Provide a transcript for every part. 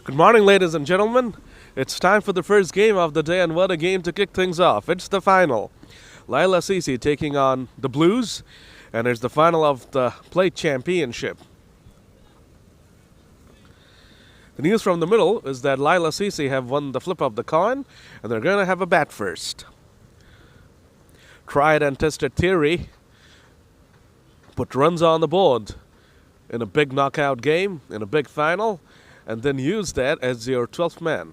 Good morning, ladies and gentlemen. It's time for the first game of the day, and what a game to kick things off. It's the final. Laila taking on the Blues, and it's the final of the plate championship. The news from the middle is that Laila have won the flip of the coin, and they're going to have a bat first. Tried and tested theory, put runs on the board in a big knockout game, in a big final, and then use that as your 12th man.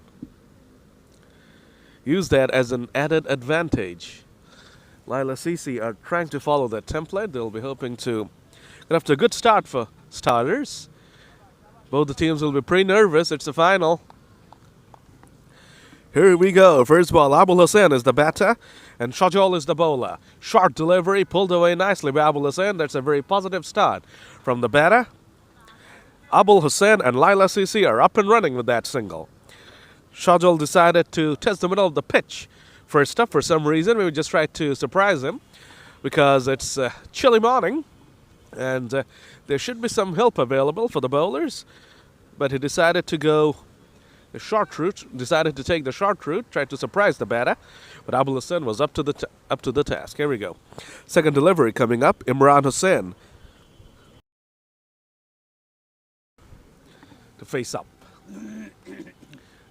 Use that as an added advantage. Laila are trying to follow that template. They'll be hoping to get off to a good start for starters. Both the teams will be pretty nervous. It's the final. Here we go. First ball, Abul Hussain is the batter, and Shajol is the bowler. Short delivery, pulled away nicely by Abul Hussain. That's a very positive start from the batter. Abul Hussain and Laila are up and running with that single. Shajol decided to test the middle of the pitch first up for some reason. We just tried to surprise him because it's a chilly morning and there should be some help available for the bowlers. But he decided to go the short route, decided to take the short route, tried to surprise the batter. But Abul Hussain was up to the task. Here we go. Second delivery coming up, Imran Hussain to face up.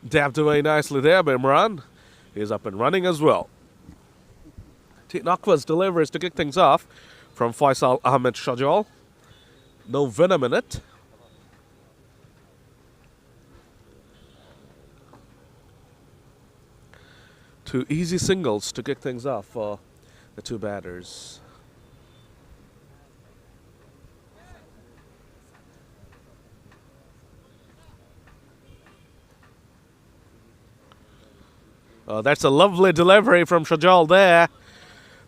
Dabbed away nicely there by Imran. He's up and running as well. Nakwa's delivers to kick things off from Faisal Ahmed Shajol. No venom in it. Two easy singles to kick things off for the two batters. Oh, that's a lovely delivery from Shajol there.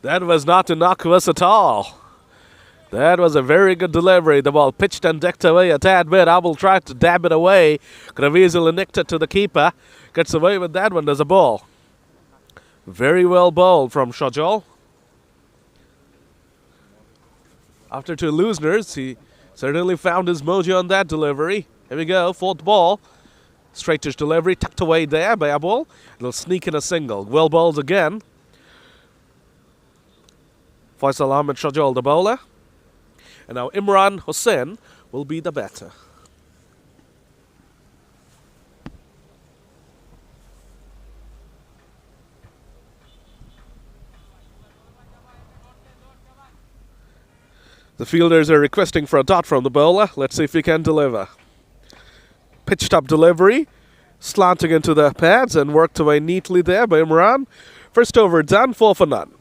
That was not innocuous at all. That was a very good delivery. The ball pitched and decked away a tad bit. Abul tried to dab it away. Could have easily nicked it to the keeper. Gets away with that one. There's a ball. Very well bowled from Shajol. After two looseners, he certainly found his mojo on that delivery. Here we go, fourth ball. Straightish delivery, tucked away there by Abul. It'll sneak in a single. Well bowled again. Faisal Ahmed Shajol, the bowler. And now Imran Hussain will be the batter. The fielders are requesting for a dot from the bowler. Let's see if he can deliver. Pitched up delivery, slanting into the pads and worked away neatly there by Imran. First over done, 4 for none.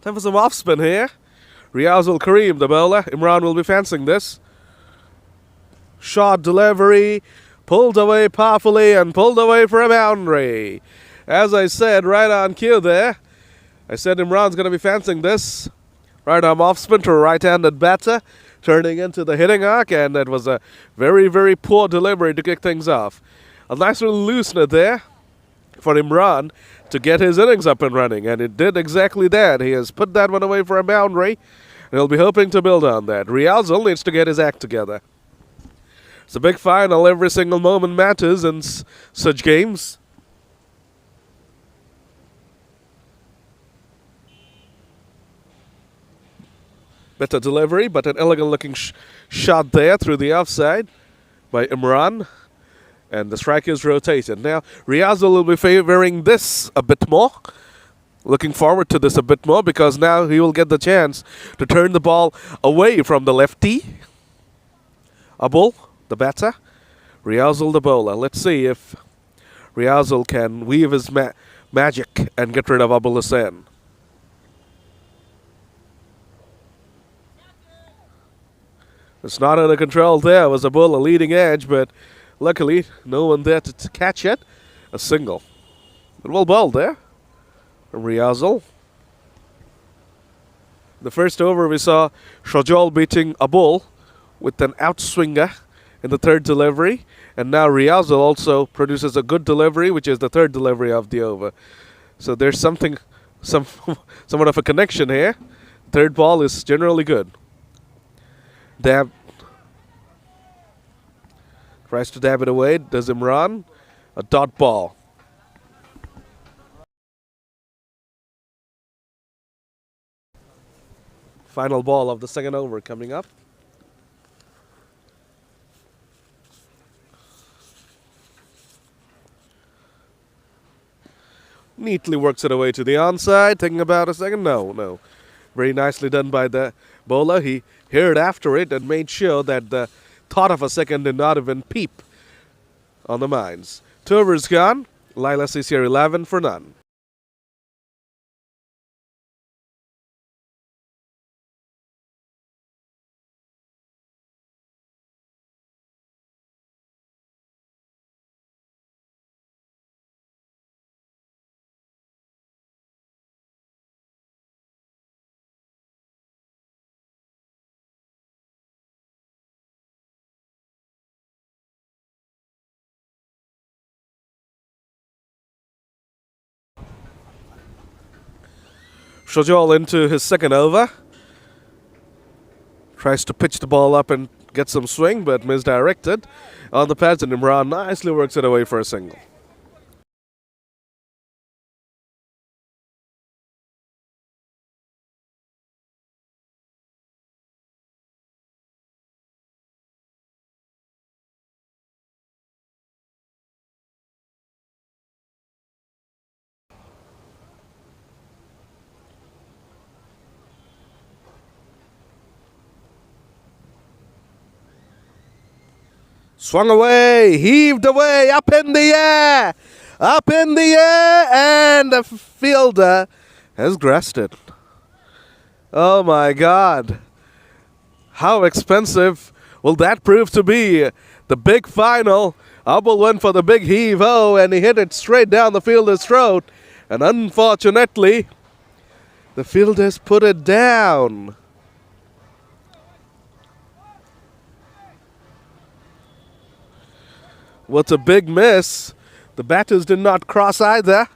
Time for some off spin here. Riaz will Kareem, the bowler. Imran will be fencing this. Short delivery, pulled away powerfully and pulled away for a boundary. As I said, right on cue there. I said Imran's going to be fencing this. Right arm off spin to a right-handed batter, turning into the hitting arc, and that was a very, very poor delivery to kick things off. A nice little loosener there for Imran to get his innings up and running, and it did exactly that. He has put that one away for a boundary, and he'll be hoping to build on that. Rialzo needs to get his act together. It's a big final. Every single moment matters in such games. Better delivery, but an elegant-looking shot there through the offside by Imran. And the strikers rotated. Now, Riazul will be favoring this a bit more. Looking forward to this a bit more because now he will get the chance to turn the ball away from the lefty. Abul, the batter. Riazul, the bowler. Let's see if Riazul can weave his magic and get rid of Abul Hussain. It's not under control there. It was a ball, a leading edge, but luckily no one there to catch it. A single. But well bowled there from Riazul. The first over we saw Shajol beating Abul with an outswinger in the third delivery. And now Riazul also produces a good delivery, which is the third delivery of the over. So there's somewhat of a connection here. Third ball is generally good. Dab. Tries to dab it away. Does Imran. A dot ball. Final ball of the second over coming up. Neatly works it away to the onside. Thinking about a second. No. Very nicely done by the bowler. He heard after it and made sure that the thought of a second did not even peep on the minds. 2 overs gone. Laila sees here 11 for none. Shajol into his second over. Tries to pitch the ball up and get some swing, but misdirected on the pads, and Imran nicely works it away for a single. Swung away, heaved away, up in the air, and the fielder has grasped it. Oh my God. How expensive will that prove to be? The big final. Abul went for the big heave-ho, and he hit it straight down the fielder's throat. And unfortunately, the fielders put it down. What a big miss. The batters did not cross either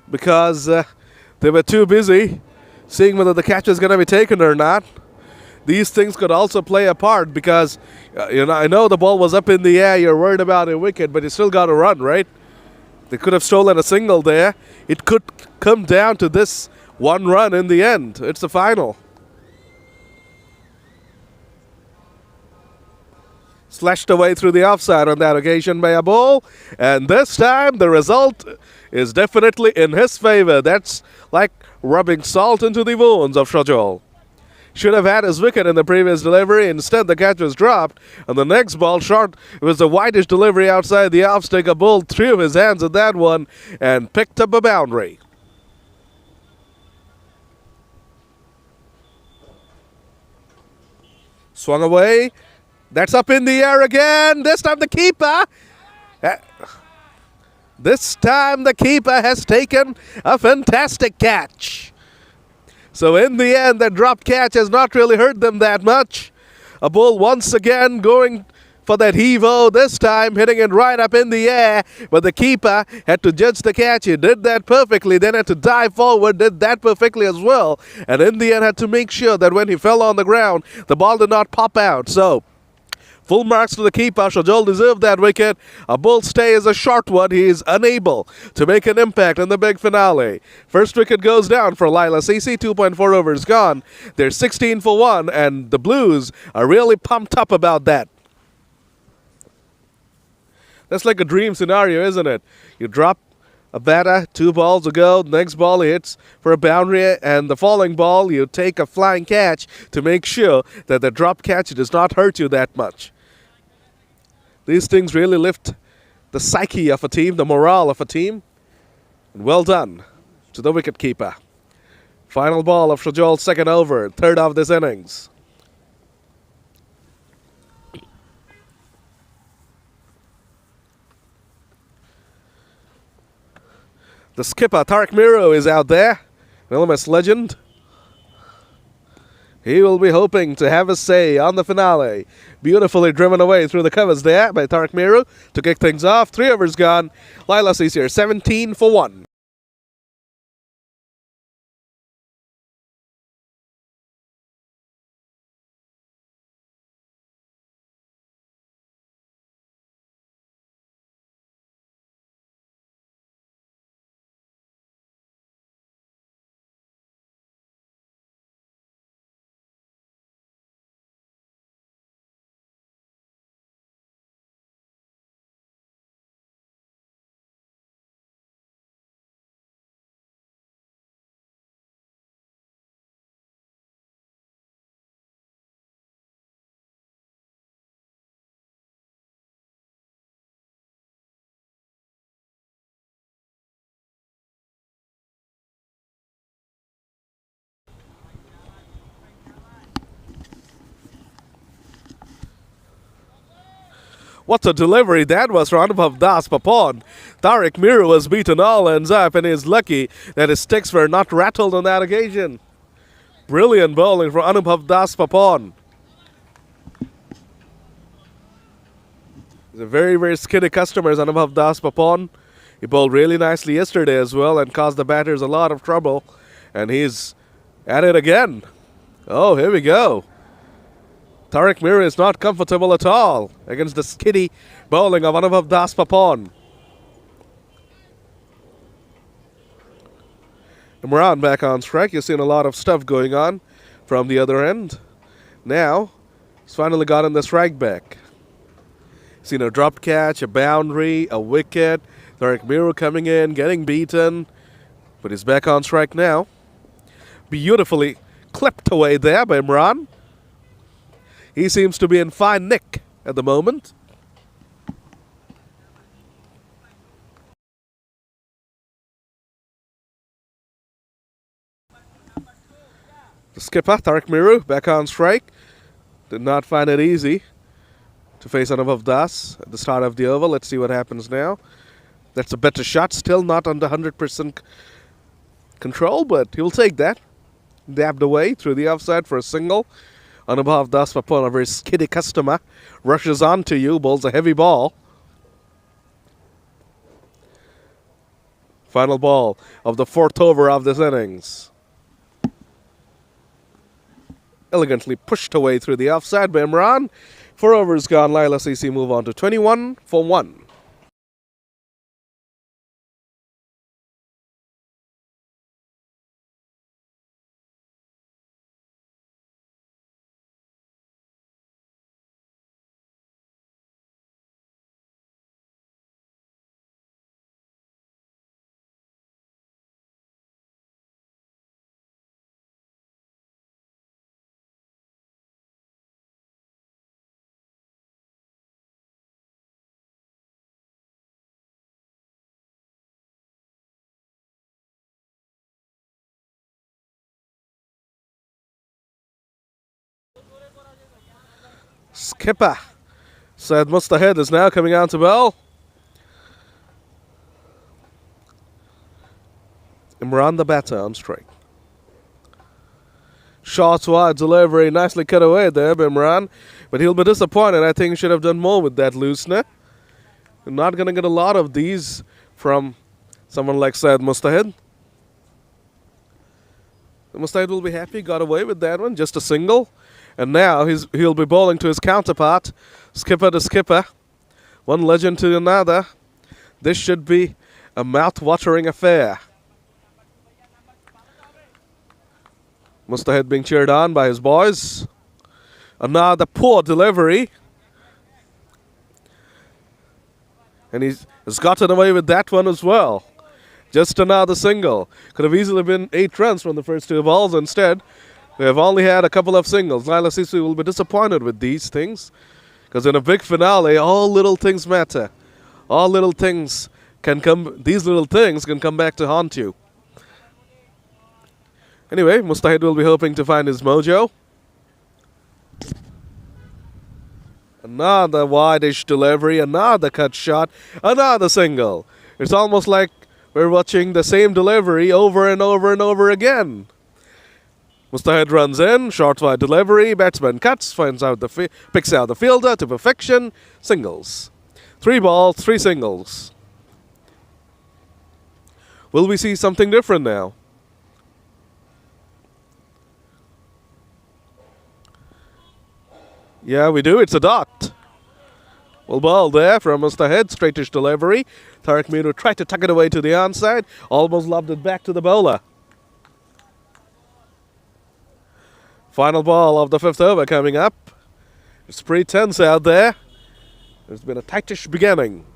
because they were too busy seeing whether the catch is going to be taken or not. These things could also play a part because, I know the ball was up in the air. You're worried about a wicket, but you still got to run, right? They could have stolen a single there. It could come down to this one run in the end. It's the final. Slashed away through the offside on that occasion by Abul. And this time the result is definitely in his favor. That's like rubbing salt into the wounds of Shajol. Should have had his wicket in the previous delivery. Instead, the catch was dropped. And the next ball short, it was a whitish delivery outside the off stick. Abul threw his hands at that one and picked up a boundary. Swung away. That's up in the air again. This time the keeper. This time the keeper has taken a fantastic catch. So in the end, that dropped catch has not really hurt them that much. Abul once again going for that heave-ho, this time hitting it right up in the air. But the keeper had to judge the catch. He did that perfectly, then had to dive forward, did that perfectly as well. And in the end had to make sure that when he fell on the ground, the ball did not pop out. So Full marks to the keeper. Shajol deserved that wicket. A bull stay is a short one. He is unable to make an impact in the big finale. First wicket goes down for Laila. CC 2.4 overs gone. They're 16 for 1, and the Blues are really pumped up about that. That's like a dream scenario, isn't it? You drop a batter, 2 balls to go. Next ball he hits for a boundary, and the following ball you take a flying catch to make sure that the drop catch does not hurt you that much. These things really lift the psyche of a team, the morale of a team. And well done to the wicketkeeper. Final ball of Shajol's second over, third of this innings. The skipper, Tariq Miro, is out there. An LMS legend. He will be hoping to have a say on the finale. Beautifully driven away through the covers there by Tariq Miro to kick things off. 3 overs gone. Laila sees here 17 for 1. What a delivery that was from Anubhav Das Papon. Tariq Miro was beaten all ends up, and is lucky that his sticks were not rattled on that occasion. Brilliant bowling from Anubhav Das Papon. He's a very, very skitty customer, is Anubhav Das Papon. He bowled really nicely yesterday as well and caused the batters a lot of trouble. And he's at it again. Oh, here we go. Tariq Miro is not comfortable at all against the skitty bowling of Anubhav Das Papon. Imran back on strike. You're seeing a lot of stuff going on from the other end. Now, he's finally gotten the strike back. Seen a dropped catch, a boundary, a wicket. Tariq Miro coming in, getting beaten. But he's back on strike now. Beautifully clipped away there by Imran. He seems to be in fine nick at the moment. The skipper, Tariq Miro, back on strike. Did not find it easy to face Anubhav Das at the start of the over. Let's see what happens now. That's a better shot. Still not under 100% control, but he'll take that. Dabbed away through the offside for a single. Anubhav Das Papon, a very skitty customer, rushes onto you, bowls a heavy ball. Final ball of the 4th over of this innings. Elegantly pushed away through the offside by Imran. 4 overs gone. Laila CC move on to 21 for 1. Skipper Syed Mustahid is now coming out to bowl. Imran the batter on strike. Short wide delivery, nicely cut away there by Imran, but he'll be disappointed. I think he should have done more with that loosener. You're not going to get a lot of these from someone like Syed Mustahid. Mustahid will be happy, got away with that one, just a single. And now he'll be bowling to his counterpart, skipper to skipper, one legend to another. This should be a mouth-watering affair. Mustahid being cheered on by his boys. Another poor delivery. And he's gotten away with that one as well. Just another single. Could have easily been 8 runs from the first 2 balls. Instead, we have only had a couple of singles. Laila Sisu will be disappointed with these things, because in a big finale, all little things matter. All little things can come. These little things can come back to haunt you. Anyway, Mustahid will be hoping to find his mojo. Another wide-ish delivery, another cut shot, another single. It's almost like we're watching the same delivery over and over and over again. Mustahid runs in, short wide delivery, batsman cuts, picks out the fielder to perfection, singles. 3 balls, 3 singles. Will we see something different now? Yeah, we do. It's a dot. Well, ball there from Mustahid. Straightish delivery. Tariq Mir tried to tuck it away to the onside. Almost lobbed it back to the bowler. Final ball of the 5th over coming up. It's pretty tense out there. There's been a tightish beginning.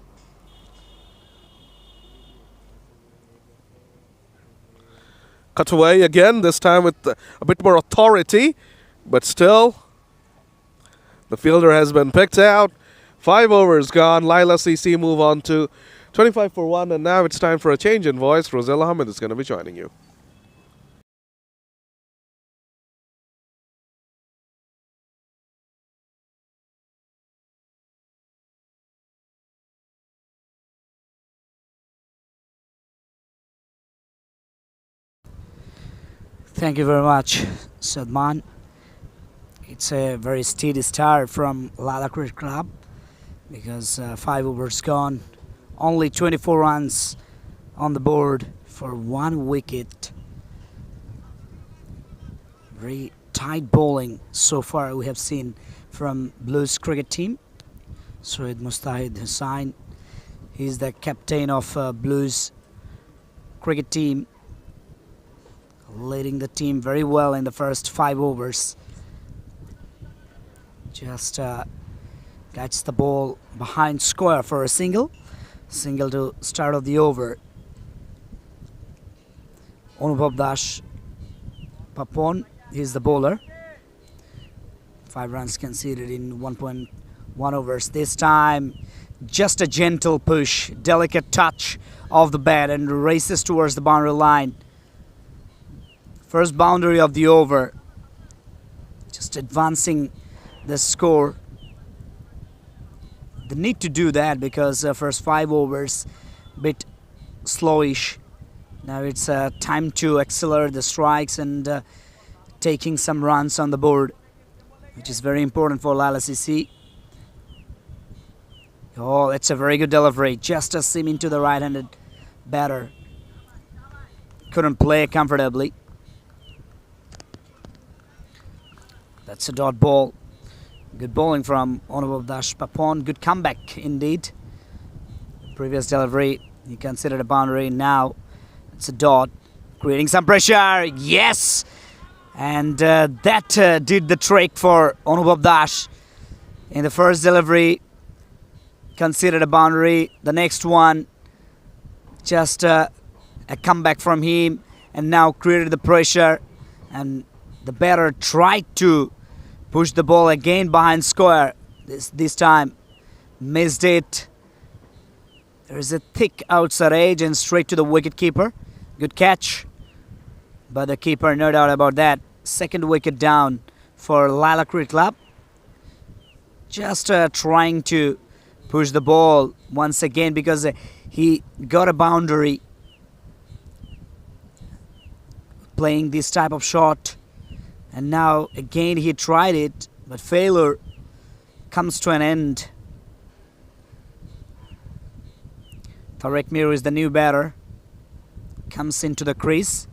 Cut away again, this time with a bit more authority. But still, the fielder has been picked out. 5 overs gone. Laila CC move on to 25 for 1. And now it's time for a change in voice. Rosella Ahmed is going to be joining you. Thank you very much, Sadman. It's a very steady start from Laila Cricket Club, because 5 overs gone, only 24 runs on the board for 1 wicket. Very tight bowling so far we have seen from Bluez cricket team. Syed Mustahid Hussain, he's the captain of Bluez cricket team, leading the team very well in the first 5 overs. Just gets the ball behind square for a single to start of the over. Anubhav Das Papon, he's the bowler. 5 runs conceded in 1.1 overs. This time just a gentle push, delicate touch of the bat, and races towards the boundary line. First boundary of the over, just advancing the score. They need to do that because first 5 overs bit slowish. Now it's time to accelerate the strikes and taking some runs on the board, which is very important for Laila CC. Oh, it's a very good delivery, just a seam into the right-handed batter. Couldn't play comfortably. That's a dot ball. Good bowling from Anubhav Das Papon. Good comeback indeed. Previous delivery, he considered a boundary. Now it's a dot, creating some pressure. Yes! And that did the trick for Anubhav Das. In the first delivery, considered a boundary. The next one, just a comeback from him, and now created the pressure. And the batter tried to push the ball again behind square. This time missed it. There is a thick outside edge and straight to the wicket keeper. Good catch by the keeper, no doubt about that. Second wicket down for Laila Cricket Club. Just trying to push the ball once again because he got a boundary playing this type of shot. And now again he tried it, but failure comes to an end. Tariq Mir is the new batter. Comes into the crease.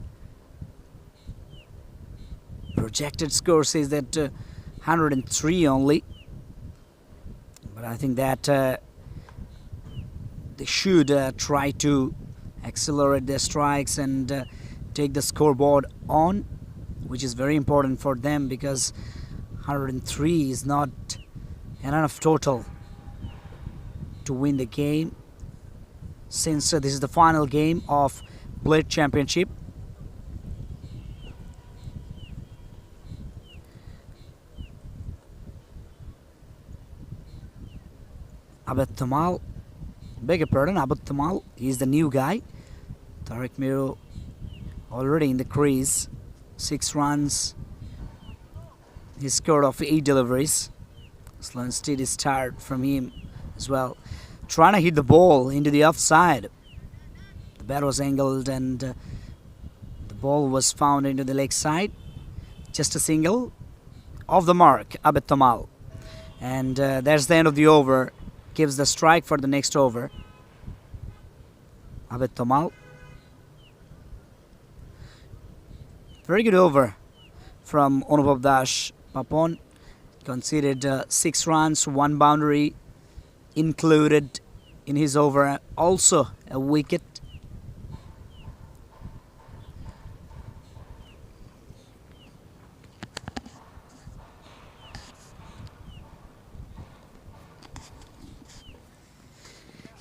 Projected score says that 103 only. But I think that they should try to accelerate their strikes and take the scoreboard on, which is very important for them because 103 is not enough total to win the game, since this is the final game of Bluez Championship. Abed Tamal, beg your pardon, Abed Tamal is the new guy. Tariq Miro already in the crease, 6 runs. He scored off 8 deliveries. Slow and steady start from him as well. Trying to hit the ball into the offside. The bat was angled and the ball was found into the leg side. Just a single. Off the mark, Abed Tamal. And that's the end of the over. Gives the strike for the next over. Abed Tamal. Very good over from Anubhav Das Papon. Conceded 6 runs, 1 boundary included in his over. Also a wicket.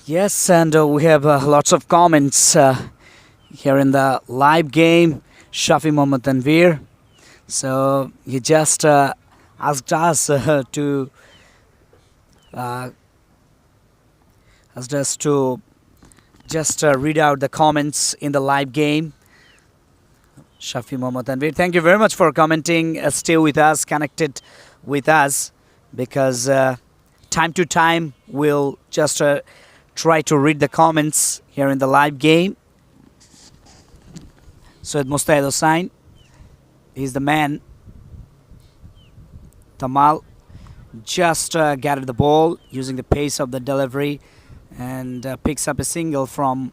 Yes, and we have lots of comments here in the live game. Shafi Mohammad Tanveer. So he just asked us to just read out the comments in the live game. Shafi Mohammad Tanveer, thank you very much for commenting. Stay with us, connected with us, because time to time we'll just try to read the comments here in the live game. Syed Mustaid Hossain is the man. Tamal just gathered the ball using the pace of the delivery and picks up a single from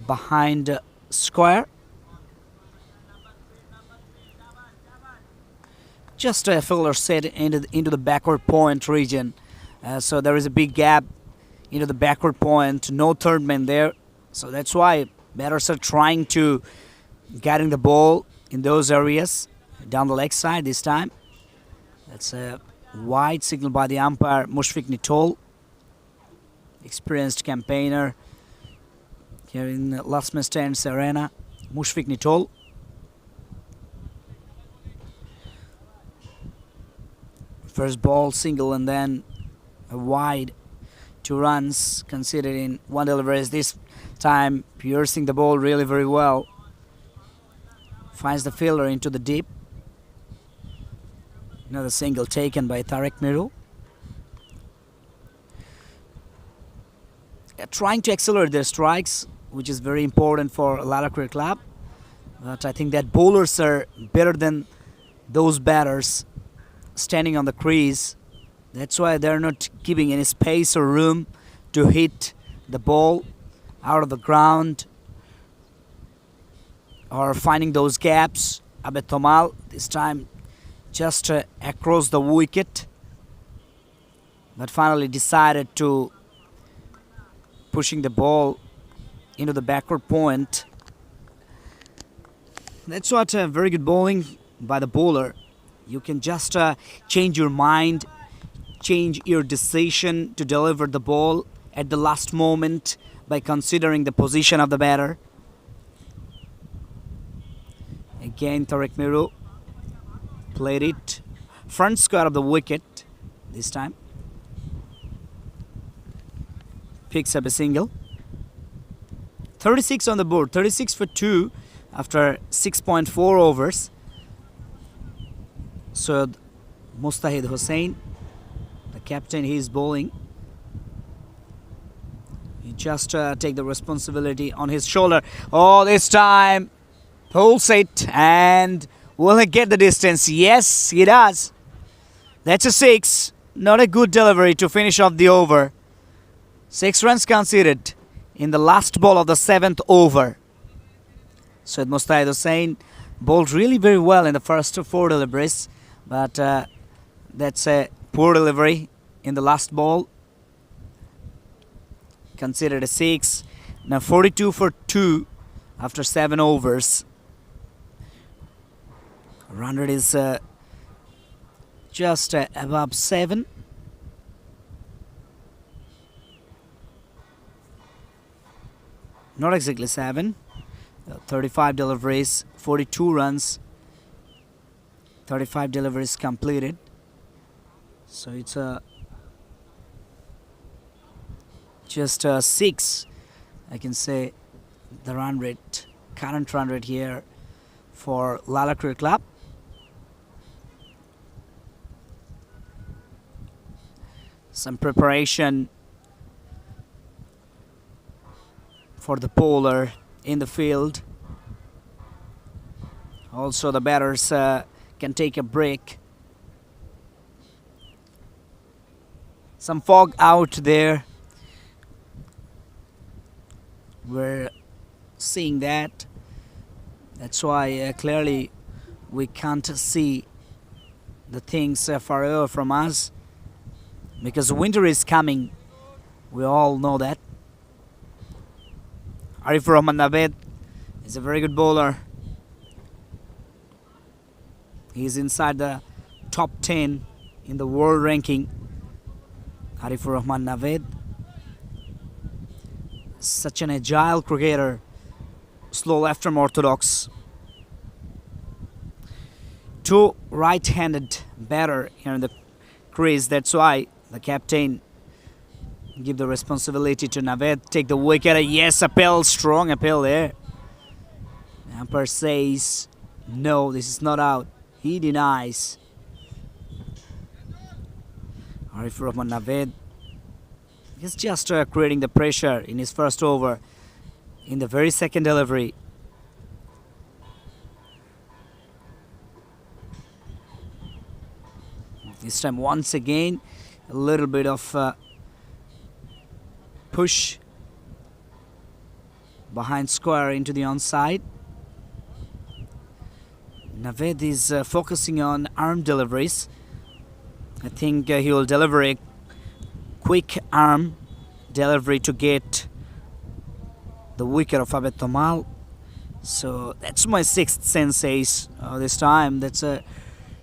behind square. Just a fielder set into the backward point region. So there is a big gap into the backward point. No third man there. So that's why batters are trying to getting the ball in those areas. Down the leg side this time. That's a wide signal by the umpire, Mushfiq Nitol. Experienced campaigner here in Lasminster and Serena. Mushfiq Nitol. First ball, single, and then a wide. 2 runs considered in 1 delivery. This time piercing the ball really very well. Finds the fielder into the deep. Another single taken by Tariq Miro. Trying to accelerate their strikes, which is very important for Laila Cricket Club. But I think that bowlers are better than those batters standing on the crease. That's why they're not giving any space or room to hit the ball out of the ground or finding those gaps. Abed Tamal this time just across the wicket, but finally decided to pushing the ball into the backward point. That's what very good bowling by the bowler. You can just change your mind, change your decision to deliver the ball at the last moment by considering the position of the batter. Again, Tariq Miro played it front square of the wicket this time. Picks up a single. 36 on the board, 36 for 2 after 6.4 overs. So Mustaid Hossain, the captain, he is bowling. He just take the responsibility on his shoulder. Oh, this time pulls it, and will he get the distance? Yes, he does. That's a 6. Not a good delivery to finish off the over. 6 runs conceded in the last ball of the 7th over. So Mustaid Hossain bowled really very well in the first 4 deliveries, But that's a poor delivery in the last ball. Considered a 6. Now 42 for 2 after 7 overs. Run rate is just above 7. Not exactly 7. 35 deliveries, 42 runs. 35 deliveries completed. So it's just 6, I can say, the run rate, current run rate here for Laila Cricket Club. Some preparation for the bowler in the field. Also the batters can take a break. Some fog out there. We're seeing that. That's why clearly we can't see the things far away from us, because winter is coming. We all know that. Arif Rahman Naved is a very good bowler. He's inside the top 10 in the world ranking. Arif Rahman Naved, such an agile cricketer, slow left-arm orthodox. 2 right-handed batter here in the crease. That's why the captain give the responsibility to Naved. Take the wicket. Yes, appeal, strong appeal there. Umpire says no, this is not out. He denies. Arif Rahman Naved is just creating the pressure in his first over. In the very second delivery, this time once again a little bit of push behind square into the onside. Naved is focusing on arm deliveries. I think he will deliver a quick arm delivery to get the wicket of Abed Tomal. So that's my sixth sense says this time. That's a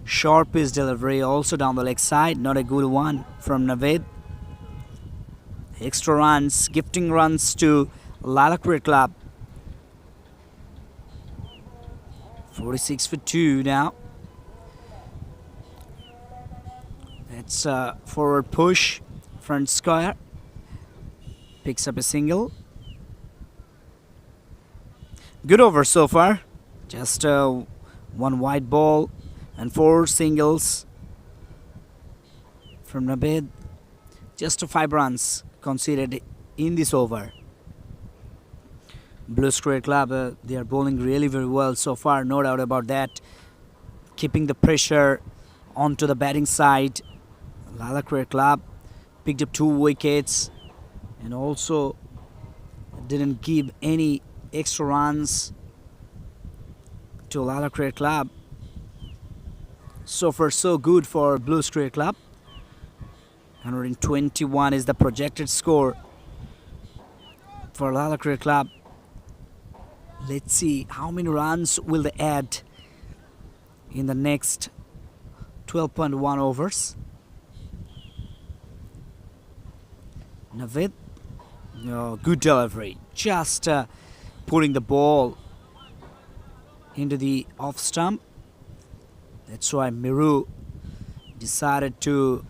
sharpish delivery also down the leg side. Not a good one from Naved. Extra runs, gifting runs to Laila Cricket Club. 46 for 2 now. That's a forward push, front square. Picks up a single. Good over so far. Just 1 wide ball and 4 singles from Naved. Just 5 runs conceded in this over. Bluez Cricket Club, they are bowling really very well so far, no doubt about that. Keeping the pressure onto the batting side. Laila Cricket Club picked up 2 wickets and also didn't give any extra runs to Laila Cricket Club. So far so good for Bluez Cricket Club. 121 is the projected score for Laila Cricket Club. Let's see how many runs will they add in the next 12.1 overs. Naved, good delivery. Just putting the ball into the off stump. That's why Miru decided to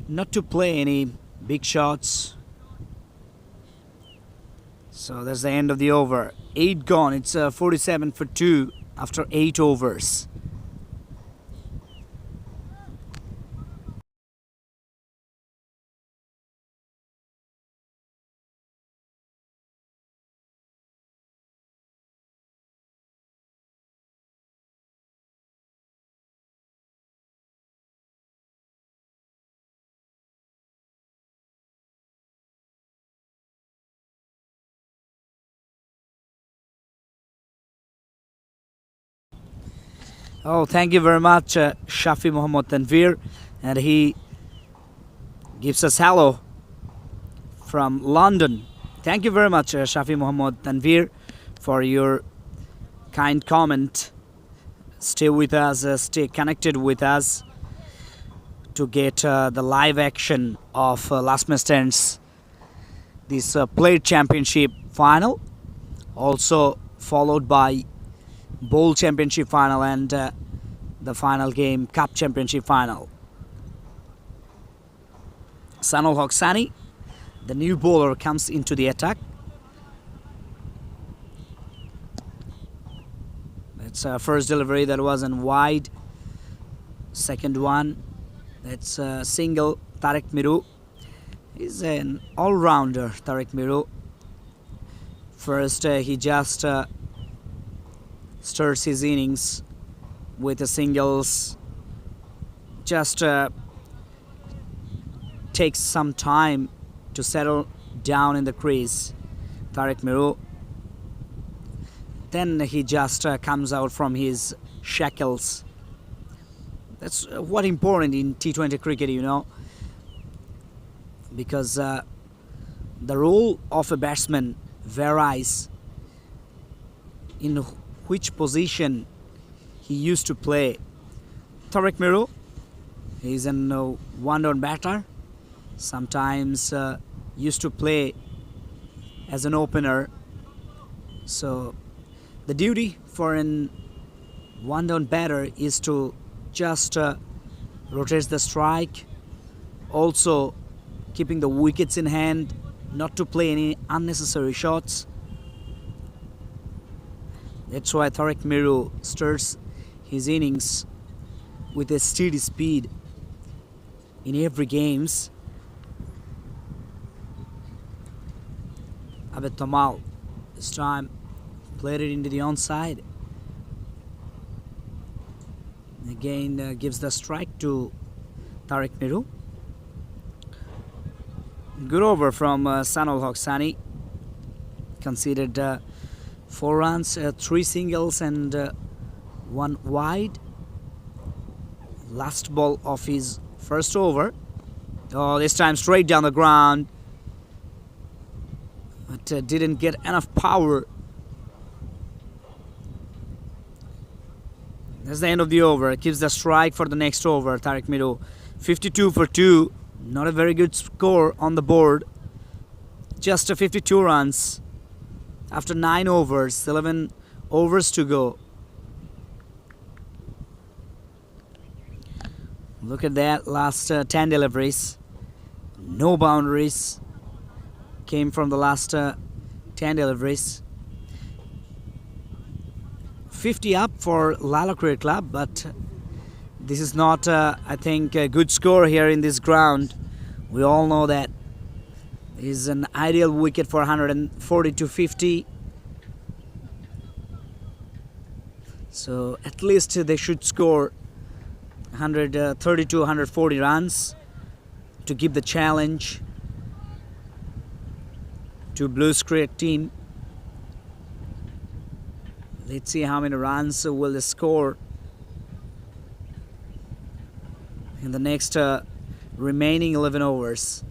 not to play any big shots. So that's the end of the over. 8 gone. It's 47 for 2 after 8 overs. Oh, thank you very much, Shafi Muhammad Tanvir. And he gives us hello from London. Thank you very much, Shafi Muhammad Tanvir, for your kind comment. Stay with us, stay connected with us to get the live action of last man stands this plate championship final, also followed by bowl championship final and the final game cup championship final. Sanul Hoxani, the new bowler, comes into the attack. That's first delivery that was in wide. Second one, that's single. Tarek Miru is an all-rounder. Tarek Miru. First, he just starts his innings with the singles. Just takes some time to settle down in the crease. Tarek Miru. Then he just comes out from his shackles. That's what important in T20 cricket, you know, because the role of a batsman varies in which position he used to play. Tarek Miru, he's a one-down batter. Sometimes used to play as an opener. So the duty for an one-down batter is to just rotate the strike, also keeping the wickets in hand, not to play any unnecessary shots. That's why Tarek Miru starts his innings with a steady speed in every games. Abed Tamal this time played it into the onside. Again gives the strike to Tarek Miru. Good over from Sanul Hoxani. Conceded 4 runs, 3 singles and 1 wide. Last ball of his first over. Oh, this time straight down the ground. But didn't get enough power. That's the end of the over. Gives the strike for the next over. Tarek Miru, 52 for 2. Not a very good score on the board. Just 52 runs after 9 overs. 11 overs to go. Look at that. Last 10 deliveries. No boundaries came from the last 10 deliveries. 50 up for Laila Cricket Club, but this is not, I think, a good score here in this ground. We all know that is an ideal wicket for 140 to 50. So at least they should score 130 to 140 runs to give the challenge to Bluez cricket team. Let's see how many runs will they score in the next remaining 11 overs.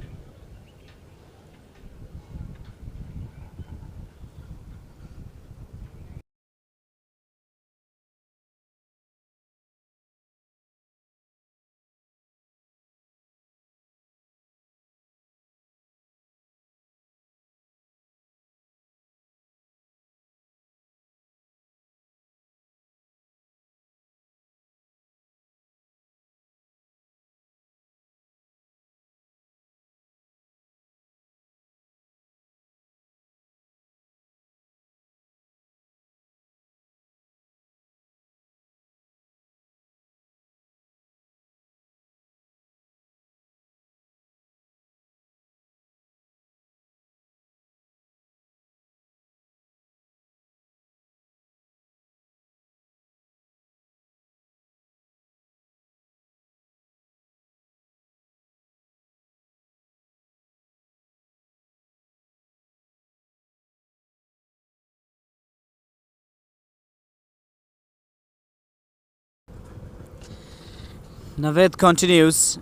Naved continues.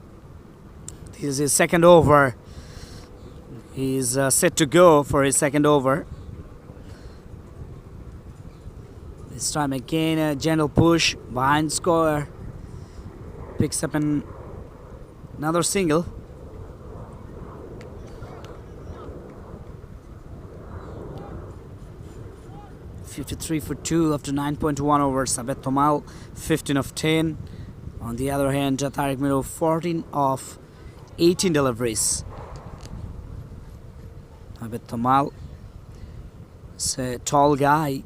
This is his second over. He's set to go for his second over. This time again a gentle push behind score. Picks up another single. .53 for 2 after 9.1 overs. Abed Tomal 15 of 10. On the other hand, Tariq Miro 14 of 18 deliveries. Abed Tomal is a tall guy.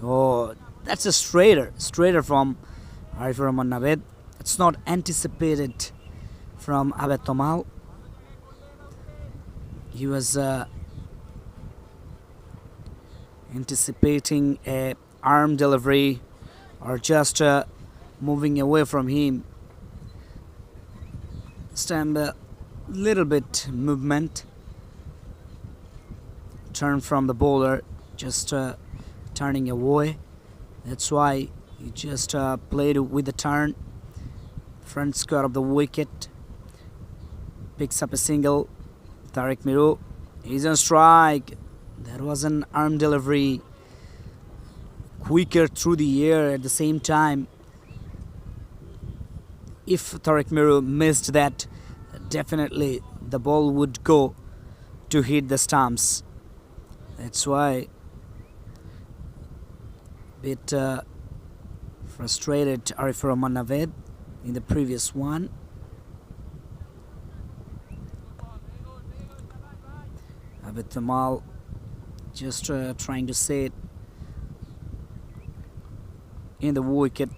Oh, that's a straighter from Arifur Rahman Naved. It's not anticipated from Abed Tomal. He was anticipating a arm delivery or just moving away from him. This time a little bit movement. Turn from the bowler, just turning away. That's why he just played with the turn. Front square of the wicket. Picks up a single. Tariq Miro, he's on strike. That was an arm delivery. Quicker through the air at the same time. If Tariq Miro missed that, definitely the ball would go to hit the stumps. That's why bit frustrated Arifur Rahman Naved in the previous one. Abed Tomal just trying to say it in the wicket.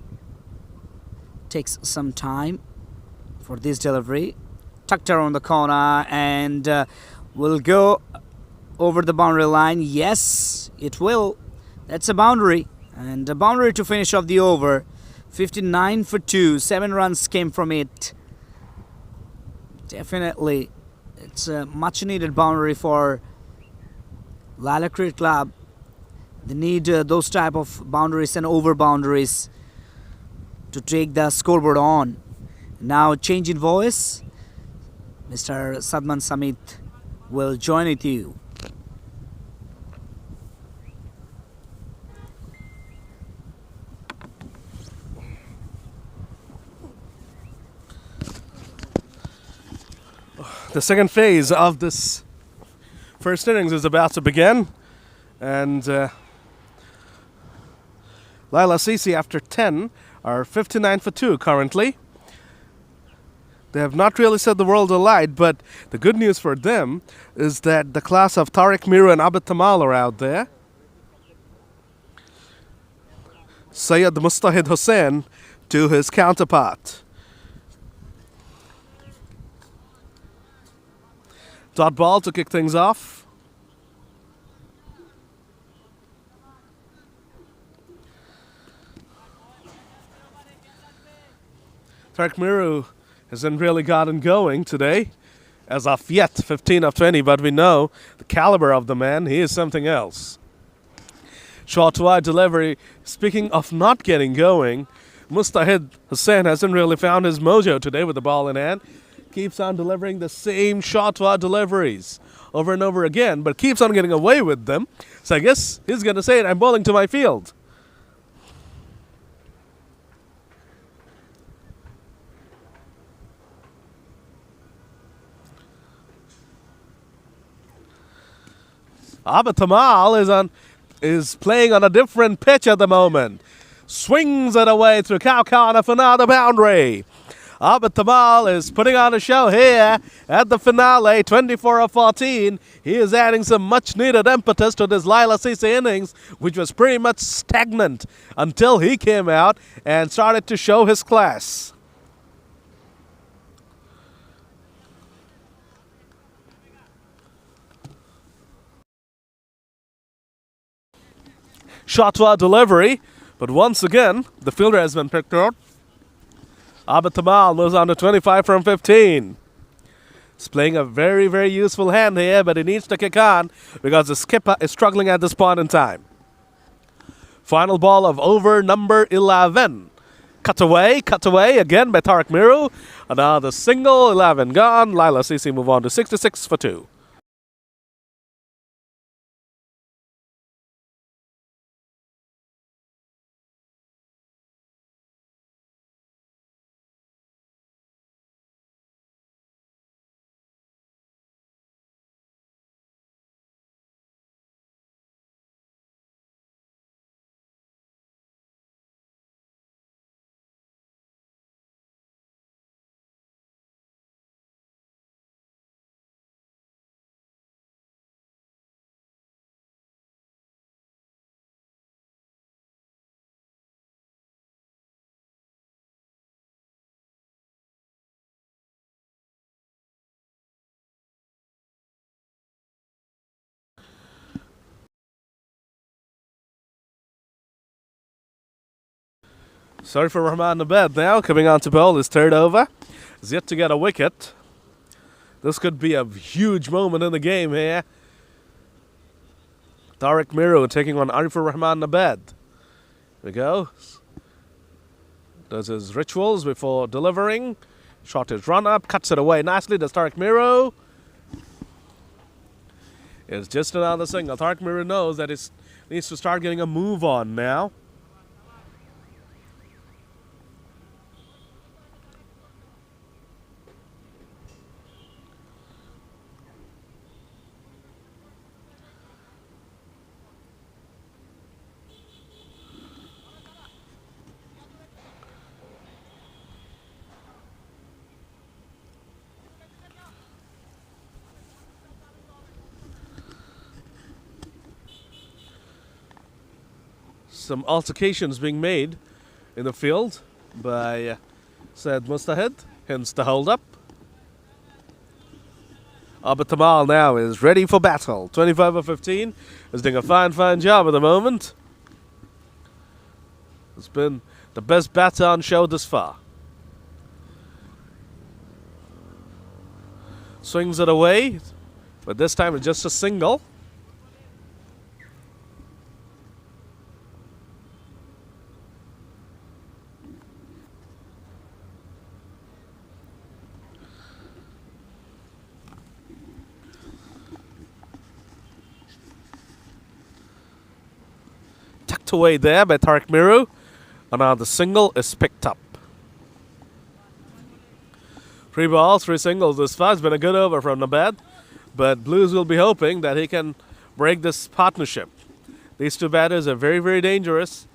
Takes some time for this delivery. Tucked around the corner and will go over the boundary line. Yes, it will. That's a boundary. And a boundary to finish off the over. 59 for 2. 7 runs came from it. Definitely. It's a much needed boundary for Laila Cricket Club. They need those type of boundaries and over boundaries to take the scoreboard on. Now change in voice. Mr. Sadman Samit will join with you. The second phase of this first innings is about to begin, and Laila Sisi after 10 are 59 for 2 currently. They have not really set the world alight, but the good news for them is that the class of Tariq Miro and Abed Tomal are out there. Syed Mustahid Hussain to his counterpart. Dot ball to kick things off. Tariq Miro hasn't really gotten going today, as of yet, 15 of 20, but we know the caliber of the man, he is something else. Short wide delivery. Speaking of not getting going, Mustahid Hussain hasn't really found his mojo today with the ball in hand. Keeps on delivering the same short wide deliveries over and over again, but keeps on getting away with them. So I guess he's going to say it, I'm bowling to my field. Abed Tomal is playing on a different pitch at the moment. Swings it away through cow corner for another boundary. Abed Tomal is putting on a show here at the finale, 24 of 14. He is adding some much-needed impetus to this Laila Sisi innings, which was pretty much stagnant until he came out and started to show his class. Shot to our delivery, but once again, the fielder has been picked out. Abed Tomal moves on to 25 from 15. He's playing a very, very useful hand here, but he needs to kick on because the skipper is struggling at this point in time. Final ball of over number 11. Cut away again by Tariq Miru. Another single, 11 gone. Laila CC move on to 66 for 2. Sorry for Rahman Abed now. Coming on to bowl his third over. He's yet to get a wicket. This could be a huge moment in the game here. Tariq Miru taking on Arifur Rahman Abed. Here we go. Does his rituals before delivering. Shot his run up. Cuts it away nicely. Does Tariq Miru. It's just another single. Tariq Miru knows that he needs to start getting a move on now. Some altercations being made in the field by Said Mustahid, hence the hold up. But Tamal now is ready for battle. 25 of 15 is doing a fine job at the moment. It's been the best batter on show this far. Swings it away, but this time it's just a single. Tucked away there by Tariq Miru. And now the single is picked up. 3 balls, 3 singles this far. It's been a good over from Nabad. But Blues will be hoping that he can break this partnership. These two batters are very dangerous.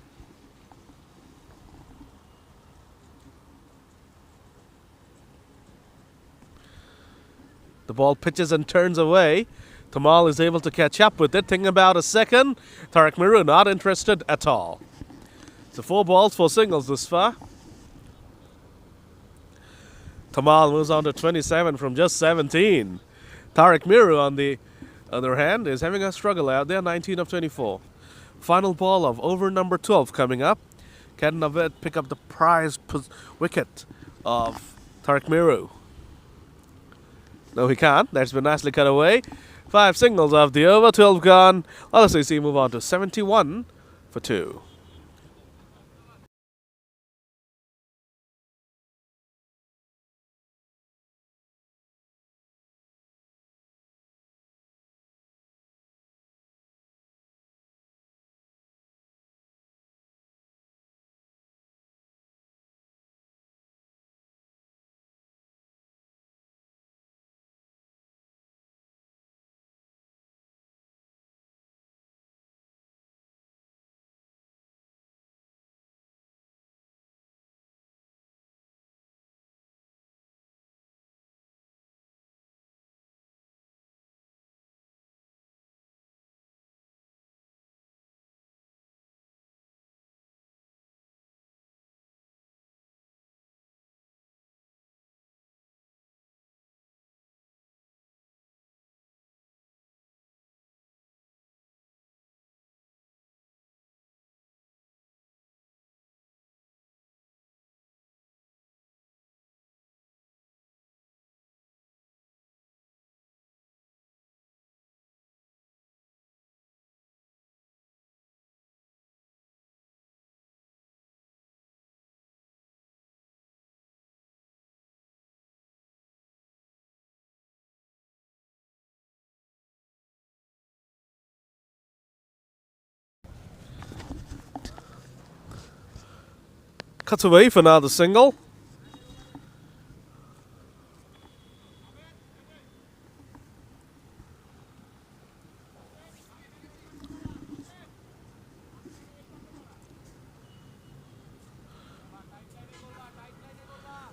The ball pitches and turns away. Tamal is able to catch up with it. Thinking about a second. Tariq Miru not interested at all. So 4 balls, 4 singles this far. Tamal moves on to 27 from just 17. Tariq Miru, on the other hand, is having a struggle out there. 19 of 24. Final ball of over number 12 coming up. Can Naved pick up the prized wicket of Tariq Miru? No, he can't. That's been nicely cut away. 5 singles of the over, 12 gone. Let's see move on to 71 for 2. Cuts away for another single.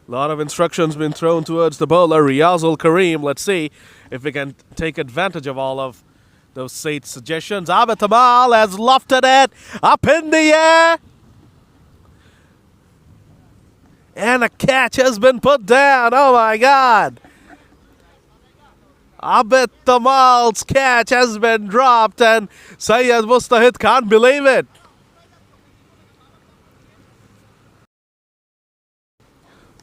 A lot of instructions been thrown towards the bowler, Riyazul Kareem. Let's see if we can take advantage of all of those suggestions. Abid Tamal has lofted it up in the air. And a catch has been put down. Oh my God. Abid Tamal's catch has been dropped and Syed Mustahid can't believe it.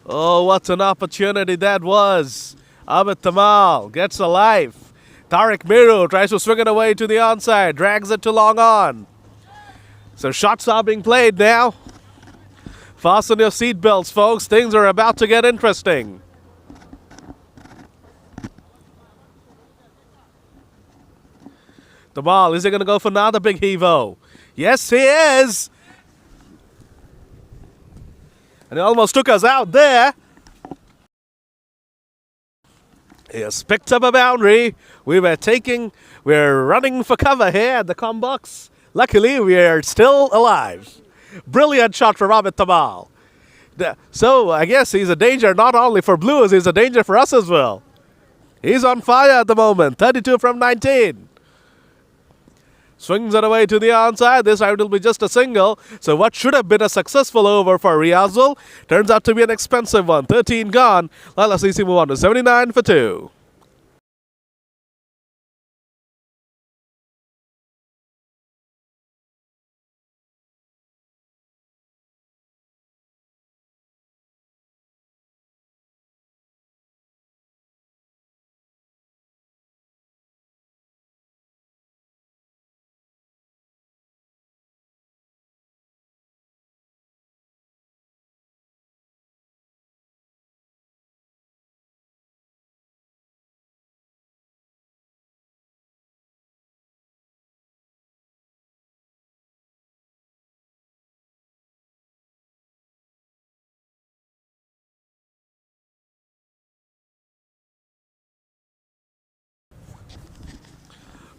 Oh, what an opportunity that was. Abid Tamal gets a life. Tariq Miru tries to swing it away to the onside, drags it to long on. So shots are being played now. Fasten your seatbelts, folks. Things are about to get interesting. Tamal, is he going to go for another big heave-o? Yes, he is. And he almost took us out there. He has picked up a boundary. We're running for cover here at the com box. Luckily, we are still alive. Brilliant shot from Abid Tamal. So I guess he's a danger not only for Bluez, he's a danger for us as well. He's on fire at the moment. 32 from 19. Swings it away to the onside. This time it will be just a single. So what should have been a successful over for Riyazul turns out to be an expensive one. 13 gone. Laila CC move on to 79 for 2.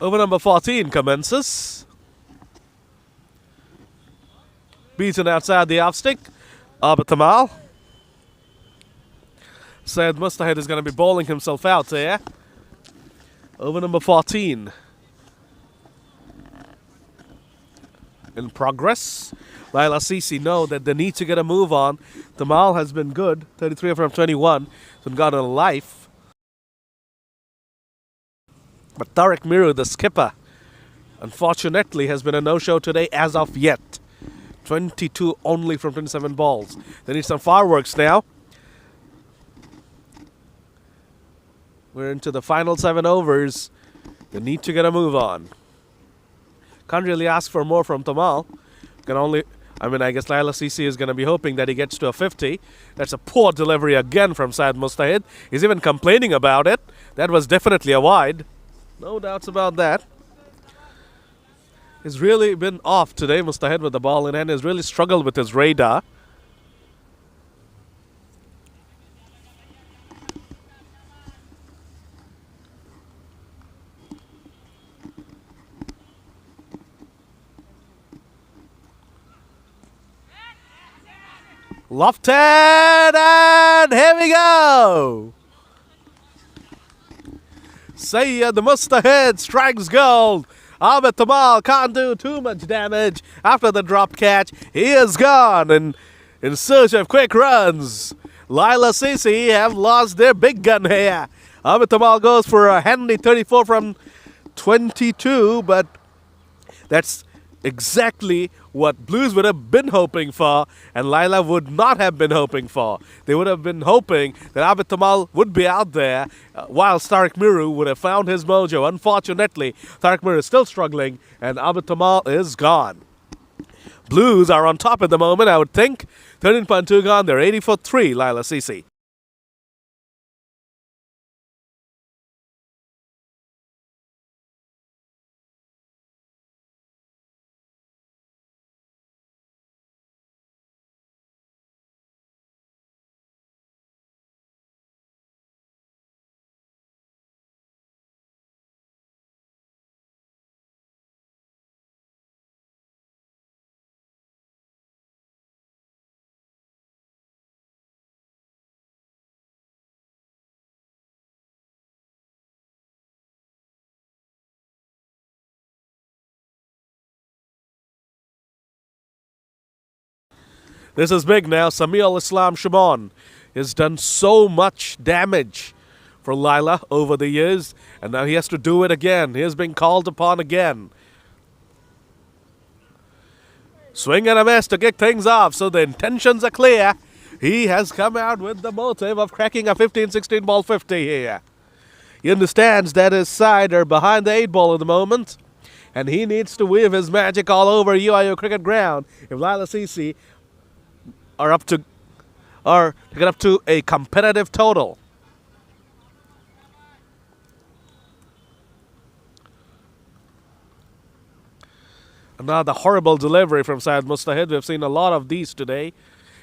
Over number 14 commences. Beaten outside the off stick. Abid Tamal. Syed Mustahid is going to be bowling himself out there. Over number 14. In progress. Laila CC know that they need to get a move on. Tamal has been good. 33 from 21. So got a life. But Tariq Miru, the skipper, unfortunately has been a no-show today as of yet. 22 only from 27 balls. They need some fireworks now. We're into the final 7 overs. They need to get a move on. Can't really ask for more from Tamal. I guess Laila CC is going to be hoping that he gets to a 50. That's a poor delivery again from Syed Mustahid. He's even complaining about it. That was definitely a wide. No doubts about that. He's really been off today, Mustahid, with the ball in hand. He's really struggled with his radar. Lofted, and here we go. Syed Mustahid strikes gold. Abid Tamal can't do too much damage after the drop catch. He is gone and in search of quick runs. Laila CC have lost their big gun here. Abid Tamal goes for a handy 34 from 22, but that's exactly what Bluez would have been hoping for and Laila would not have been hoping for. They would have been hoping that Abid Tamal would be out there while Tariq Miru would have found his mojo. Unfortunately, Tariq Miru is still struggling and Abid Tamal is gone. Bluez are on top at the moment, I would think. 13.2 gone, they're 80 for 3, Laila CC. This is big now. Samiul Islam Shimon has done so much damage for Laila over the years, and now he has to do it again. He has been called upon again. Swing and a miss to kick things off, so the intentions are clear. He has come out with the motive of cracking a 15-16 ball 50 here. He understands that his side are behind the 8 ball at the moment, and he needs to weave his magic all over UIO cricket ground if Laila CC are up to get up to a competitive total. Another horrible delivery from Syed Mustahid. We've seen a lot of these today.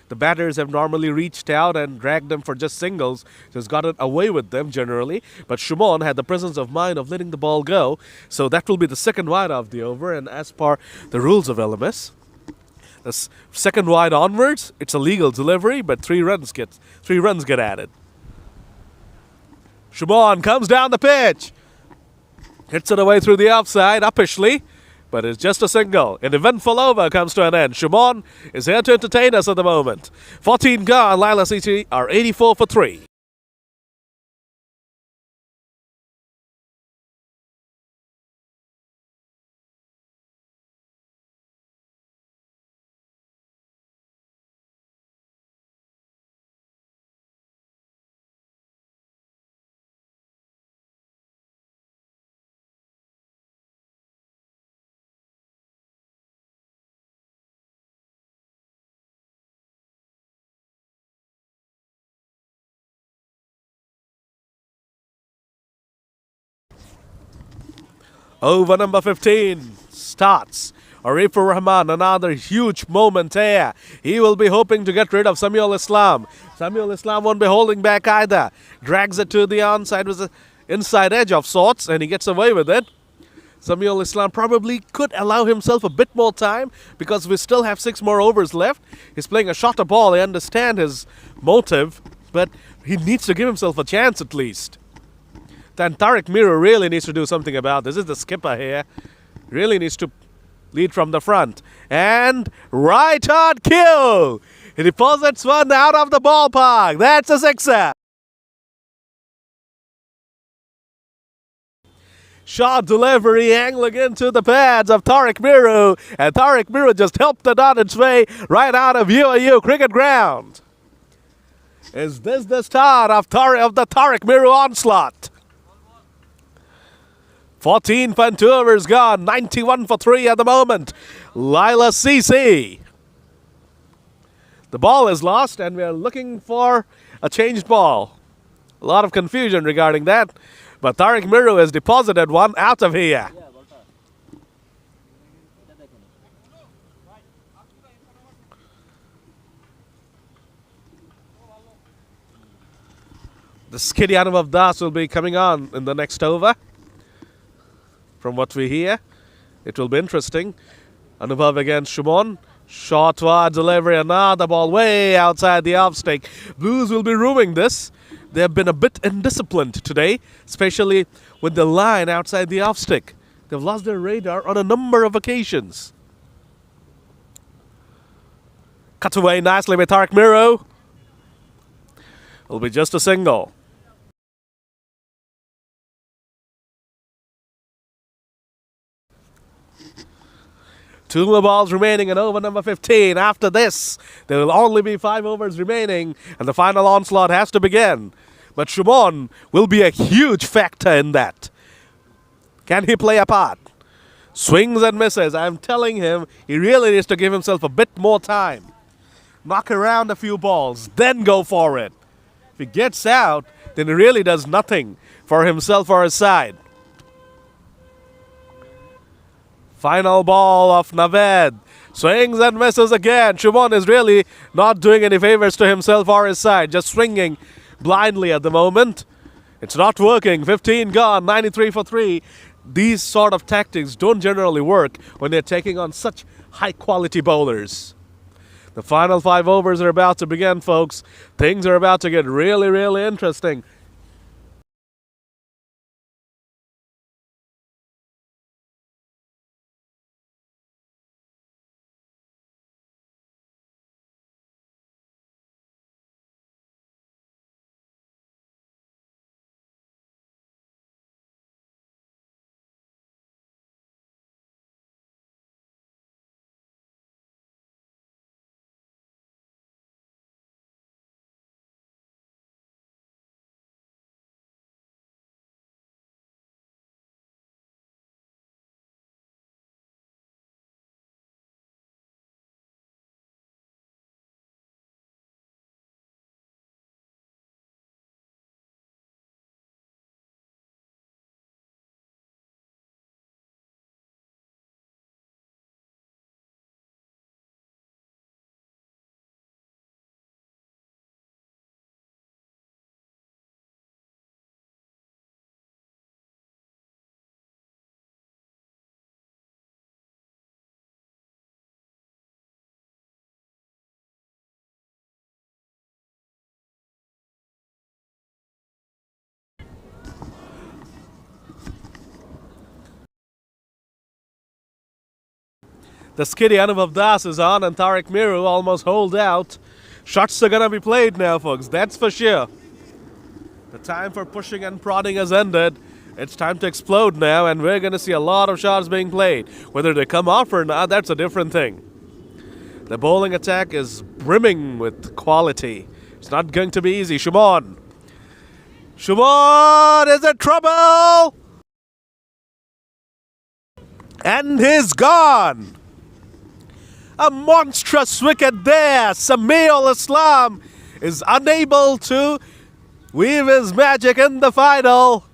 The batters have normally reached out and dragged them for just singles, just gotten away with them generally. But Shimon had the presence of mind of letting the ball go, so that will be the second wide of the over. And as per the rules of LMS, the second wide onwards, it's a legal delivery, but 3 runs get added. Shimon comes down the pitch, hits it away through the offside, uppishly, but it's just a single. An eventful over comes to an end. Shimon is here to entertain us at the moment. 14 gone. Laila CC are 84 for 3. Over number 15 starts. Arifur Rahman, another huge moment here. He will be hoping to get rid of Samiul Islam. Samiul Islam won't be holding back either. Drags it to the onside with an inside edge of sorts, and he gets away with it. Samiul Islam probably could allow himself a bit more time because we still have 6 more overs left. He's playing a shorter ball. I understand his motive, but he needs to give himself a chance at least. Then Tariq Miru really needs to do something about this. This is the skipper here. Really needs to lead from the front. And right on cue. He deposits one out of the ballpark. That's a sixer. Shot delivery angling into the pads of Tariq Miru. And Tariq Miru just helped it on its way right out of UAU cricket ground. Is this the start of the Tariq Miru onslaught? 14.2 overs gone, 91 for 3 at the moment. Laila CC. The ball is lost and we are looking for a changed ball. A lot of confusion regarding that. But Tariq Miru has deposited one out of here. The skiddy Anubhav Das will be coming on in the next over. From what we hear, it will be interesting. Anubhav against Shimon. Short wide delivery, another ball way outside the off stick. Blues will be rooming this. They have been a bit indisciplined today, especially with the line outside the off stick. They've lost their radar on a number of occasions. Cut away nicely by Tariq Miru. It'll be just a single. 2 more balls remaining in over number 15. After this, there will only be 5 overs remaining, and the final onslaught has to begin. But Shimon will be a huge factor in that. Can he play a part? Swings and misses. I'm telling him he really needs to give himself a bit more time. Knock around a few balls, then go for it. If he gets out, then he really does nothing for himself or his side. Final ball of Naved. Swings and misses again. Shimon is really not doing any favors to himself or his side. Just swinging blindly at the moment. It's not working. 15 gone. 93 for 3. These sort of tactics don't generally work when they're taking on such high quality bowlers. The final 5 overs are about to begin, folks. Things are about to get really, really interesting. The skiddy Anubhav Das is on, and Tariq Miru almost holed out. Shots are gonna be played now, folks, that's for sure. The time for pushing and prodding has ended. It's time to explode now, and we're gonna see a lot of shots being played. Whether they come off or not, that's a different thing. The bowling attack is brimming with quality. It's not going to be easy. Shumon! Shumon is in trouble! And he's gone! A monstrous wicket there! Samiul Islam is unable to weave his magic in the final.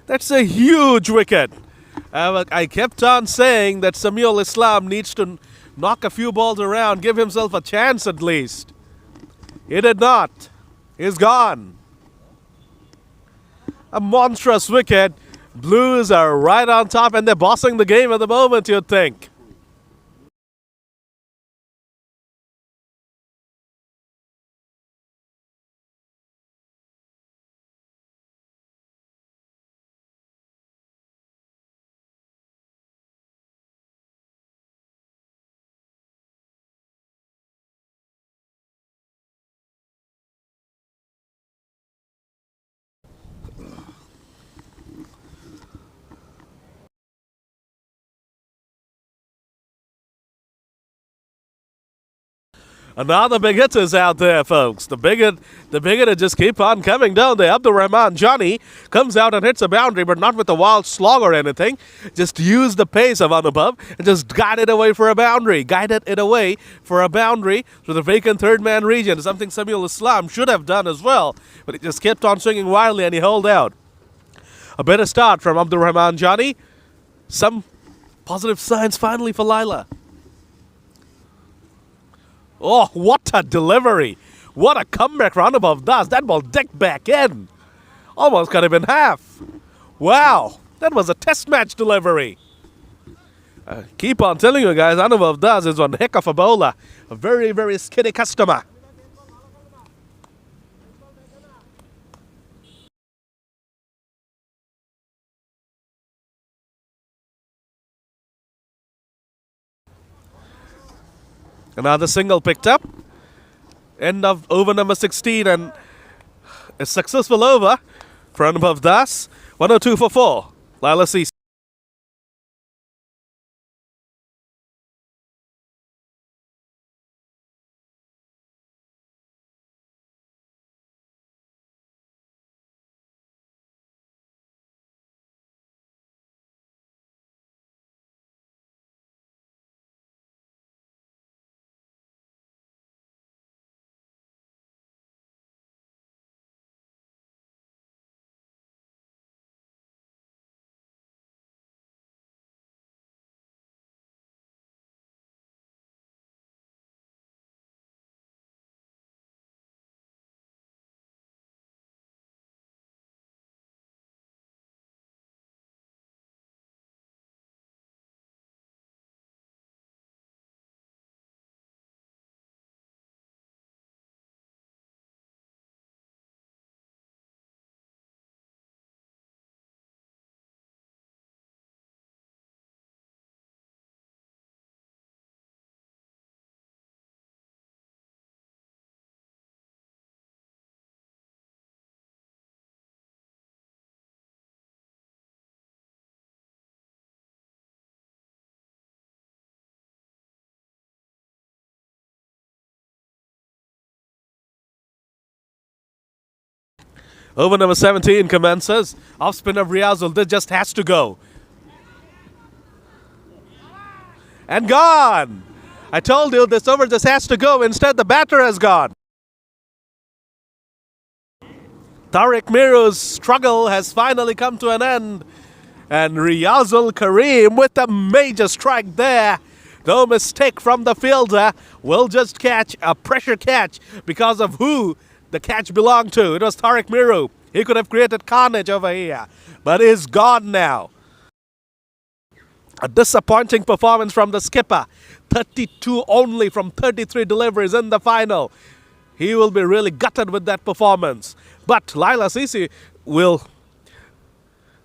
That's a huge wicket. I kept on saying that Samiul Islam needs to knock a few balls around, give himself a chance at least. He did not. He's gone. A monstrous wicket. Blues are right on top, and they're bossing the game at the moment, you'd think. Another big hitters out there, folks. The big hitter just keep on coming down there. Abdul Rahman Johnny comes out and hits a boundary, but not with a wild slog or anything. Just use the pace of Anubhav and just guide it away for a boundary. Guided it away for a boundary to the vacant third-man region, something Samiul Islam should have done as well. But he just kept on swinging wildly and he held out. A better start from Abdul Rahman Johnny. Some positive signs finally for Laila. Oh, what a delivery. What a comeback Anubhav Das. That ball decked back in. Almost cut him in half. Wow, that was a test match delivery. Keep on telling you guys, Anubhav Das is one heck of a bowler. A very, very skinny customer. Another single picked up. End of over number 16, and a successful over for Anubhav Das. 102 for 4. Laila sees. Over number 17 commences. Off spin of Riazul. This just has to go. And gone. I told you this over just has to go. Instead, the batter has gone. Tariq Miru's struggle has finally come to an end. And Riazul Kareem with a major strike there. No mistake from the fielder. Will just catch a pressure catch because of who the catch belonged to. It was Tariq Miru. He could have created carnage over here, but he's gone now. A disappointing performance from the skipper. 32 only from 33 deliveries in the final. He will be really gutted with that performance. But Laila Sisi will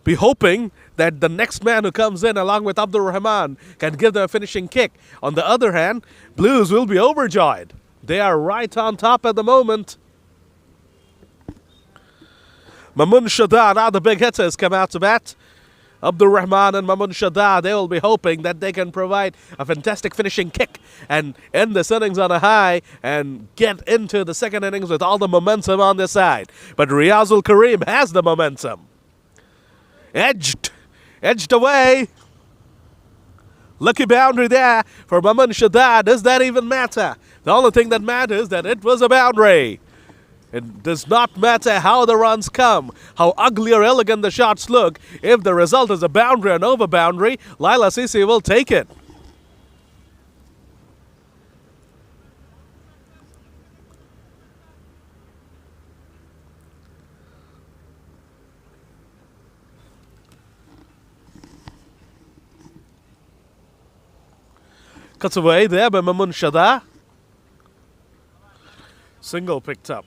be hoping that the next man who comes in along with Abdul Rahman can give them a finishing kick. On the other hand, Blues will be overjoyed. They are right on top at the moment. Mamun Shada, now the big hitters come out to bat. Abdul Rahman and Mamun Shada, they will be hoping that they can provide a fantastic finishing kick and end this innings on a high and get into the second innings with all the momentum on their side. But Riazul Kareem has the momentum. Edged away. Lucky boundary there for Mamun Shada. Does that even matter? The only thing that matters is that it was a boundary. It does not matter how the runs come, how ugly or elegant the shots look. If the result is a boundary and over boundary, Laila Sisi will take it. Cuts away there by Mamun Shada. Single picked up.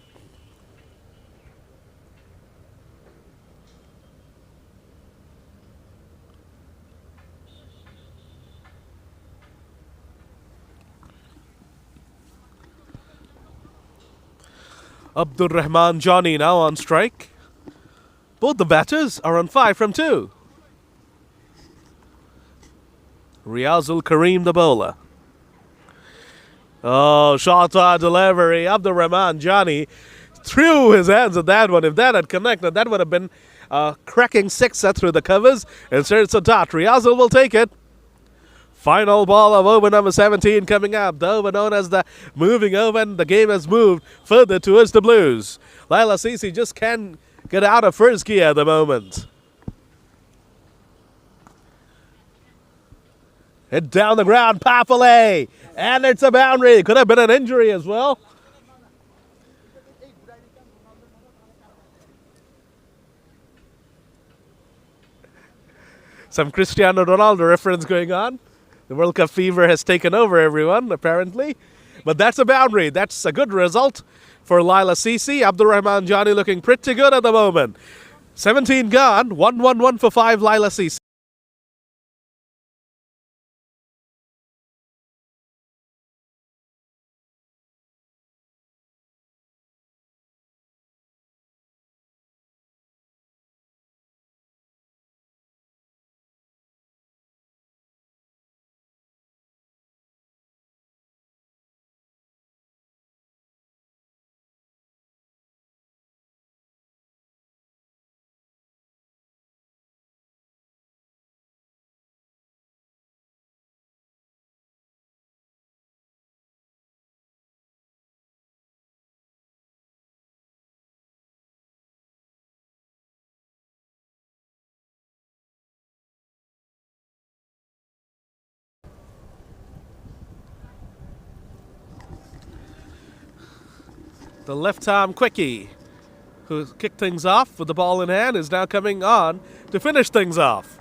Abdul Rahman Johnny now on strike. Both the batters are on 5 from 2. Riazul Kareem the bowler. Oh, short delivery. Abdul Rahman Johnny threw his hands at that one. If that had connected, that would have been a cracking sixer through the covers. Instead, it's a dot. Riazul will take it. Final ball of over number 17 coming up. The over known as the moving over, and the game has moved further towards the Blues. Laila Sisi just can't get out of first gear at the moment. Hit down the ground powerfully. And it's a boundary. Could have been an injury as well. Some Cristiano Ronaldo reference going on. The World Cup fever has taken over everyone, apparently. But that's a boundary. That's a good result for Laila Sisi. Abdul Rahman Johnny looking pretty good at the moment. 17 gone. 1-1-1 for 5, Laila Sisi. The left-arm quickie, who kicked things off with the ball in hand, is now coming on to finish things off.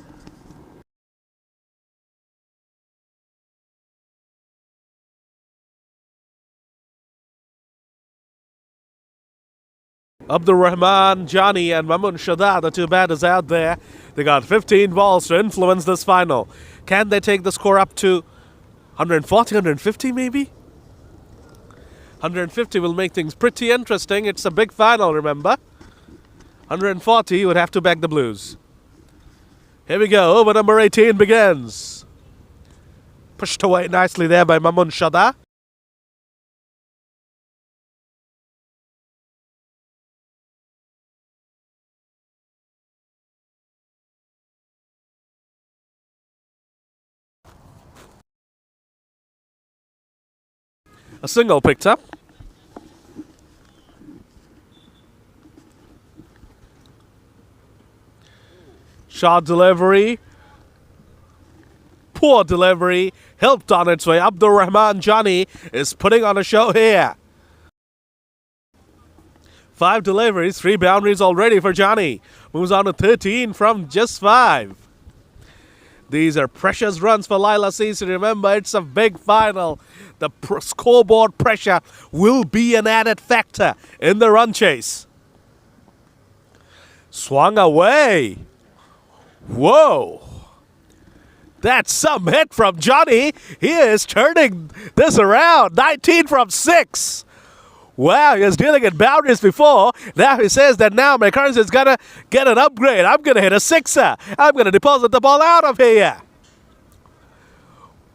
Abdul Rahman, Johnny, and Mamun Shada, the two batters out there. They got 15 balls to influence this final. Can they take the score up to 140, 150 maybe? 150 will make things pretty interesting. It's a big final, remember? 140 would have to back the Blues. Here we go. Over number 18 begins. Pushed away nicely there by Mamun Shada. A single picked up. Short delivery. Poor delivery. Helped on its way. Abdul Rahman Johnny is putting on a show here. 5 deliveries, 3 boundaries already for Johnny. Moves on to 13 from just 5. These are precious runs for Laila CC. Remember, it's a big final. The scoreboard pressure will be an added factor in the run chase. Swung away. Whoa. That's some hit from Johnny. He is turning this around. 19 from 6. Wow, he was dealing at boundaries before. Now he says that now my currency is going to get an upgrade. I'm going to hit a sixer. I'm going to deposit the ball out of here.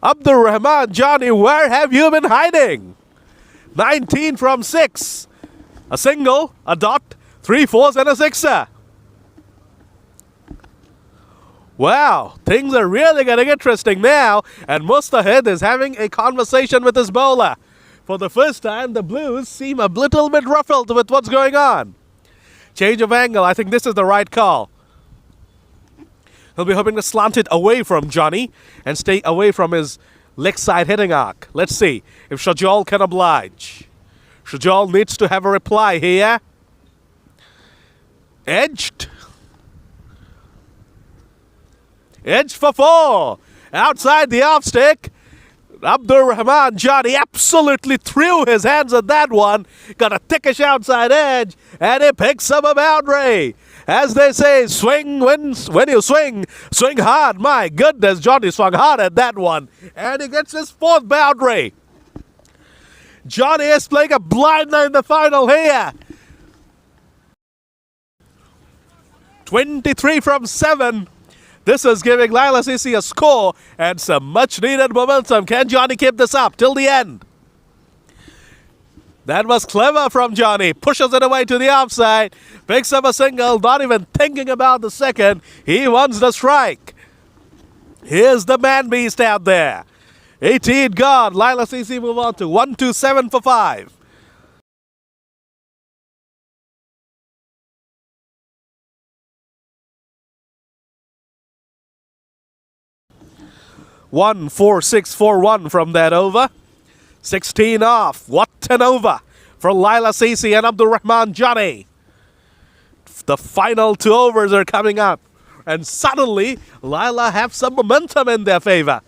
Abdul Rahman, Johnny, where have you been hiding? 19 from 6. A single, a dot, 3 fours and a sixer. Wow, things are really getting interesting now. And Mustahid is having a conversation with his bowler. For the first time, the Blues seem a little bit ruffled with what's going on. Change of angle. I think this is the right call. He'll be hoping to slant it away from Johnny and stay away from his leg side hitting arc. Let's see if Shajal can oblige. Shajal needs to have a reply here. Edged. Edged for 4. Outside the off stick. Abdur Rahman, Johnny absolutely threw his hands at that one. Got a thickish outside edge, and he picks up a boundary. As they say, swing when you swing, swing hard. My goodness, Johnny swung hard at that one, and he gets his 4th boundary. Johnny is playing a blinder in the final here. 23 from 7. This is giving Laila CC a score and some much-needed momentum. Can Johnny keep this up till the end? That was clever from Johnny. Pushes it away to the offside. Picks up a single, not even thinking about the second. He wants the strike. Here's the man beast out there. 18 gone. Laila CC move on to 127 for 5. One 4-6-4-1 from that over. 16 off. What an over for Laila CC and Abdul Rahman Johnny. The final 2 overs are coming up. And suddenly, Laila have some momentum in their favor.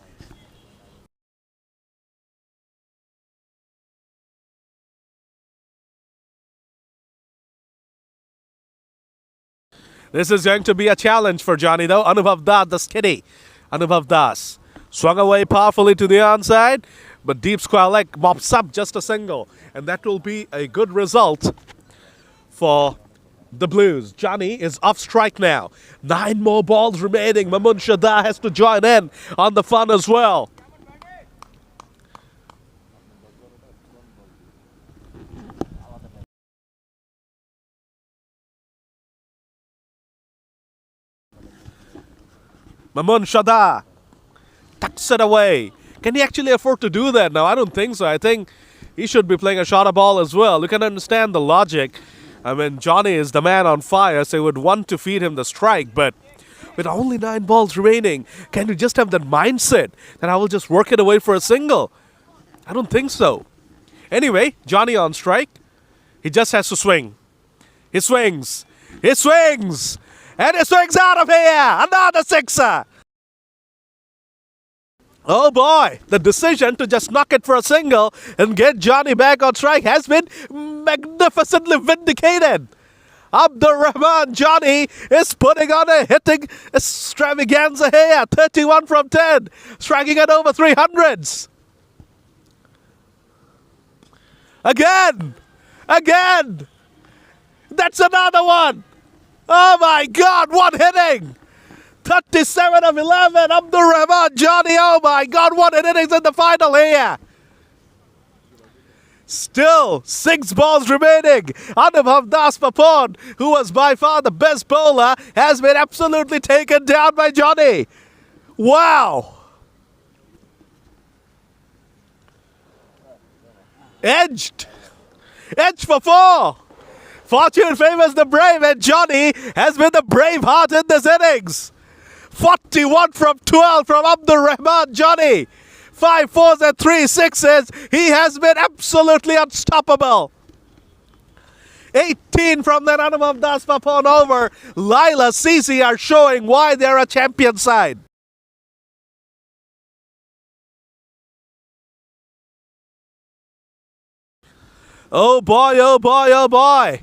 This is going to be a challenge for Johnny though. Anubhav Das, the skinny Anubhav Das. Swung away powerfully to the onside, but deep square leg mops up just a single. And that will be a good result for the Blues. Johnny is off strike now. 9 more balls remaining. Mamun Shada has to join in on the fun as well. Mamun Shada tucks it away. Can he actually afford to do that now? I don't think so. I think he should be playing a shorter ball as well. You can understand the logic. I mean, Johnny is the man on fire, so he would want to feed him the strike. But with only 9 balls remaining, can you just have that mindset that I will just work it away for a single? I don't think so. Anyway, Johnny on strike. He just has to swing. He swings. He swings. And he swings out of here. Another sixer. Oh boy, the decision to just knock it for a single and get Johnny back on strike has been magnificently vindicated. Abdur Rahman Johnny is putting on a hitting extravaganza here. 31 from 10, striking at over 300s. Again. That's another one. Oh my God, what hitting. 37 of 11, Abdur Rahman Johnny, oh my God, what an innings in the final here. Still 6 balls remaining. Anubhav Das Papon, who was by far the best bowler, has been absolutely taken down by Johnny. Wow. Edged for 4. Fortune favors the brave, and Johnny has been the brave heart in this innings. 41 from 12 from Abdur Rahman Johnny. 5 fours and 3 sixes. He has been absolutely unstoppable. 18 from that Anubhav Das Papon over. Laila CC are showing why they're a champion side. Oh boy, oh boy, oh boy.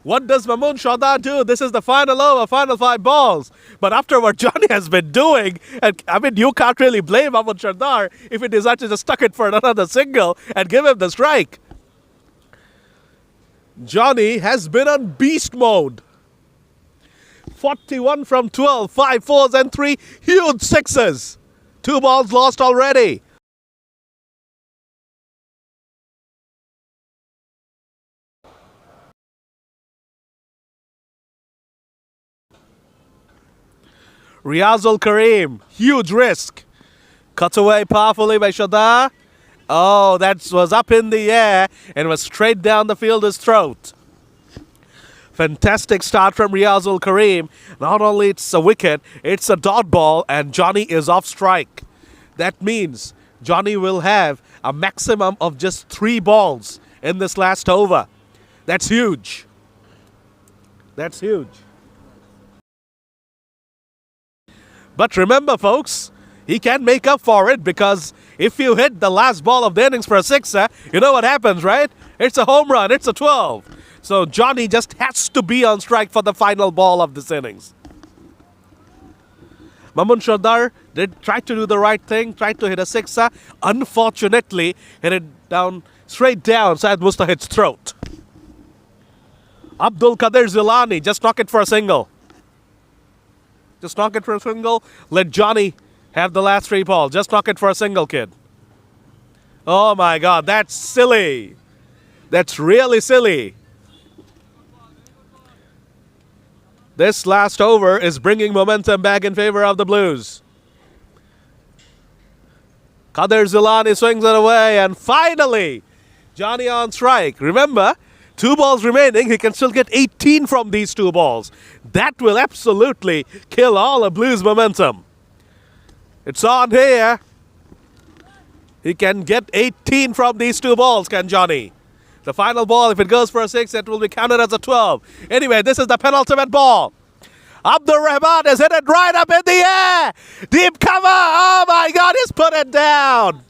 What does Mamun Shada do? This is the final over, final 5 balls. But after what Johnny has been doing, and I mean, you can't really blame Mamun Shardar if he decides to just stuck it for another single and give him the strike. Johnny has been on beast mode. 41 from 12, 5 fours and 3 huge sixes. 2 balls lost already. Riazul Kareem, huge risk. Cut away powerfully by Shada. Oh, that was up in the air and was straight down the fielder's throat. Fantastic start from Riazul Kareem. Not only it's a wicket, it's a dot ball and Johnny is off strike. That means Johnny will have a maximum of just 3 balls in this last over. That's huge. That's huge. But remember, folks, he can make up for it because if you hit the last ball of the innings for a sixer, you know what happens, right? It's a home run. It's a 12. So Johnny just has to be on strike for the final ball of this innings. Mamun Shardar did try to do the right thing, tried to hit a sixer. Unfortunately, hit it down, straight down Syed Mustahid's throat. Abdul Qadir Zilani just knock it for a single. Just knock it for a single. Let Johnny have the last 3 balls. Just knock it for a single, kid. Oh my God, that's silly. That's really silly. This last over is bringing momentum back in favor of the Blues. Qadir Zilani swings it away and finally Johnny on strike. Remember, 2 balls remaining, he can still get 18 from these 2 balls. That will absolutely kill all of Blues momentum. It's on here. He can get 18 from these 2 balls, can Johnny? The final ball, if it goes for a 6, it will be counted as a 12. Anyway, this is the penultimate ball. Abdur Rahman has hit it right up in the air. Deep cover. Oh my God, he's put it down.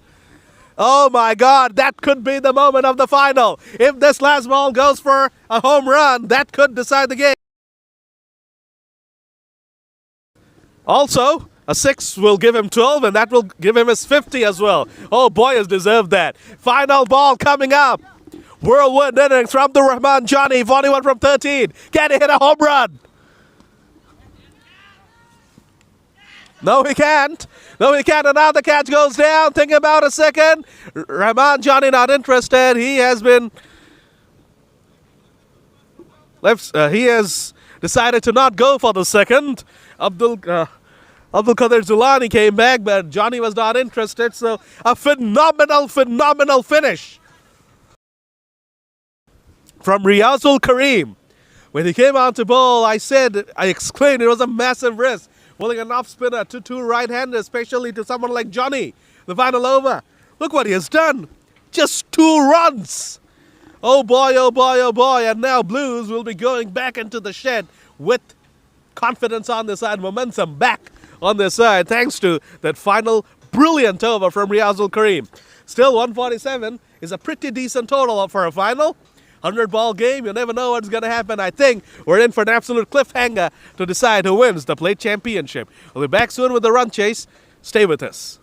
Oh my God, that could be the moment of the final. If this last ball goes for a home run, that could decide the game. Also, a 6 will give him 12 and that will give him his 50 as well. Oh boy, has deserved that. Final ball coming up. Whirlwind innings from Abdur Rahman. Johnny, 41 from 13. Can he hit a home run? No, he can't. No, he can't. And now the catch goes down. Think about a second. Rahman Johnny not interested. He has been left. He has decided to not go for the second. Abdul Qadir Zulani came back, but Johnny was not interested. So a phenomenal finish from Riazul Kareem. When he came out to bowl, I exclaimed it was a massive risk. Bowling an off-spinner to 2 right-handers, especially to someone like Johnny. The final over. Look what he has done. Just 2 runs. Oh boy, oh boy, oh boy. And now Blues will be going back into the shed with confidence on their side, momentum back on their side, thanks to that final brilliant over from Riazul Kareem. Still, 147 is a pretty decent total for a final. 100-ball game, you never know what's going to happen. I think we're in for an absolute cliffhanger to decide who wins the plate championship. We'll be back soon with the run chase. Stay with us.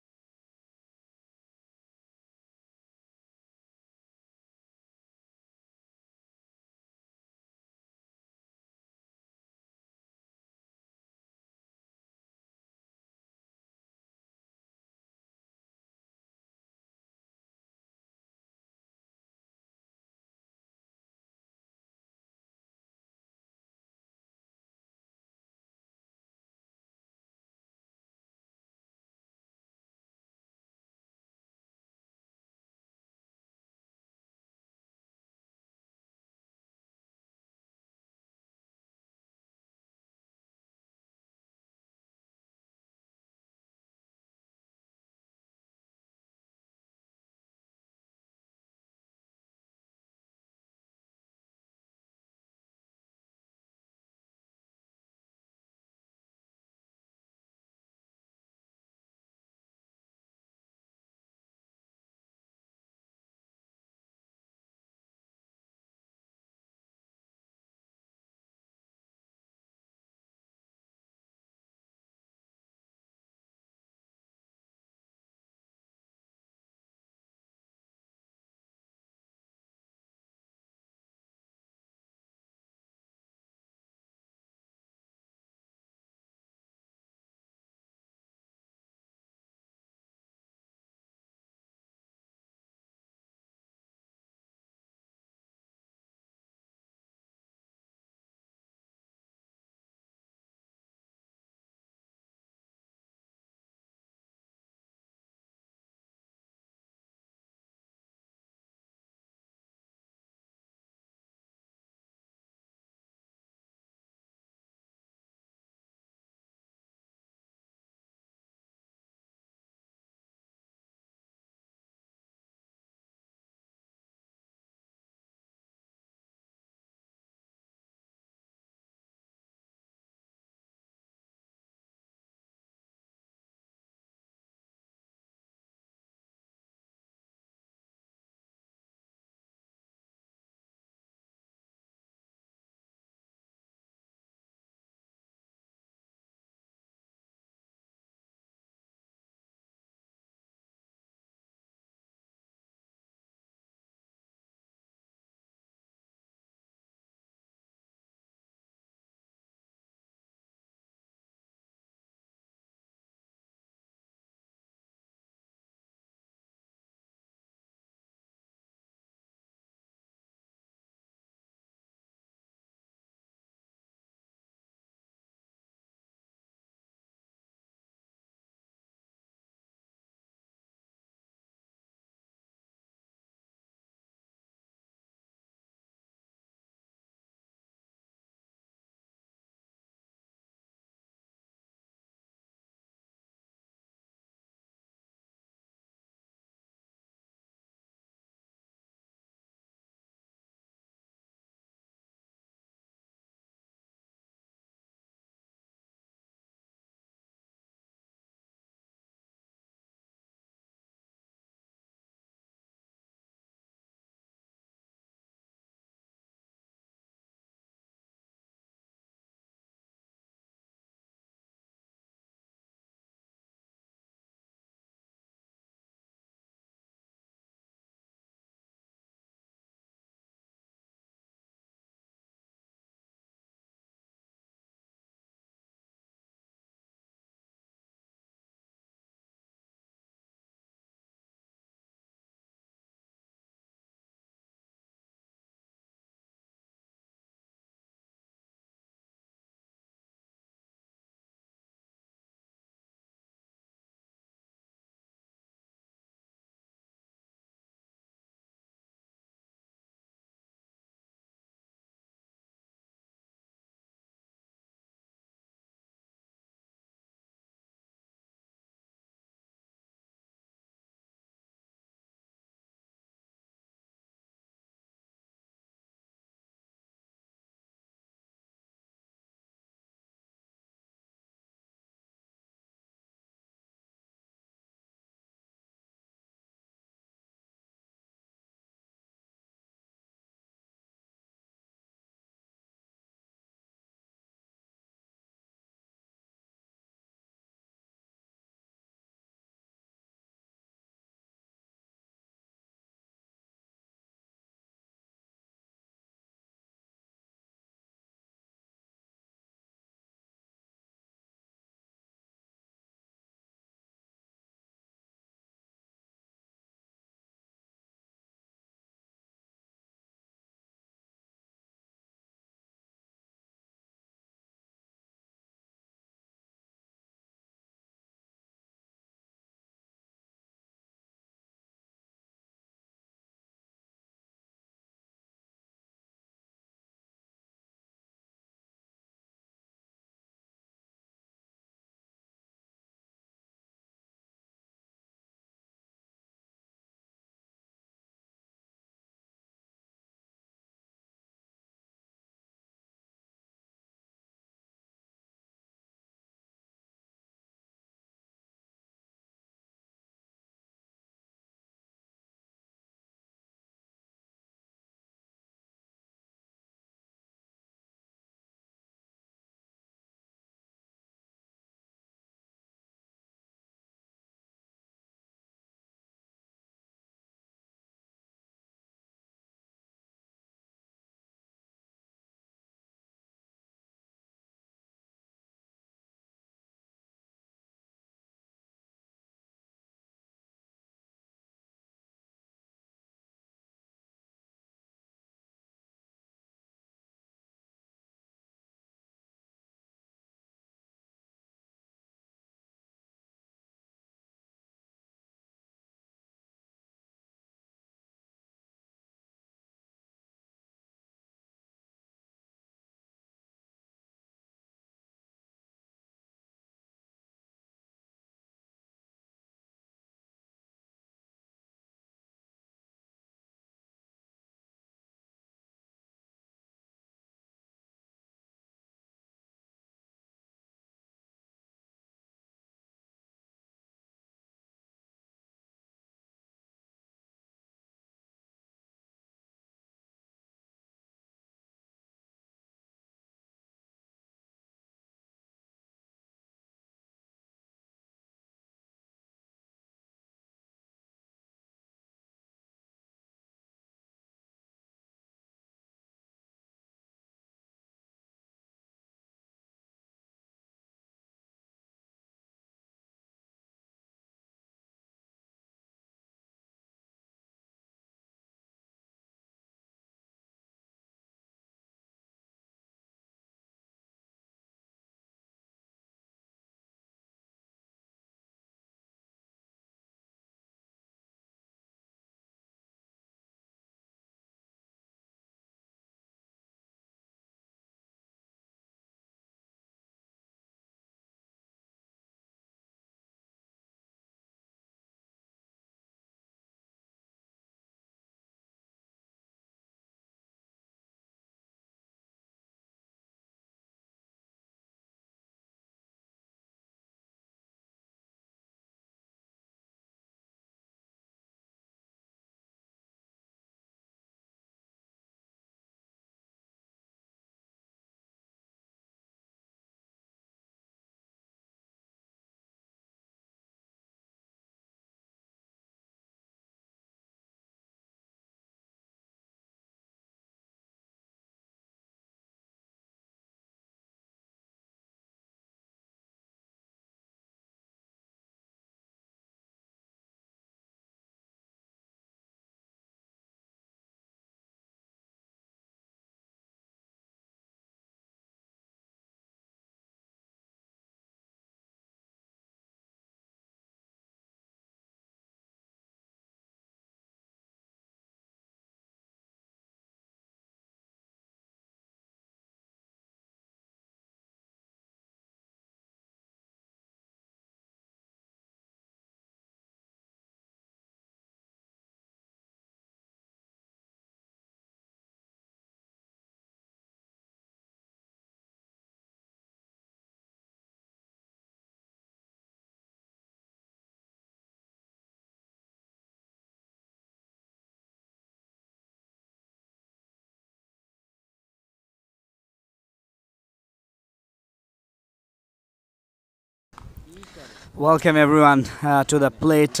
Welcome everyone to the Plate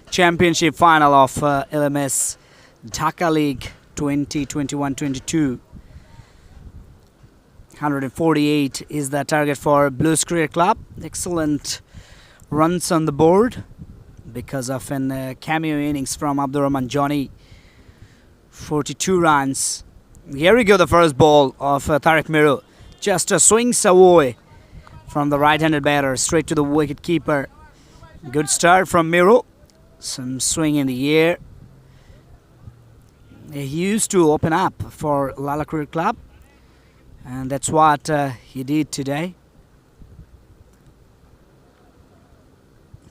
Championship final of LMS Dhaka League 2021-22. 148 is the target for Bluez Cricket Club. Excellent runs on the board because of an cameo innings from Abdurrahman Johnny. 42 runs. Here we go, the first ball of Tariq Miru. Just swings away from the right-handed batter straight to the wicket keeper. Good start from Miru. Some swing in the air. He used to open up for Laila Cricket Club, and that's what he did today.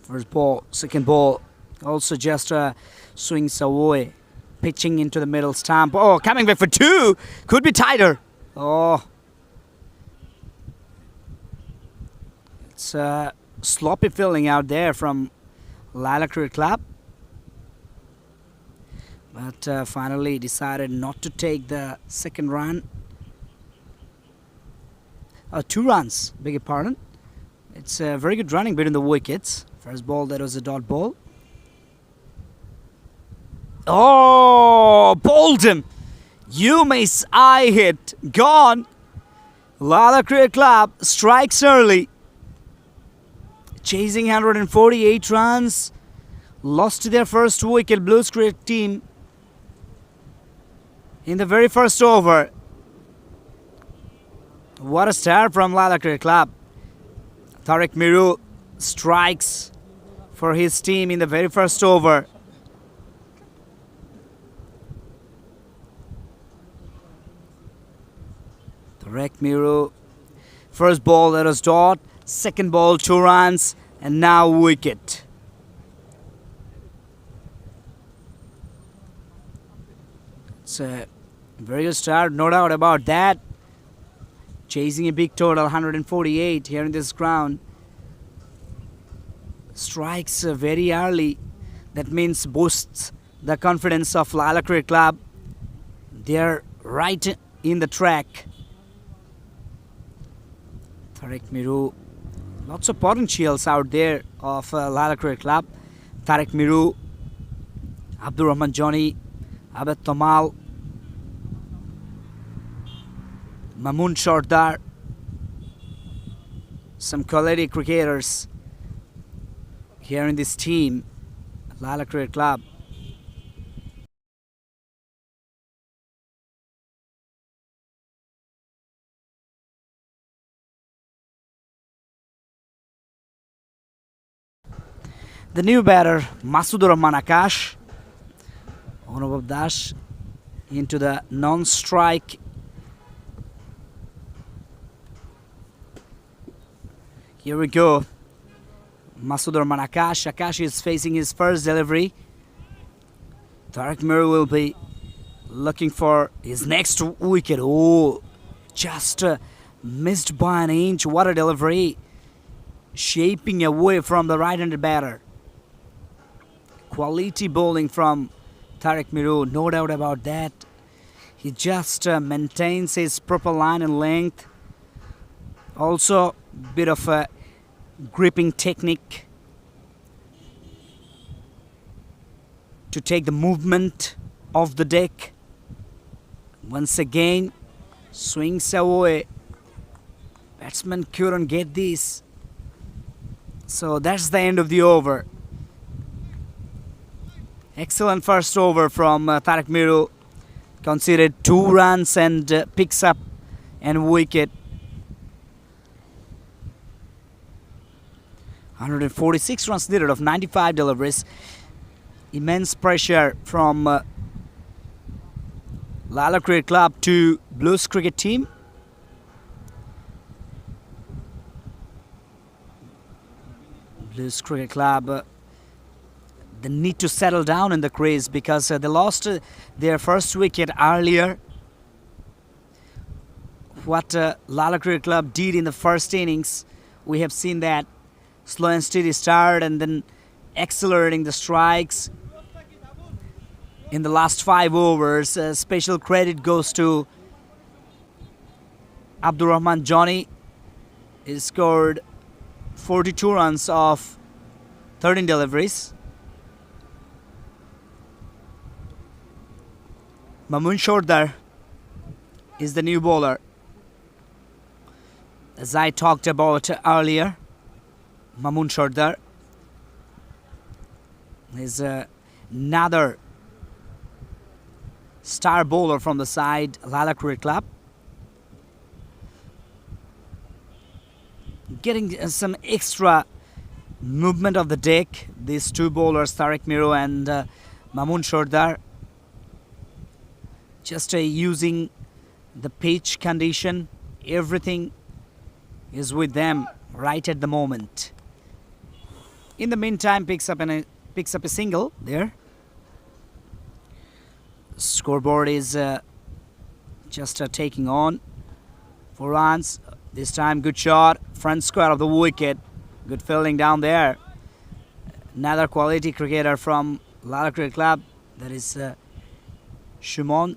First ball, second ball, also just swings away, pitching into the middle stump. Oh, coming back for two, could be tighter. Oh, it's sloppy fielding out there from Laila Cricket Club, but finally decided not to take the second run. 2 runs, beg your pardon. It's a very good running between the wickets. First ball, that was a dot ball. Oh, bowled him. You miss, I hit. Gone. Laila Cricket Club strikes early. Chasing 148 runs. Lost to their first wicket, Bluez Cricket team, in the very first over. What a start from Laila Cricket Club. Tariq Miru strikes for his team in the very first over. Tariq Miru, first ball, that was dot. Second ball, 2 runs, and now wicket. It's a very good start, no doubt about that. Chasing a big total, 148 here in this ground. Strikes very early. That means boosts the confidence of Laila Cricket Club. They're right in the track. Tariq Miru, lots of potentials out there of Laila Cricket Club. Tariq Miru, Abdurrahman Johnny, Abed Tamal, Mamun Shordar, some quality cricketers here in this team, Laila Cricket Club. The new batter, Masudur Rahman Akash, Anubhav Dash into the non-strike. Here we go. Masudur Rahman Akash. Akash is facing his first delivery. Tariq Miru will be looking for his next wicket. Oh, just missed by an inch. What a delivery. Shaping away from the right-handed batter. Quality bowling from Tariq Miru, no doubt about that. He just maintains his proper line and length. Also, bit of a gripping technique to take the movement of the deck. Once again, swings away. Batsman couldn't get this. So that's the end of the over. Excellent first over from Tariq Miru. Conceded 2 runs and picks up an wicket. 146 runs needed of 95 deliveries. Immense pressure from Laila Cricket Club to Bluez Cricket team. Bluez Cricket Club, they need to settle down in the crease because they lost their first wicket earlier. What Laila Cricket Club did in the first innings, we have seen that slow and steady start and then accelerating the strikes in the last 5 overs. Special credit goes to Abdurrahman Johnny. He scored 42 runs of 13 deliveries. Mamun Shordar is the new bowler. As I talked about earlier, Mamun Shordar is another star bowler from the side Laila Cricket Club. Getting some extra movement of the deck. These two bowlers, Tariq Miro and Mamun Shordar, just using the pitch condition. Everything is with them right at the moment. In the meantime, picks up a single there. Scoreboard is just taking on 4 runs. This time, good shot, front square of the wicket. Good fielding down there. Another quality cricketer from Laila Cricket Club, that is Shumon.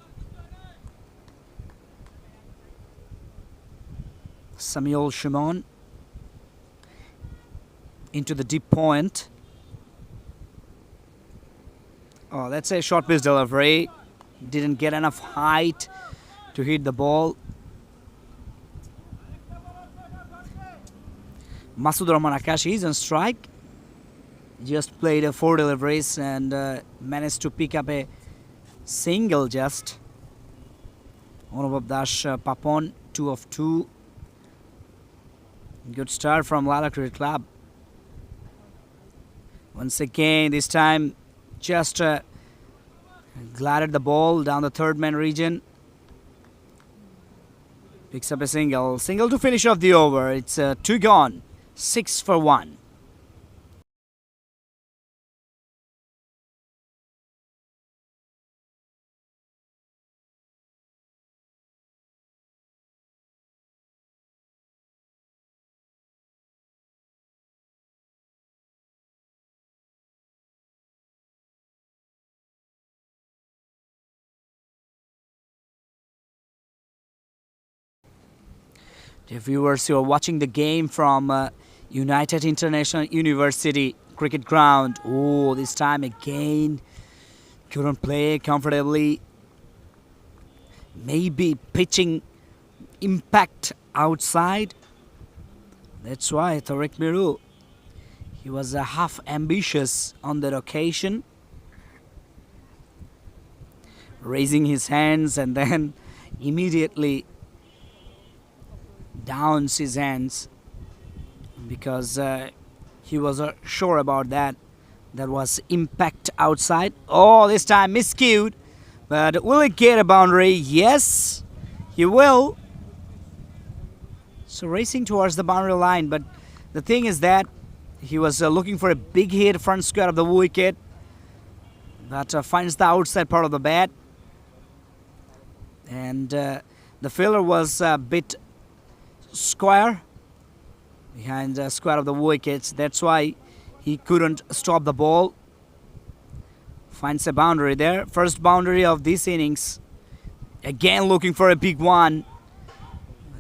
Samuel Shumon into the deep point. Oh, that's a short pitch delivery. Didn't get enough height to hit the ball. Masood Rahman Akash is on strike. Just played 4 deliveries and managed to pick up a single just. Anubhav Das Papon, 2 of 2. Good start from Laila Cricket Club. Once again, this time just glided the ball down the third man region. Picks up a single. Single to finish off the over. It's 2 gone. 6 for 1. Dear viewers, you are watching the game from United International University cricket ground. Oh, this time again couldn't play comfortably. Maybe pitching impact outside. That's why Tariq Miru, he was half ambitious on that occasion, raising his hands and then immediately downs his hands because he was sure about that. That was impact outside. Oh, this time miscued. But will he get a boundary? Yes, he will. So racing towards the boundary line. But the thing is that he was looking for a big hit front square of the wicket. But finds the outside part of the bat. And the fielder was a bit square behind the square of the wickets. That's why he couldn't stop the ball. Finds a boundary there. First boundary of this innings. Again looking for a big one.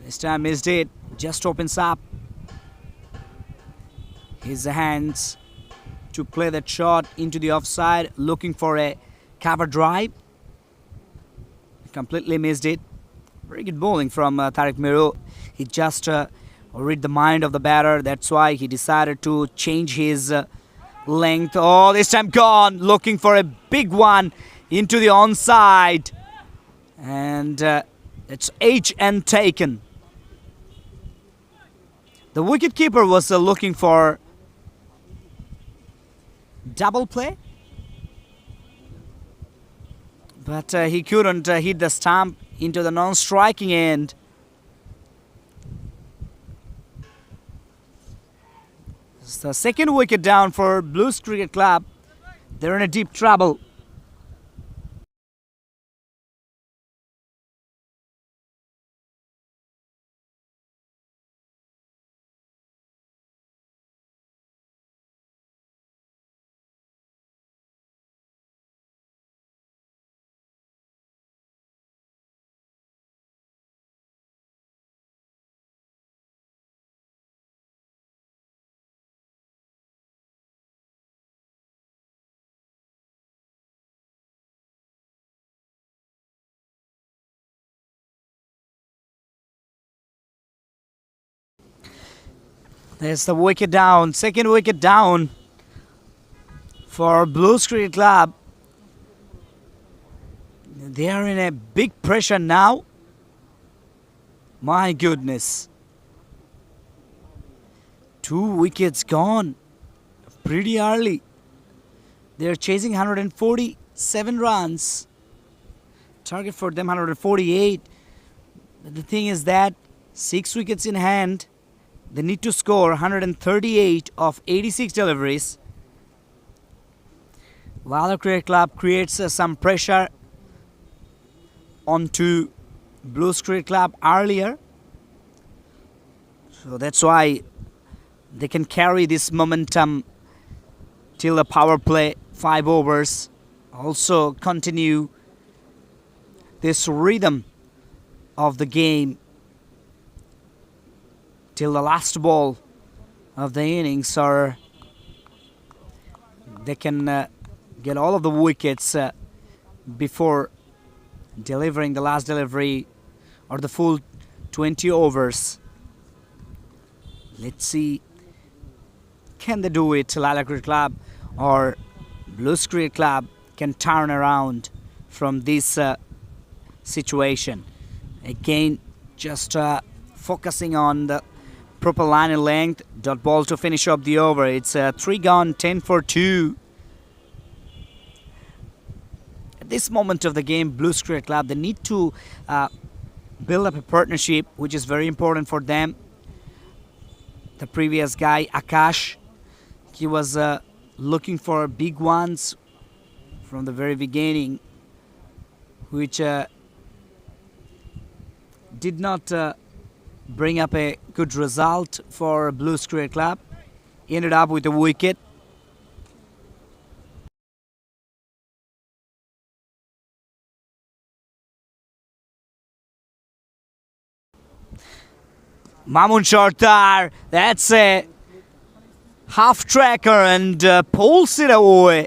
This time missed it. Just opens up his hands to play that shot into the offside. Looking for a cover drive. Completely missed it. Very good bowling from Tariq Miru. He just read the mind of the batter. That's why he decided to change his length. Oh, this time gone. Looking for a big one into the onside. And it's edge and taken. The wicketkeeper was looking for double play. But he couldn't hit the stump into the non-striking end. It's the second wicket down for Bluez Cricket Club. They're in a deep trouble. There's the wicket down. Second wicket down for Bluez Cricket Club. They are in a big pressure now. My goodness. 2 wickets gone pretty early. They're chasing 147 runs. Target for them 148. But the thing is that 6 wickets in hand. They need to score 138 of 86 deliveries. Laila Cricket Club creates some pressure onto Bluez Cricket Club earlier. So that's why they can carry this momentum till the power play 5 overs. Also continue this rhythm of the game till the last ball of the innings, or they can get all of the wickets before delivering the last delivery or the full 20 overs. Let's see, can they do it? Laila Cricket Club or Bluez Cricket Club can turn around from this situation. Again, just focusing on the proper line and length. Dot ball to finish up the over. It's 3 gone, 10 for 2. At this moment of the game, Bluez Cricket Club, they need to build up a partnership, which is very important for them. The previous guy, Akash, he was looking for big ones from the very beginning, which did not bring up a good result for Bluez Cricket Club. He ended up with a wicket. Mamun Sardar, that's a half tracker and pulls it away.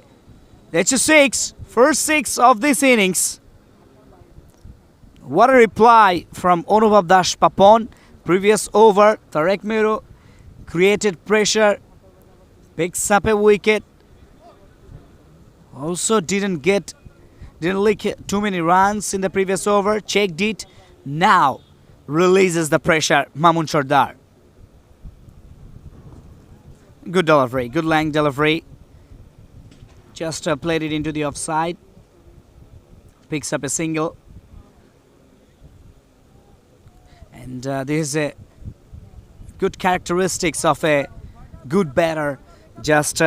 That's a 6, first 6 of this innings. What a reply from Anubhav Das Papon. Previous over, Tarek Miro created pressure, picks up a wicket. Also didn't leak too many runs in the previous over. Checked it. Now releases the pressure, Mamun Sardar. Good delivery, good length delivery. Just played it into the offside. Picks up a single. And this is a good characteristics of a good batter. Just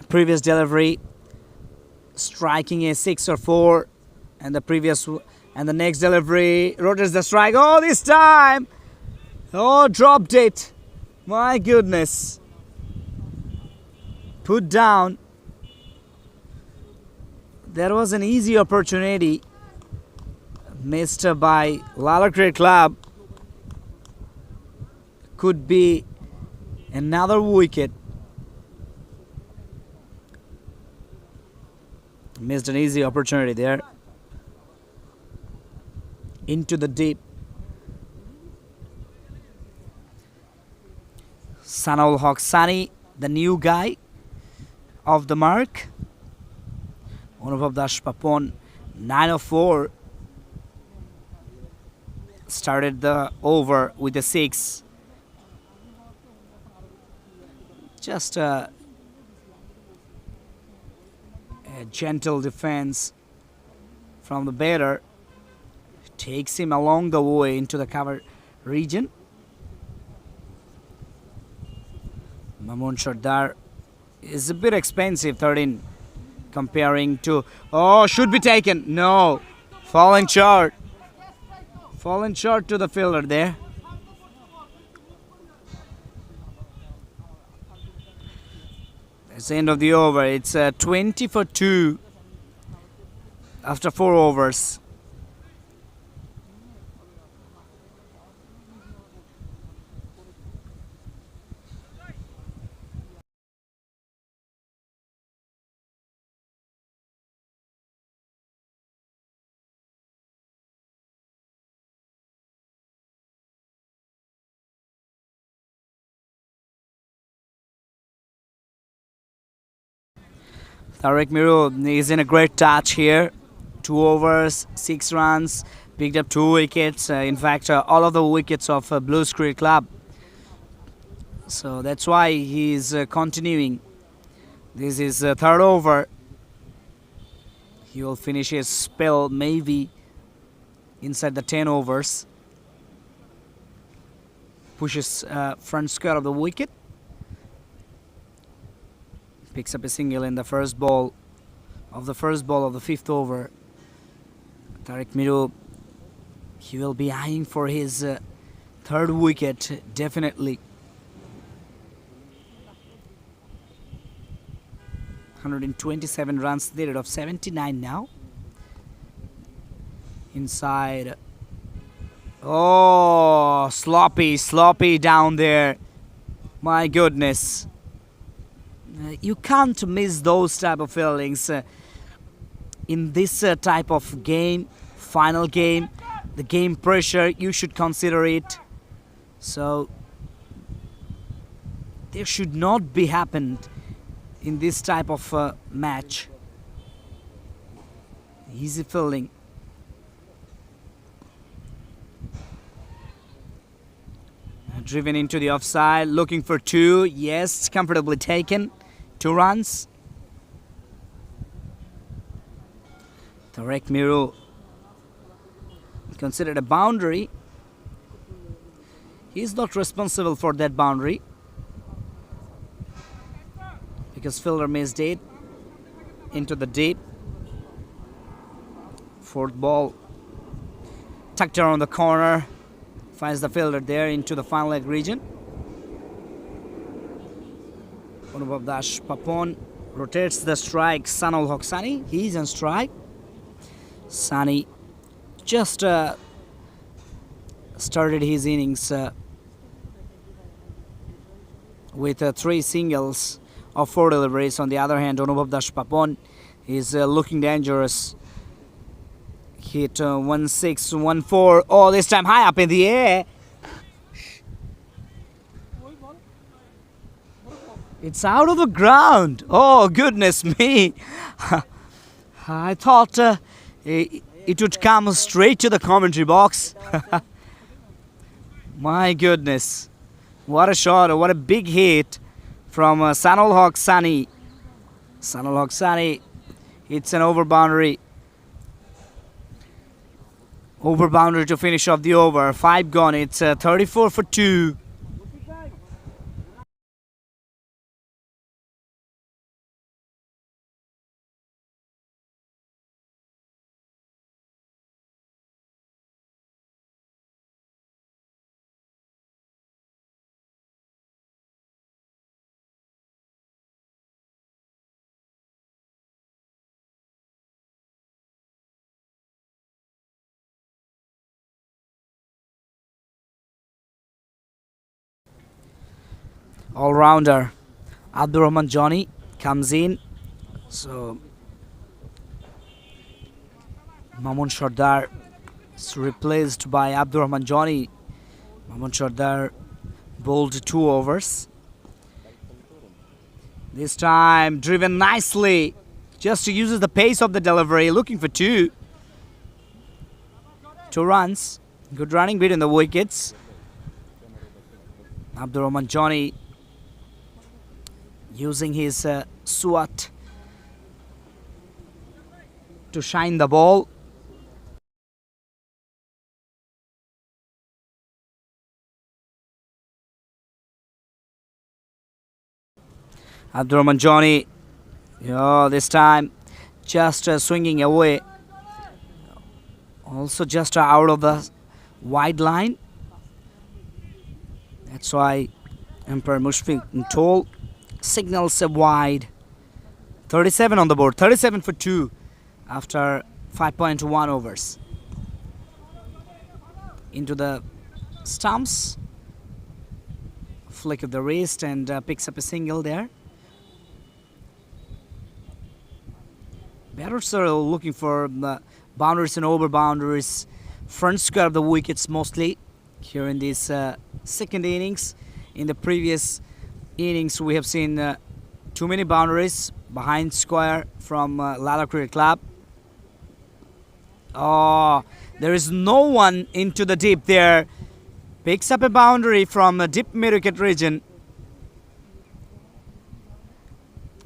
previous delivery, striking a 6 or 4, and the next delivery rotates the strike. Oh, this time! Oh, dropped it. My goodness. Put down. There was an easy opportunity missed by Laila Cricket Club. Could be another wicket. Missed an easy opportunity there. Into the deep. Sanaul Haq Sani, the new guy of the mark. Anubhav Das Papon, 9 of 4. Started the over with a 6. Just a gentle defense from the batter. Takes him along the way into the cover region. Mamun Sardar is a bit expensive, 13, comparing to... Oh, should be taken. No. Falling short. Falling short to the fielder there. That's the end of the over. It's 20 for 2 after 4 overs. Tariq Miru is in a great touch here. 2 overs, 6 runs, picked up 2 wickets. In fact, all of the wickets of Bluez Cricket Club. So that's why he is continuing. This is third over. He will finish his spell maybe inside the 10 overs. Pushes front square of the wicket. Picks up a single in the first ball of the 5th over. Tariq Miru, he will be eyeing for his third wicket definitely. 127 runs needed of 79 now. Inside. Oh, sloppy down there. My goodness. You can't miss those type of fieldings in this type of game, final game, the game pressure. You should consider it. So there should not be happened in this type of match. Easy fielding. Driven into the offside, looking for 2. Yes, comfortably taken. 2 runs. Tariq Miru considered a boundary. He is not responsible for that boundary because fielder missed it into the deep. 4th ball tucked around the corner. Finds the fielder there into the final leg region. Anubhav Das Papon rotates the strike. Sanul Haq Sani, he's on strike. Sani just started his innings with 3 singles of 4 deliveries. On the other hand, Anubhav Das Papon is looking dangerous. Hit 1-6, 1-4. Oh, this time high up in the air. It's out of the ground. Oh, goodness me. I thought it would come straight to the commentary box. My goodness. What a shot. What a big hit from Sanul Haq Sani. Sanul Haq Sani hits an over boundary. Over boundary to finish off the over. 5 gone. It's 34 for 2. All-rounder Abdur Rahman Johnny comes in. So Mamun Sardar is replaced by Abdur Rahman Johnny. Mamun Sardar bowled 2 overs. This time driven nicely. Just uses the pace of the delivery, looking for 2. 2 runs. Good running between the wickets. Abdur Rahman Johnny using his swat to shine the ball. Abdur Rahman Johnny, this time just swinging away. Also just out of the wide line. That's why Umpire Mushfiq Toll signals a wide. 37 on the board, 37 for 2 after 5.1 overs. Into the stumps, flick of the wrist, and picks up a single there. Batters are looking for boundaries and over boundaries, front square of the wickets mostly here in this second innings. In the previous innings we have seen Too many boundaries behind square from Laila Cricket Club. Oh, there is no one into the deep there. Picks up a boundary from the deep mid-wicket region.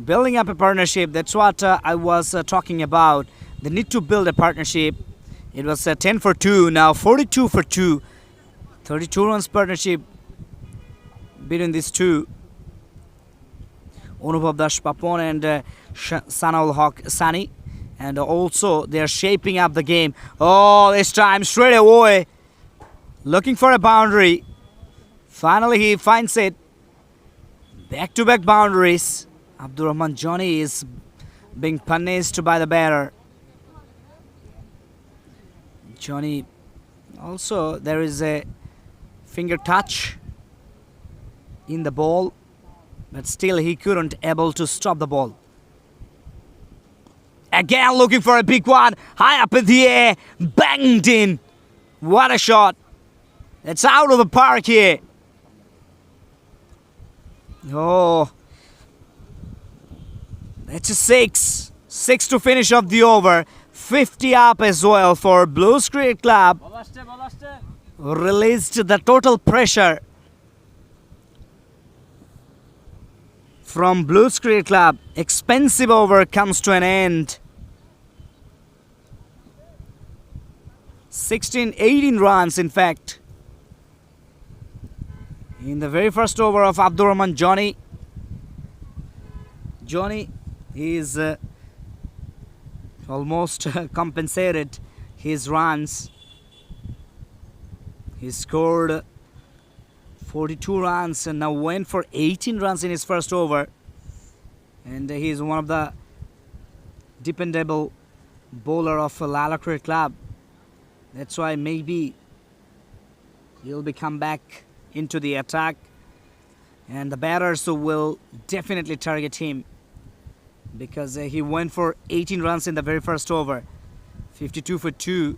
Building up a partnership, that's what I was talking about. They need to build a partnership. It was 10 for 2, now 42 for 2. 32 runs partnership between these two. Anubhav Das Papon and Sanaul Haq Sani. And also they are shaping up the game. Oh, this time straight away. Looking for a boundary. Finally he finds it. Back-to-back boundaries. Abdur Rahman Johnny is being punished by the batter. Johnny, also there is a finger touch in the ball, but still he couldn't able to stop the ball. Again looking for a big one, high up in the air, banged in. What a shot. It's out of the park here. Oh, that's a 6. 6 to finish off the over. 50 up as well for Bluez Cricket Club. Released the total pressure from Bluez Cricket Club. Expensive over comes to an end. 18 runs in fact. In the very first over of Abdur Rahman Johnny. Johnny is almost compensated his runs. He scored 42 runs and now went for 18 runs in his first over. And he is one of the dependable bowler of Laila Cricket Club. That's why maybe he'll be come back into the attack. And the batters will definitely target him. Because he went for 18 runs in the very first over. 52 for 2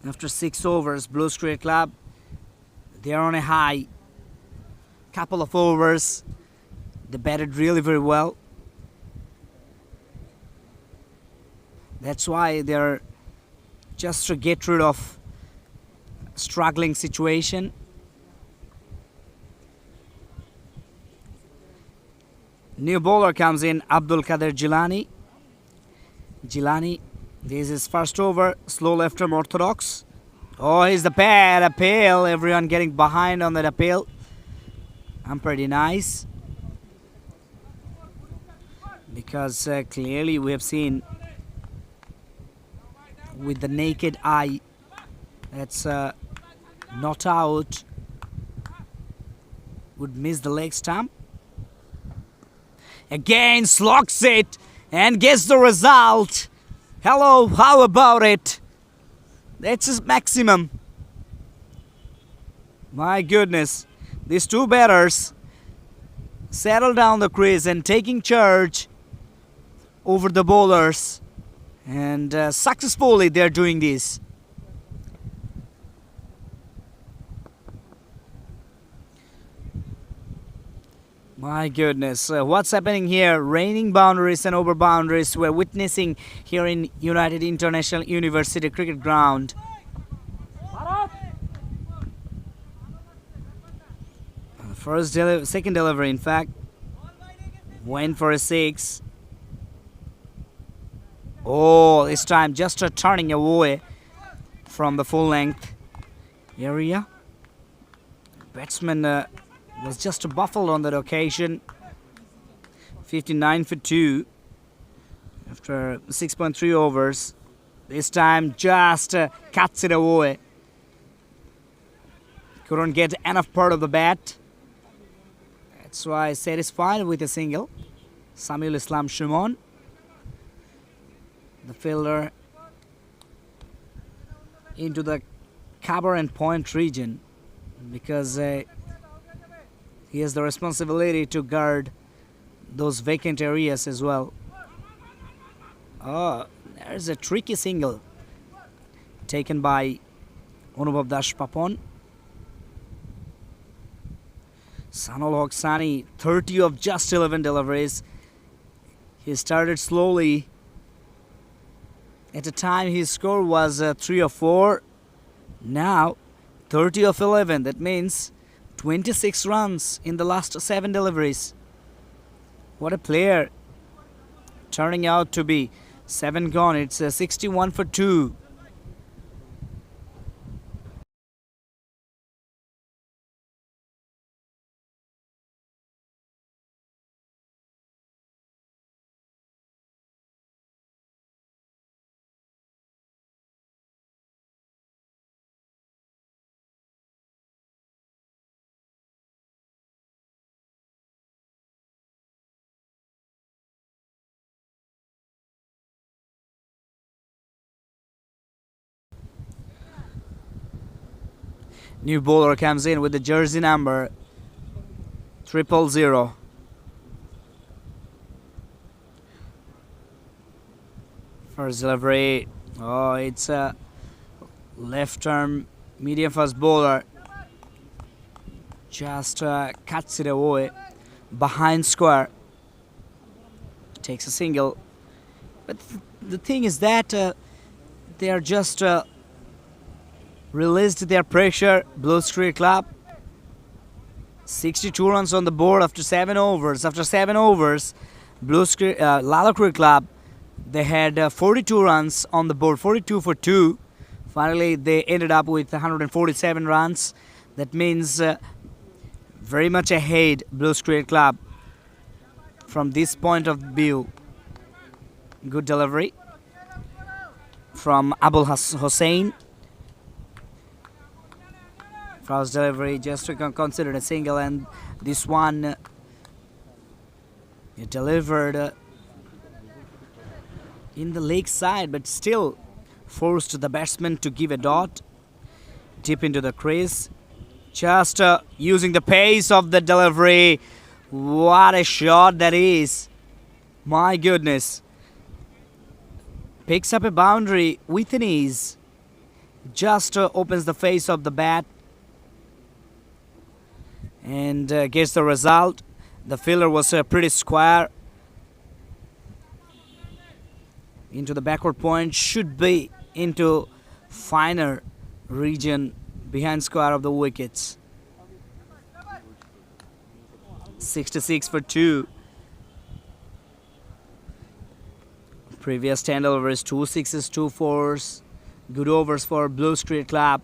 after 6 overs. Bluez Cricket Club, they are on a high. Couple of overs. They batted really very well. That's why they're just to get rid of struggling situation. New bowler comes in, Abdul Kader Jilani. Jilani, this is his first over, slow left arm orthodox. Oh, here's the pad, appeal. Everyone getting behind on that appeal. I'm pretty nice. Because clearly we have seen with the naked eye that's not out. Would miss the leg stump. Again slogs it and gets the result. Hello, how about it? That's his maximum. My goodness. These two batters settle down the crease and taking charge over the bowlers. And successfully they're doing this. My goodness, what's happening here? Raining boundaries and over boundaries we're witnessing here in United International University Cricket Ground. Second delivery in fact, went for a 6. Oh, this time just turning away from the full length area. Batsman was just buffled on that occasion. 59 for 2 after 6.3 overs. This time just cuts it away. Couldn't get enough part of the bat. That's why satisfied with a single. Samiul Islam Shumon, the fielder, into the cover and point region because he has the responsibility to guard those vacant areas as well. Oh, there's a tricky single taken by Anubhav Das Papon. Sanul Haq Sani, 30 of just 11 deliveries. He started slowly. At the time his score was 3 or 4. Now 30 of 11. That means 26 runs in the last 7 deliveries. What a player. Turning out to be 7 gone. It's 61 for 2. New bowler comes in with the jersey number 000. First delivery. Oh, it's a left arm medium fast bowler. Just cuts it away behind square. Takes a single. But the thing is that they are just released their pressure. Bluez Cricket Club 62 runs on the board after 7 overs. After 7 overs, Laila Cricket Club, they had 42 runs on the board, 42 for 2. Finally, they ended up with 147 runs. That means very much ahead, Bluez Cricket Club, from this point of view. Good delivery from Abul Hussain. First delivery just considered a single, and this one it delivered in the leg side, but still forced the batsman to give a dot deep into the crease. Just using the pace of the delivery. What a shot that is. My goodness. Picks up a boundary with an ease. Just opens the face of the bat and gets the result. The fielder was pretty square into the backward point. Should be into finer region behind square of the wickets. 66 for 2. Previous 10 overs, 2 sixes, 2 fours. Good overs for Bluez Cricket Club.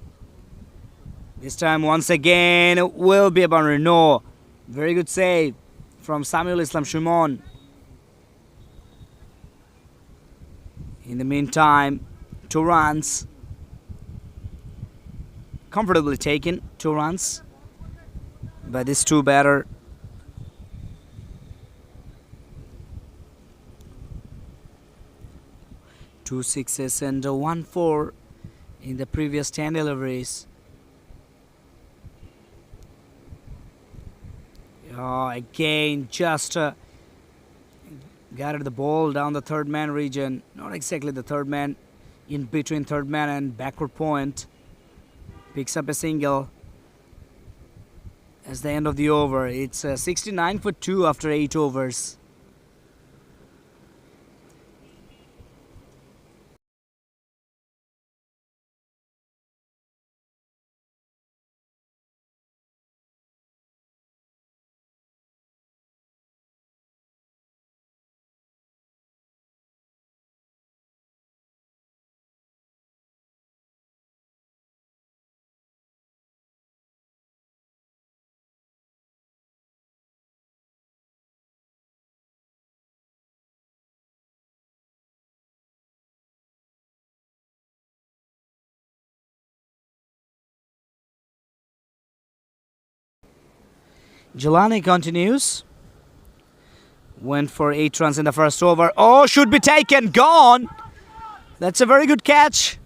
This time once again will be a boundary. No. Very good save from Samuel Islam Shumon. In the meantime, 2 runs. Comfortably taken, 2 runs by this 2 batter. Two sixes and 1 4 in the previous 10 deliveries. Oh, again, just guided the ball down the third man region. Not exactly the third man, in between third man and backward point. Picks up a single as the end of the over. It's 69 for 2 after 8 overs. Jelani continues. Went for 8 runs in the first over. Oh, should be taken. Gone. That's a very good catch.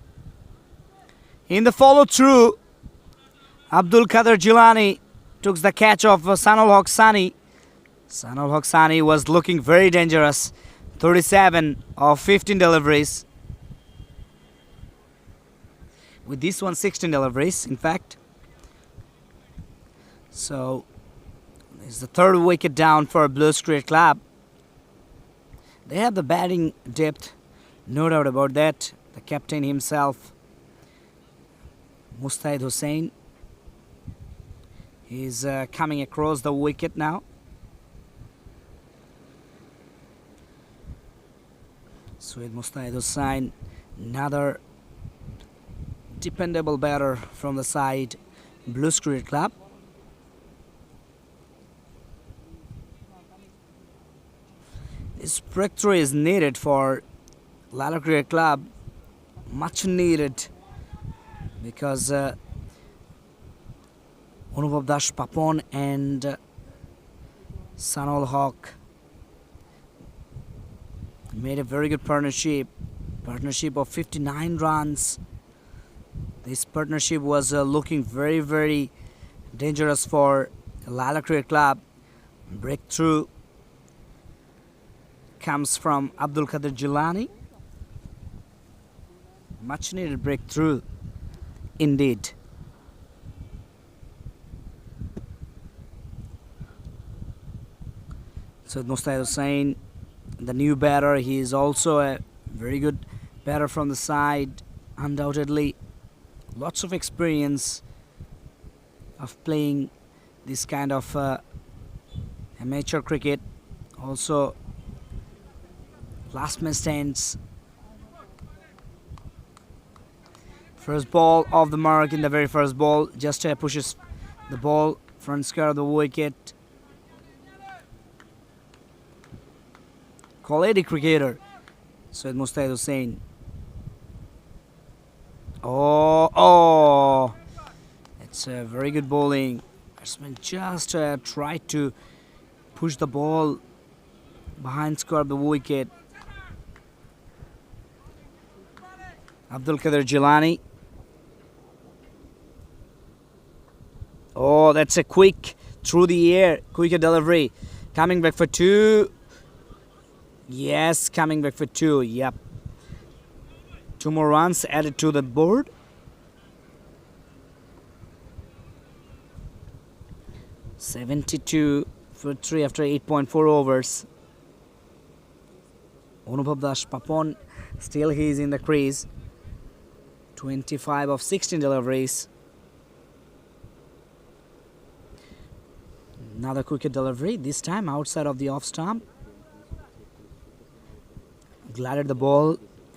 In the follow through, Abdul Qadir Jilani took the catch of Sanul Haq Sani. Sanul Haq Sani was looking very dangerous. 37 of 15 deliveries. With this one, 16 deliveries, in fact. So, it's the 3rd wicket down for Bluez Cricket Club. They have the batting depth, no doubt about that. The captain himself, Mustaid Hussain, is coming across the wicket now. With Mustaid Hussain, another dependable batter from the side, Bluez Cricket Club. This breakthrough is needed for Laila Cricket Club, much needed, because Anubhav Das Papon and Sanol Haq made a very good partnership of 59 runs. This partnership was looking very, very dangerous for Laila Cricket Club. Breakthrough comes from Abdul Qadir Jilani. Much needed breakthrough indeed. So Mustaid Hussain, the new batter, he is also a very good batter from the side, undoubtedly. Lots of experience of playing this kind of amateur cricket. Also last man stands. First ball off the mark in the very first ball. Just pushes the ball front square of the wicket. Quality cricketer, Syed Mustaid Hussain. Oh, it's a very good bowling. Batsman just tried to push the ball behind square of the wicket. Abdul Qadir Jilani. Oh, that's a quick through the air, quick delivery. Coming back for two. Yes, coming back for two. Yep. 2 more runs added to the board. (72 for 3 after 8.4 overs. Anubhav Das Papon, still he is in the crease. 25 of 16 deliveries. Another quick delivery, this time outside of the off stump. Glided the ball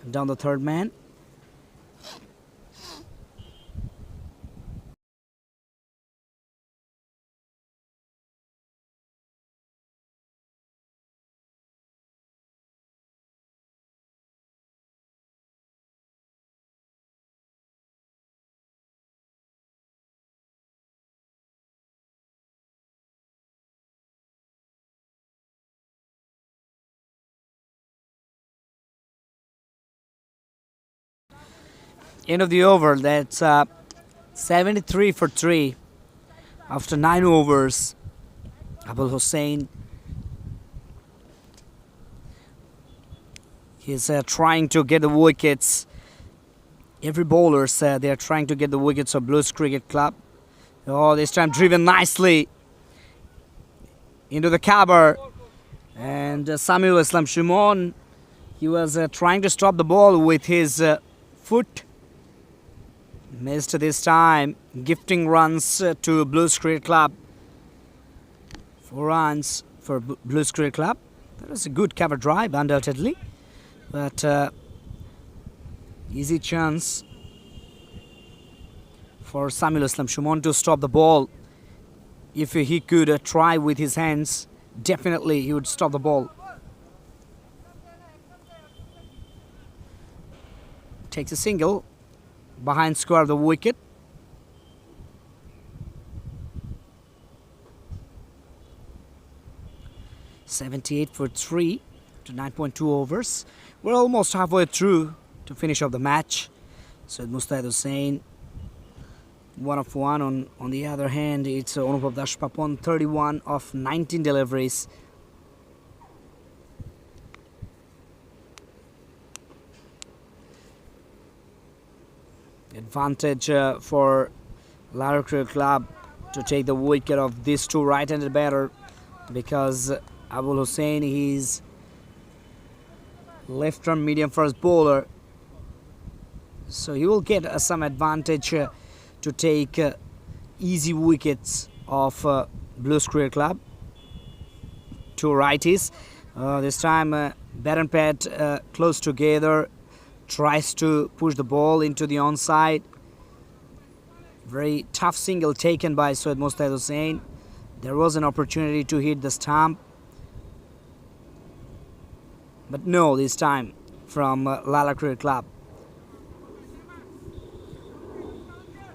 down the third man. End of the over. That's 73 for 3 after 9 overs. Abul Hussain, he's trying to get the wickets. Every bowler they are trying to get the wickets of Bluez Cricket Club. Oh, this time driven nicely into the cover. And Samuel Islam Shimon, he was trying to stop the ball with his foot. Missed this time, gifting runs to Bluez Cricket Club. 4 runs for Bluez Cricket Club. That was a good cover drive, undoubtedly. But easy chance for Samuel Islam Shumon to stop the ball. If he could try with his hands, definitely he would stop the ball. Takes a single behind square of the wicket. (78 for 3 to 9.2 overs. We're almost halfway through to finish off the match. So Mustaid Hussain, 1 of 1. On the other hand, it's Anubhav Das Papon, 31 of 19 deliveries. Advantage for Laila Cricket Club to take the wicket of these 2 right-handed batter, because Abul Hussain, he's Left arm medium fast bowler. So he will get some advantage to take easy wickets of Bluez Cricket Club. Two righties. This time bat and pad close together. Tries to push the ball into the onside. Very tough single taken by Syed Mustahid Hussain. There was an opportunity to hit the stump. But no, this time from Laila Cricket Club.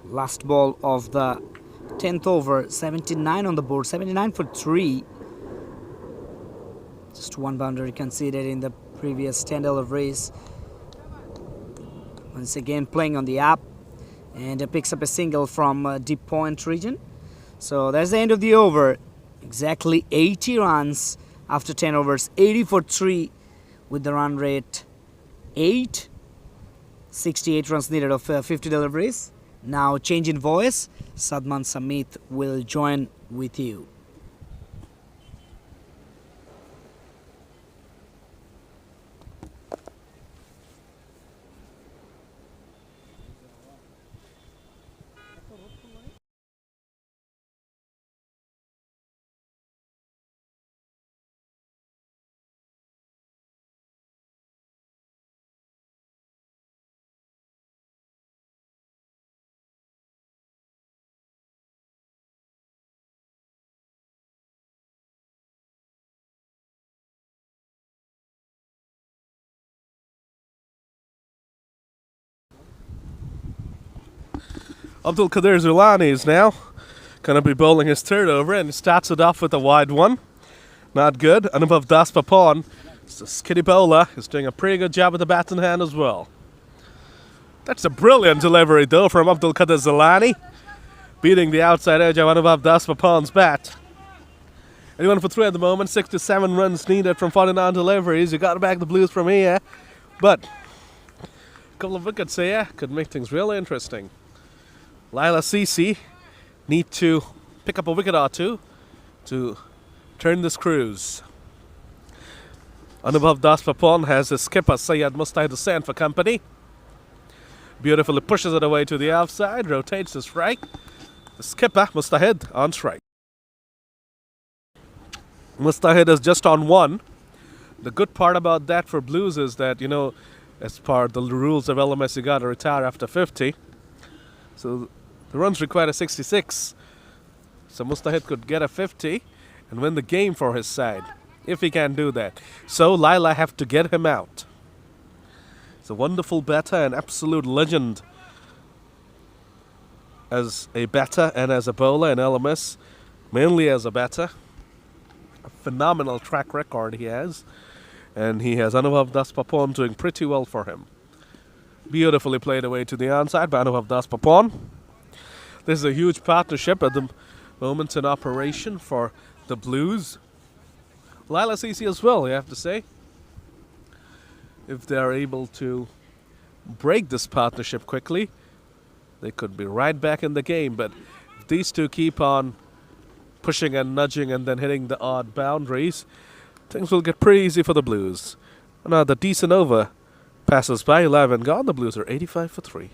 Last ball of the 10th over, 79 on the board, 79 for 3. Just one boundary conceded in the previous 10 deliveries. Once again playing on the up, and picks up a single from deep point region. So that's the end of the over. Exactly 80 runs after 10 overs, 80 for 3 with the run rate 8. 68 runs needed of 50 deliveries. Now change in voice. Sadman Samit will join with you. Abdul Qadir Zulani is now going to be bowling his third over, and he starts it off with a wide one. Not good. Anubhav Das Papan, it's a skitty bowler, is doing a pretty good job with the bat in hand as well. That's a brilliant delivery though from Abdul Qadir Zulani, beating the outside edge of Anubhav Das Papan's bat. 81 for 3 at the moment, 67 runs needed from 49 deliveries. You got to back the Blues from here, but a couple of wickets here could make things really interesting. Laila Sisi need to pick up a wicket or two to turn this cruise. Anubhav Das Papan has his skipper Syed Mustahid Hussain for company. Beautifully pushes it away to the outside, rotates the strike. The skipper Mustahid on strike. Mustahid is just on 1. The good part about that for Blues is that, you know, as per the rules of LMS, you got to retire after 50. So the runs required a 66. So Mustahid could get a 50 and win the game for his side, if he can do that. So Laila have to get him out. He's a wonderful batter, an absolute legend as a batter and as a bowler in LMS, mainly as a batter. A phenomenal track record he has, and he has Anubhav Das Papan doing pretty well for him. Beautifully played away to the onside by Anubhav Das Papan. This is a huge partnership at the moment in operation for the Blues. Laila Sisi as well, you have to say. If they are able to break this partnership quickly, they could be right back in the game. But if these two keep on pushing and nudging and then hitting the odd boundaries, things will get pretty easy for the Blues. Another decent over passes by, 11 gone. The Blues are 85 for 3.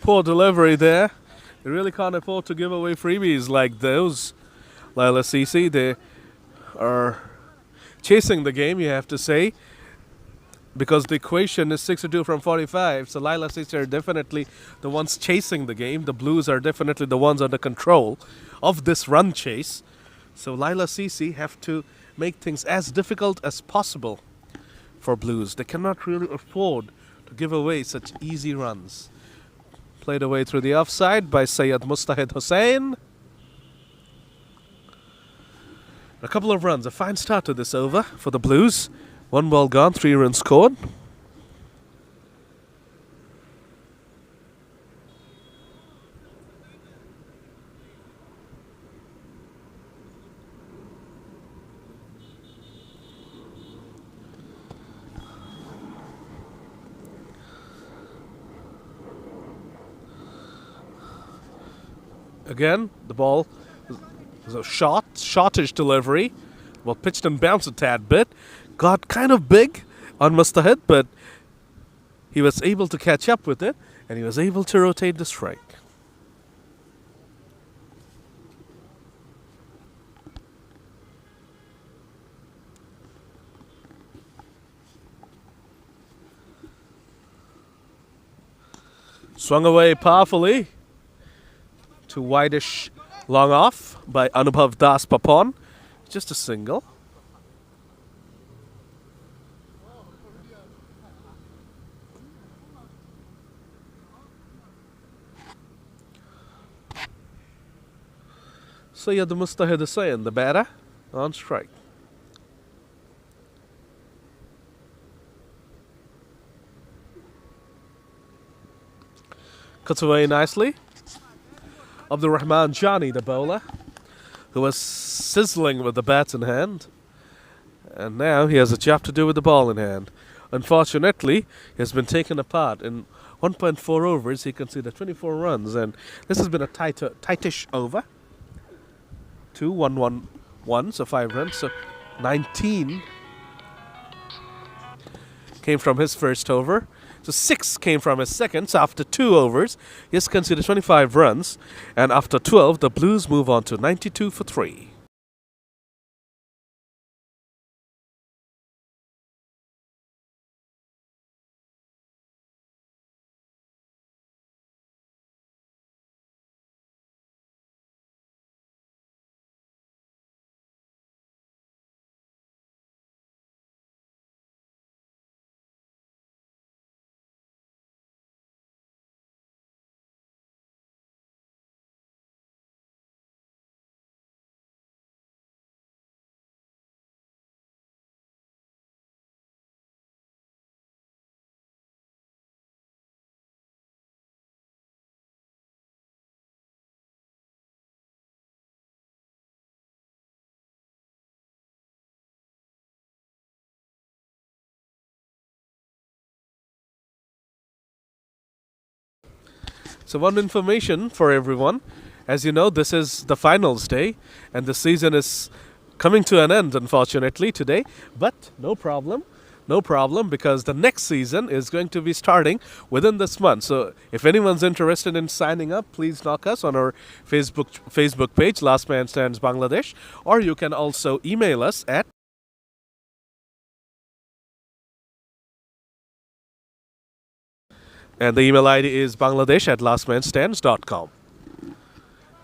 Poor delivery there. They really can't afford to give away freebies like those. Laila Sisi, they are chasing the game, you have to say, because the equation is 62 from 45. So Laila Sisi are definitely the ones chasing the game. The Blues are definitely the ones under control of this run chase. So Laila Sisi have to make things as difficult as possible for Blues. They cannot really afford to give away such easy runs. Played away through the offside by Syed Mustahid Hussain. A couple of runs, a fine start to this over for the Blues. 1 ball gone, 3 runs scored. Again, the ball was a shortish delivery. Well, pitched and bounced a tad bit. Got kind of big on Mustahid, but he was able to catch up with it, and he was able to rotate the strike. Swung away powerfully to wideish long off by Anubhav Das Papon. Just a single. Syed Mustahid Hussain, the batter, on strike. Cuts away nicely. Abdul Rahman Jani, the bowler, who was sizzling with the bat in hand. And now he has a job to do with the ball in hand. Unfortunately, he has been taken apart. In 1.4 overs, he conceded 24 runs. And this has been a tightish over. 2-1-1-1, so 5 runs. So 19 came from his first over. So 6 came from his second. So after 2 overs, he has conceded 25 runs. And after 12, the Blues move on to 92 for 3. So one information for everyone. As you know, this is the finals day, and the season is coming to an end, unfortunately, today. But no problem, because the next season is going to be starting within this month. So if anyone's interested in signing up, please knock us on our Facebook page, Last Man Stands Bangladesh, or you can also email us at and the email ID is bangladesh@lastmanstands.com.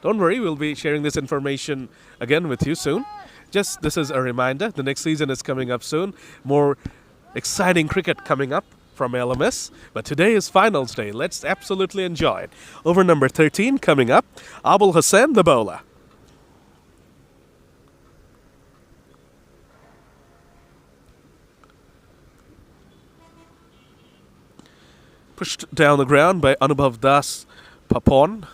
Don't worry, we'll be sharing this information again with you soon. Just this is a reminder, the next season is coming up soon. More exciting cricket coming up from LMS. But today is finals day. Let's absolutely enjoy it. Over number 13 coming up, Abul Hussain, the bowler. Pushed down the ground by Anubhav Das Papon.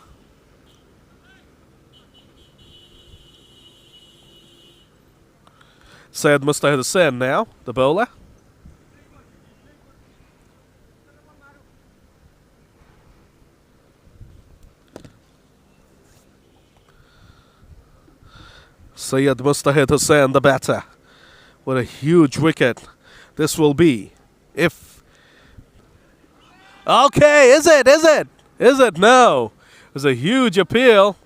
Syed Mustahid Hussain now, the bowler. Syed Mustahid Hussain, the batter. What a huge wicket this will be. If... Okay, is it? No. was a huge appeal.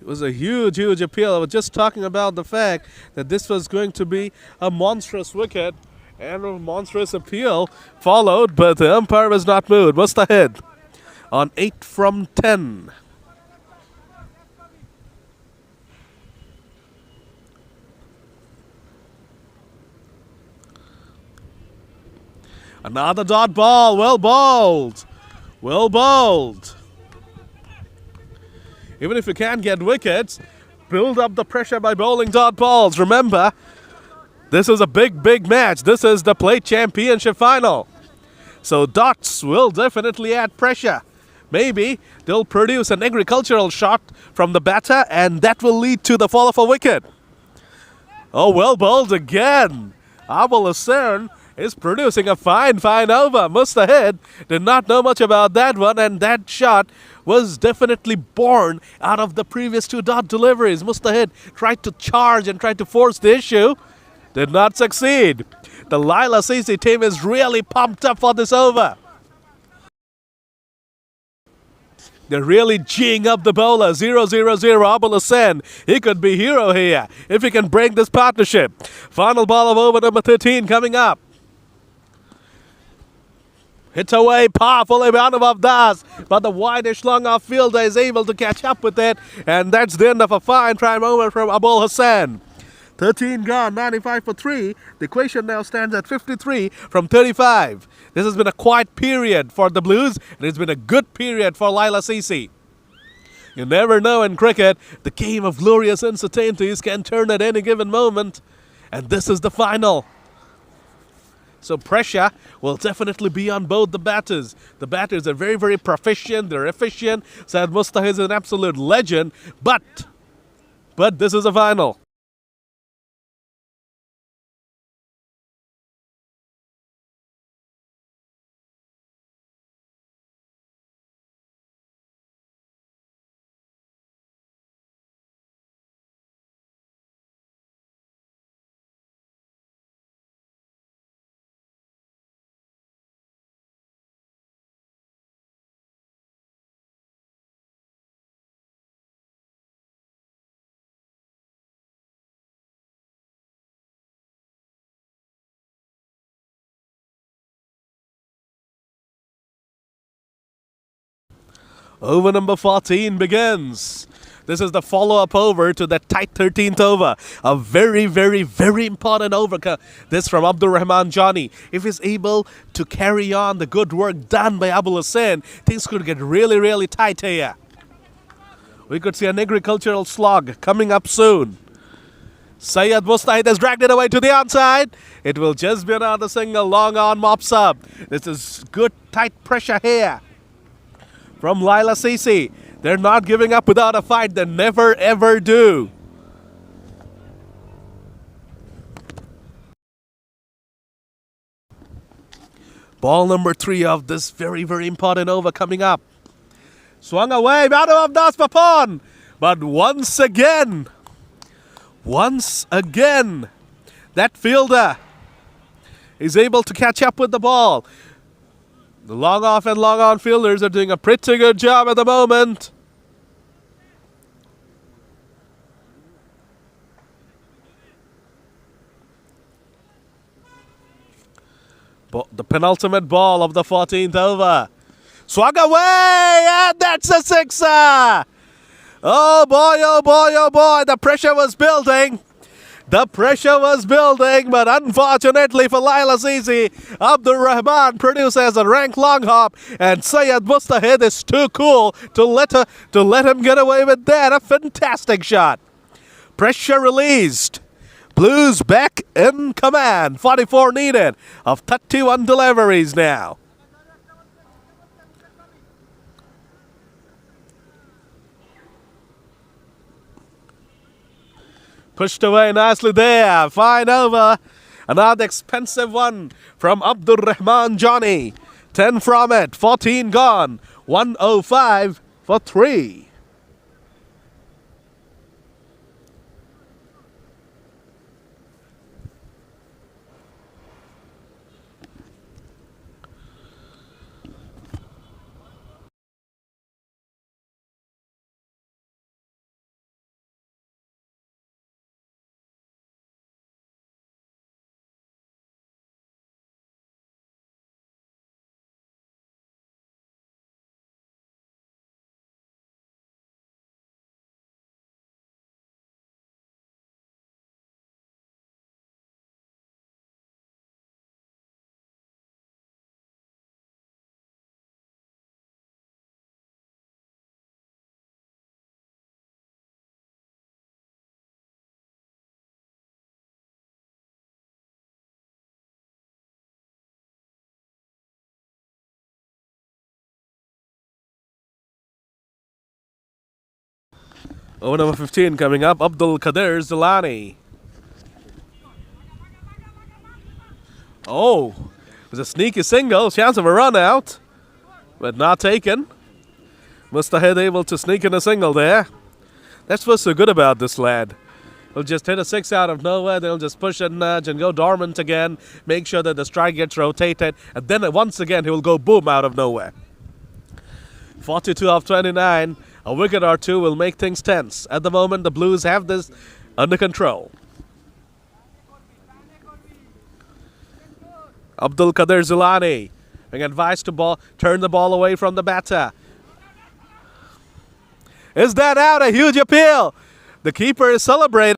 It was a huge, huge appeal. I was just talking about the fact that this was going to be a monstrous wicket and a monstrous appeal followed, but the umpire was not moved. Mustahid on 8 from 10. Another dot ball. Well bowled. Well bowled. Even if you can't get wickets, build up the pressure by bowling dot balls. Remember, this is a big, big match. This is the Plate Championship final. So dots will definitely add pressure. Maybe they'll produce an agricultural shot from the batter, and that will lead to the fall of a wicket. Oh, well bowled again. Abul Hussain is producing a fine, fine over. Mustahid did not know much about that one, and that shot was definitely born out of the previous 2 dot deliveries. Mustahid tried to charge and tried to force the issue. Did not succeed. The Laila CC team is really pumped up for this over. They're really geeing up the bowler. 0-0-0. Abul Hussain. He could be hero here if he can break this partnership. Final ball of over number 13 coming up. Hit away powerfully by Anubhav Das, but the wideish long off fielder is able to catch up with it, and that's the end of a fine prime over from Abul Hussain. 13 gone, 95 for 3. The equation now stands at 53 from 35. This has been a quiet period for the Blues, and it's been a good period for Laila CC. You never know in cricket, the game of glorious uncertainties can turn at any given moment, and this is the final. So pressure will definitely be on both the batters. The batters are very, very proficient. They're efficient. Syed Mustahid is an absolute legend, but this is a final. Over number 14 begins. This is the follow-up over to that tight 13th over. A very, very, very important over. This from Abdur Rahman Johnny. If he's able to carry on the good work done by Abul Hussain, things could get really, really tight here. We could see an agricultural slog coming up soon. Syed Mustahid has dragged it away to the onside. It will just be another single. Long on mops up. This is good tight pressure here from Laila CC. They're not giving up without a fight. They never ever do. Ball number 3 of this very, very important over coming up. Swung away, Anubhav Das Papon. But once again, that fielder is able to catch up with the ball. The long off and long on fielders are doing a pretty good job at the moment. The penultimate ball of the 14th over. Swung away, and that's a sixer. Oh boy, oh boy, oh boy. The pressure was building. The pressure was building, but unfortunately for Laila CC, Abdur Rahman produces a rank long hop, and Syed Mustahid is too cool to let him get away with that. A fantastic shot. Pressure released. Blues back in command. 44 needed of 31 deliveries now. Pushed away nicely there. Fine over. Another expensive one from Abdur Rahman Johnny. 10 from it. 14 gone. 105 for 3. Over number 15 coming up, Abdul Qadir Zilani. Oh, it was a sneaky single, chance of a run out, but not taken. Mustahid able to sneak in a single there. That's what's so good about this lad. He'll just hit a 6 out of nowhere, then he'll just push and nudge and go dormant again, make sure that the strike gets rotated, and then once again he will go boom out of nowhere. 42 of 29, a wicket or two will make things tense. At the moment, the Blues have this under control. Abdul Qadir Zilani being advised to turn the ball away from the batter. Is that out? A huge appeal. The keeper is celebrating.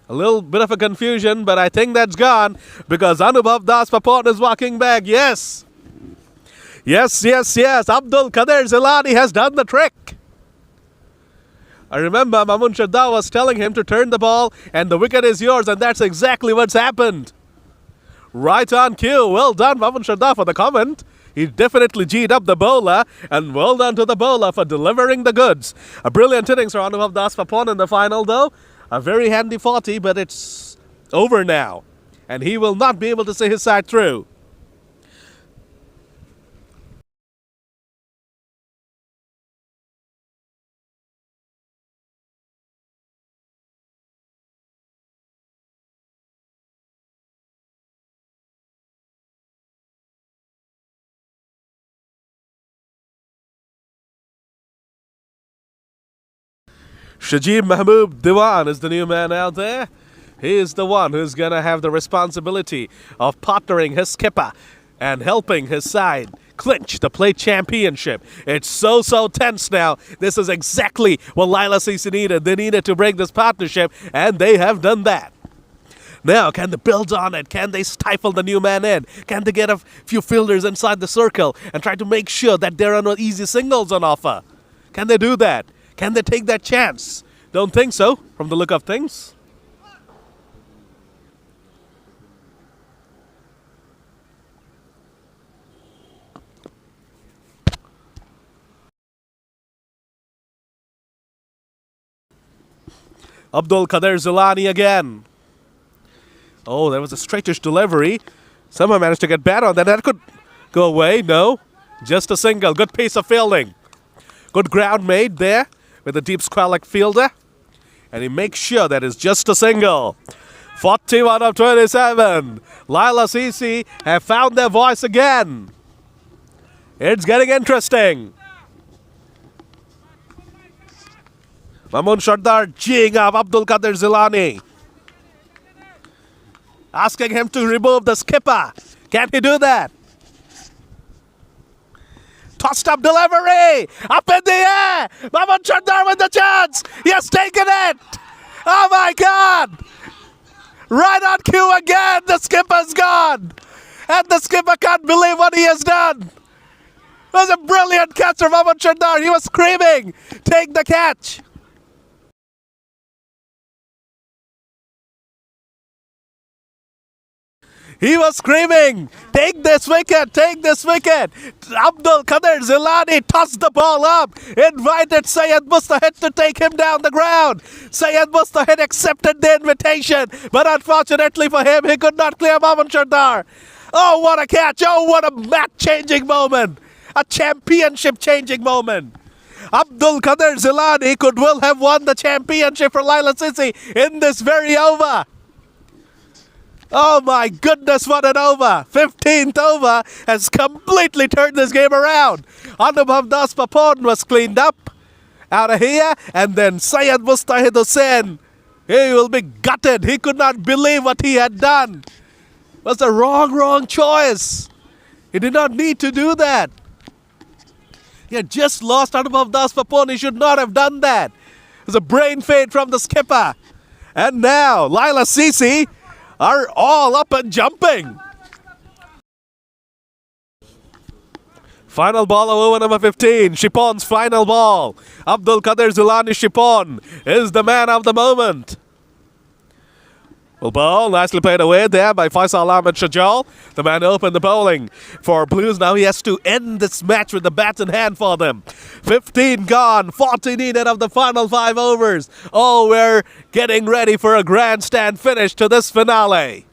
A little bit of a confusion, but I think that's gone because Anubhav Das Papon is walking back. Yes. Yes. Abdul Qadir Zilani has done the trick. I remember Mamun Shardar was telling him to turn the ball and the wicket is yours, and that's exactly what's happened. Right on cue. Well done, Mamun Shardar, for the comment. He definitely G'd up the bowler, and well done to the bowler for delivering the goods. A brilliant innings for Anubhav Das Papon in the final, though. A very handy 40, but it's over now, and he will not be able to see his side through. Shajib Mahmood Diwan is the new man out there. He is the one who's going to have the responsibility of partnering his skipper and helping his side clinch the play championship. It's so tense now. This is exactly what Laila CC needed. They needed to break this partnership, and they have done that. Now, can they build on it? Can they stifle the new man in? Can they get a few fielders inside the circle and try to make sure that there are no easy singles on offer? Can they do that? Can they take that chance? Don't think so, from the look of things. Abdul Qadir Zilani again. Oh, there was a straightish delivery. Someone managed to get bat on that. That could go away. No, just a single. Good piece of fielding. Good ground made there with a deep square-leg fielder. And he makes sure that it's just a single. 41 of 27. Laila CC have found their voice again. It's getting interesting. Mamun Shardar geeing up Abdul Qadir Zilani. Asking him to remove the skipper. Can he do that? Tossed up delivery. Up in the air. Mamun Shardar with the chance. He has taken it. Oh my God. Right on cue again. The skipper's gone. And the skipper can't believe what he has done. It was a brilliant catch from Mamun Shardar. He was screaming. Take the catch. He was screaming, take this wicket, take this wicket. Abdul Qadir Zilani tossed the ball up, invited Syed Mustahid to take him down the ground. Syed Mustahid accepted the invitation, but unfortunately for him, he could not clear Mamun Shardar. Oh, what a catch. Oh, what a match-changing moment. A championship-changing moment. Abdul Qadir Zilani could well have won the championship for Laila CC in this very over. Oh my goodness, what an over. 15th over has completely turned this game around. Anubhav Das Papon was cleaned up out of here, and then Syed Mustahid Hussain, he will be gutted. He could not believe what he had done. It was the wrong choice. He did not need to do that. He had just lost Anubhav Das Papon. He should not have done that. It was a brain fade from the skipper. And now, Laila CC are all up and jumping. Final ball of over number 15. Shipon's final ball. Abdul Qadir Zilani Shipon is the man of the moment. Well, ball nicely played away there by Faisal Ahmed Shajal. The man opened the bowling for Blues. Now he has to end this match with the bat in hand for them. 15 gone, 40 needed of the final 5 overs. Oh, we're getting ready for a grandstand finish to this finale.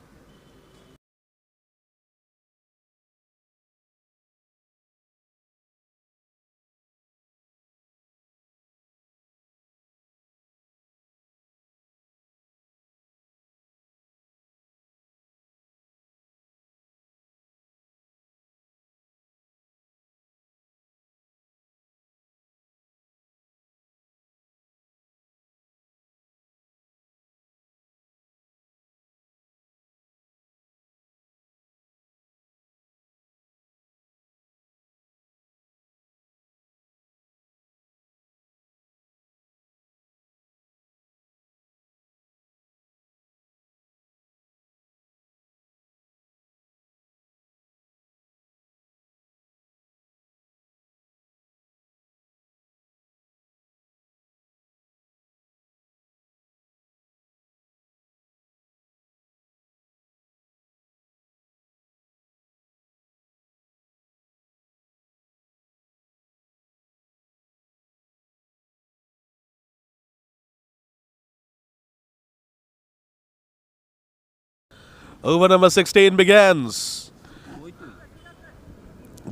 Over number 16 begins.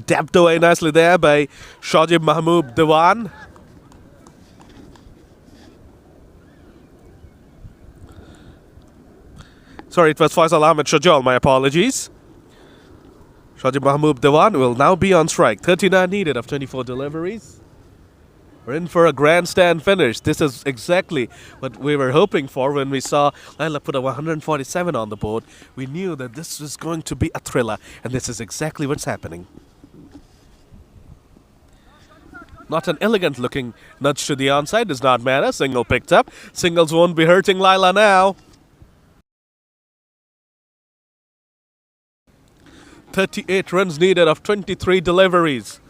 Dapped away nicely there by Shajib Mahmood Dewan. Sorry, it was Faisal Ahmed Shajal, my apologies. Shajib Mahmood Dewan will now be on strike. 39 needed of 24 deliveries. We're in for a grandstand finish. This is exactly what we were hoping for when we saw Laila put a 147 on the board. We knew that this was going to be a thriller, and this is exactly what's happening. Not an elegant looking nudge to the onside does not matter. Single picked up. Singles won't be hurting Laila now. 38 runs needed of 23 deliveries.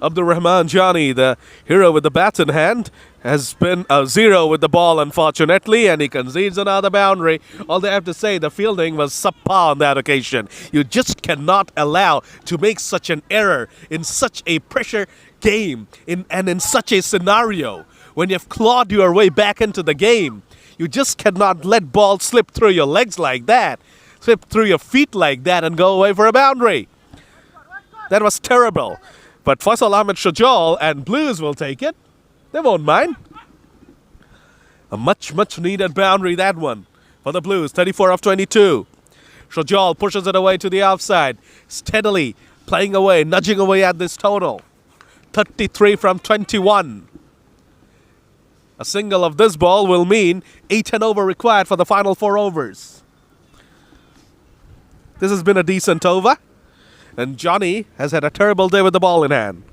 Abdul Rahman Johnny, the hero with the bat in hand, has been a 0 with the ball, unfortunately, and he concedes another boundary. All they have to say, the fielding was subpar on that occasion. You just cannot allow to make such an error in such a pressure game and in such a scenario. When you've clawed your way back into the game, you just cannot let balls slip through your legs like that, slip through your feet like that and go away for a boundary. That was terrible. But Faisal Ahmed Shajal and Bluez will take it. They won't mind. A much needed boundary, that one, for the Blues. 34 of 22. Shajal pushes it away to the offside. Steadily playing away, nudging away at this total. 33 from 21. A single of this ball will mean 8 and over required for the final 4 overs. This has been a decent over. And Johnny has had a terrible day with the ball in hand.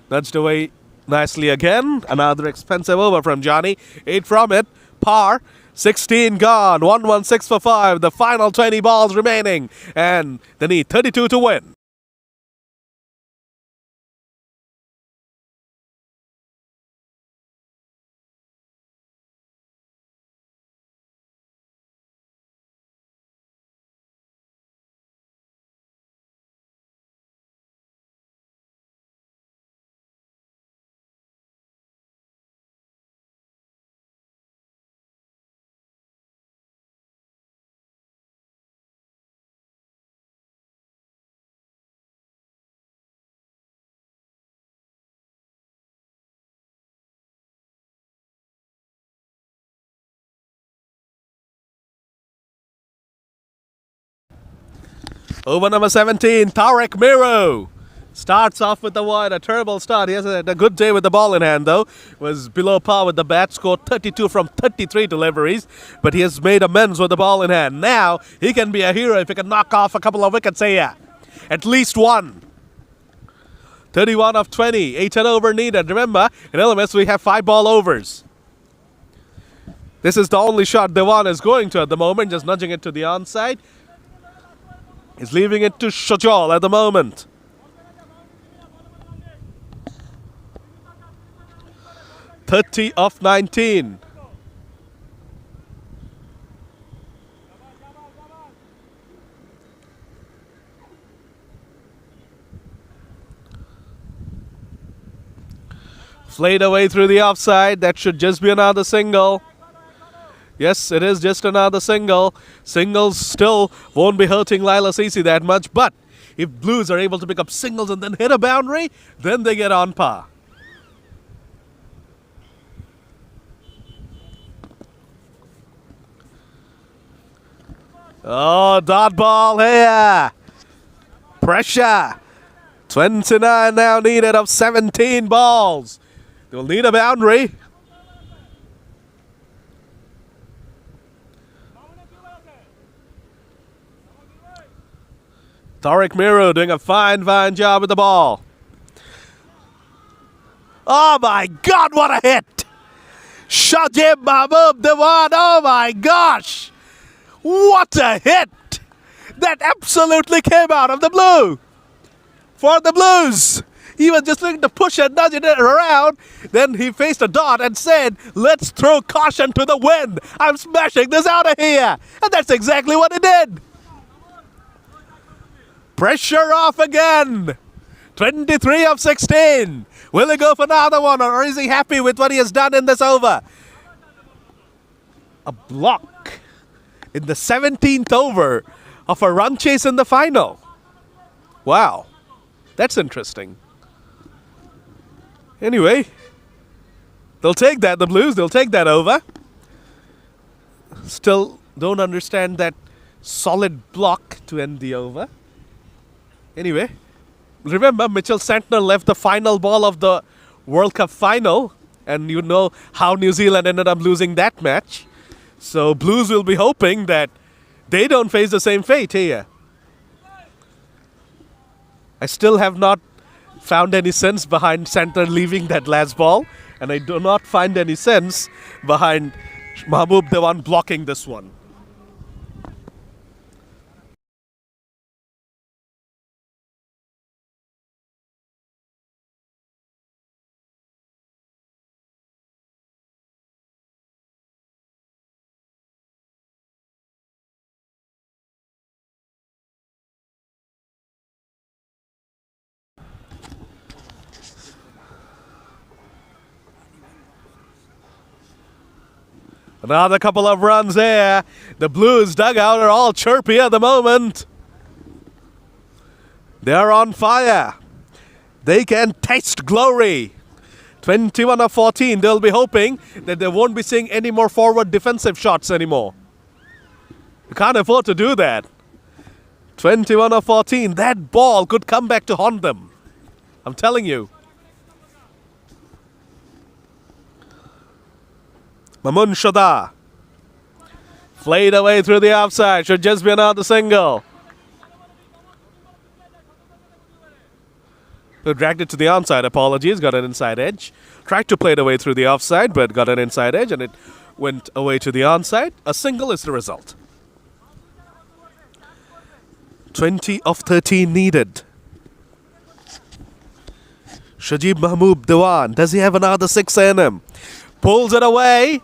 Nudged away nicely again. Another expensive over from Johnny. 8 from it. Par. 16 gone. 116 for 5. The final 20 balls remaining. And they need 32 to win. Over number 17, Tariq Miro. Starts off with the wide, a terrible start. He has a good day with the ball in hand, though. Was below par with the bat, scored 32 from 33 deliveries, but he has made amends with the ball in hand. Now, he can be a hero if he can knock off a couple of wickets here. At least one. 31 of 20, 8 and over needed. Remember, in LMS we have 5 ball overs. This is the only shot Dewan is going to at the moment, just nudging it to the onside. He's leaving it to Shajal at the moment. 30 of 19. Flayed away through the offside. That should just be another single. Yes, it is just another single. Singles still won't be hurting Laila that much. But if Blues are able to pick up singles and then hit a boundary, then they get on par. Oh, dot ball here. Pressure. 29 now needed of 17 balls. They'll need a boundary. Tariq Miru doing a fine job with the ball. Oh my God, what a hit! Shajib Mahmood Dewan, oh my gosh! What a hit! That absolutely came out of the blue. For the Blues. He was just looking to push and nudge it around. Then he faced a dot and said, let's throw caution to the wind. I'm smashing this out of here. And that's exactly what he did. Pressure off again. 23 of 16. Will he go for another one or is he happy with what he has done in this over? A block in the 17th over of a run chase in the final. Wow. That's interesting. Anyway, they'll take that, the Blues, they'll take that over. Still don't understand that solid block to end the over. Anyway, remember Mitchell Santner left the final ball of the World Cup final, and you know how New Zealand ended up losing that match. So Blues will be hoping that they don't face the same fate here. I still have not found any sense behind Santner leaving that last ball, and I do not find any sense behind Mahmood Dewan blocking this one. Another couple of runs there. The Blues dugout are all chirpy at the moment. They're on fire. They can taste glory. 21 of 14. They'll be hoping that they won't be seeing any more forward defensive shots anymore. You can't afford to do that. 21 of 14. That ball could come back to haunt them. I'm telling you. Mamun Shada. Flayed away through the offside. Should just be another single. They dragged it to the onside. Apologies. Got an inside edge. Tried to play it away through the offside, but got an inside edge and it went away to the onside. A single is the result. 20 of 13 needed. Shajib Mahmood Dewan. Does he have another 6 in him? Pulls it away.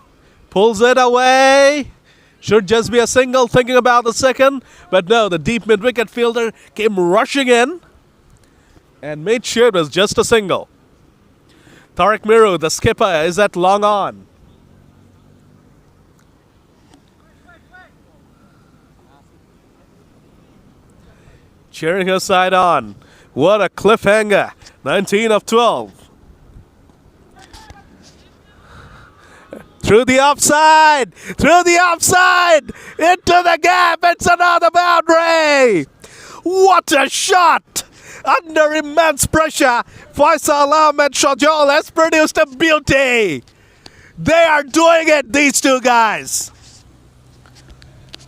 Pulls it away. Should just be a single, thinking about the second. But no, the deep mid-wicket fielder came rushing in and made sure it was just a single. Tariq Miru, the skipper, is at long on. Cheering her side on. What a cliffhanger. 19 of 12. Through the offside! Through the offside! Into the gap! It's another boundary! What a shot! Under immense pressure, Faisal Ahmed Shajal has produced a beauty! They are doing it, these two guys!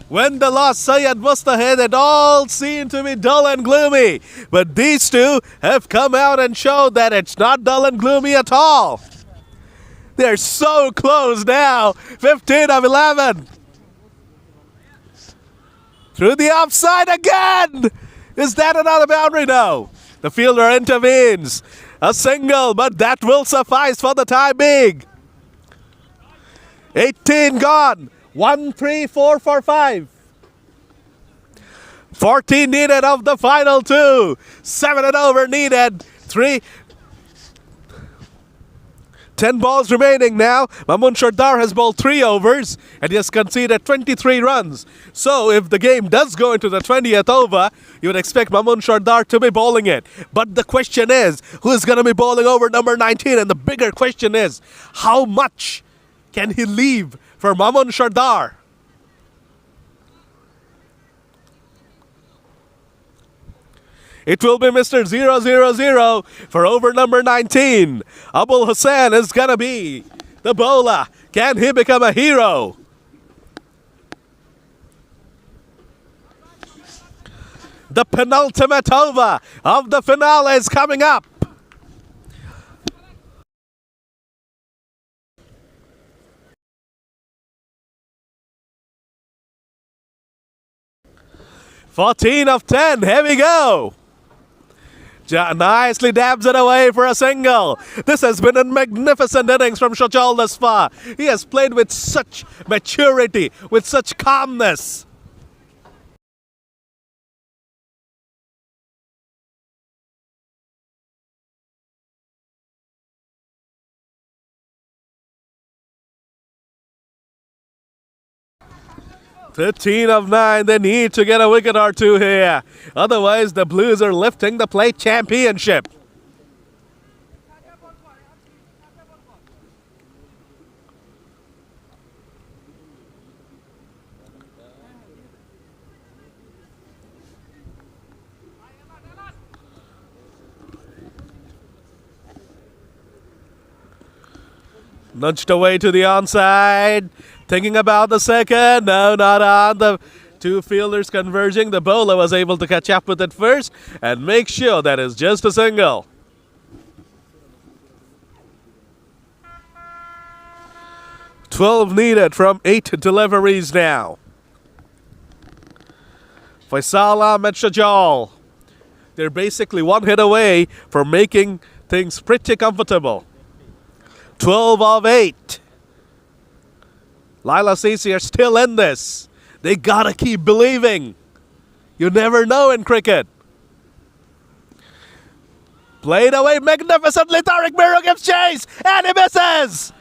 When they lost Syed Mustahid, it all seemed to be dull and gloomy. But these two have come out and showed that it's not dull and gloomy at all. They're so close now. 15 of 11. Through the offside again. Is that another boundary? No. The fielder intervenes. A single, but that will suffice for the time being. 18 gone. 1, 3, 4 for 5. 14 needed of the final 2. 7 and over needed. 10 balls remaining now. Mamun Sardar has bowled 3 overs and he has conceded 23 runs. So if the game does go into the 20th over, you would expect Mamun Sardar to be bowling it. But the question is, who is going to be bowling over number 19? And the bigger question is, how much can he leave for Mamun Sardar? It will be Mr. 000 for over number 19. Abul Hussain is going to be the bowler. Can he become a hero? The penultimate over of the finale is coming up. "14 of 10, here we go. Nicely dabs it away for a single. This has been a magnificent innings from Shajal thus far. He has played with such maturity, with such calmness. "15 of 9, they need to get a wicket or 2 here. Otherwise, the Blues are lifting the plate championship. Nudged away to the onside. Thinking about the second. No, not on. The 2 fielders converging. The bowler was able to catch up with it first and make sure that is just a single. "12 needed from 8 deliveries now. Faisal Ahmed Shajal. They're basically 1 hit away from making things pretty comfortable. 12 of 8. Laila Sisi are still in this. They gotta keep believing. You never know in cricket. Played away magnificently. Tariq Miru gives chase and he misses.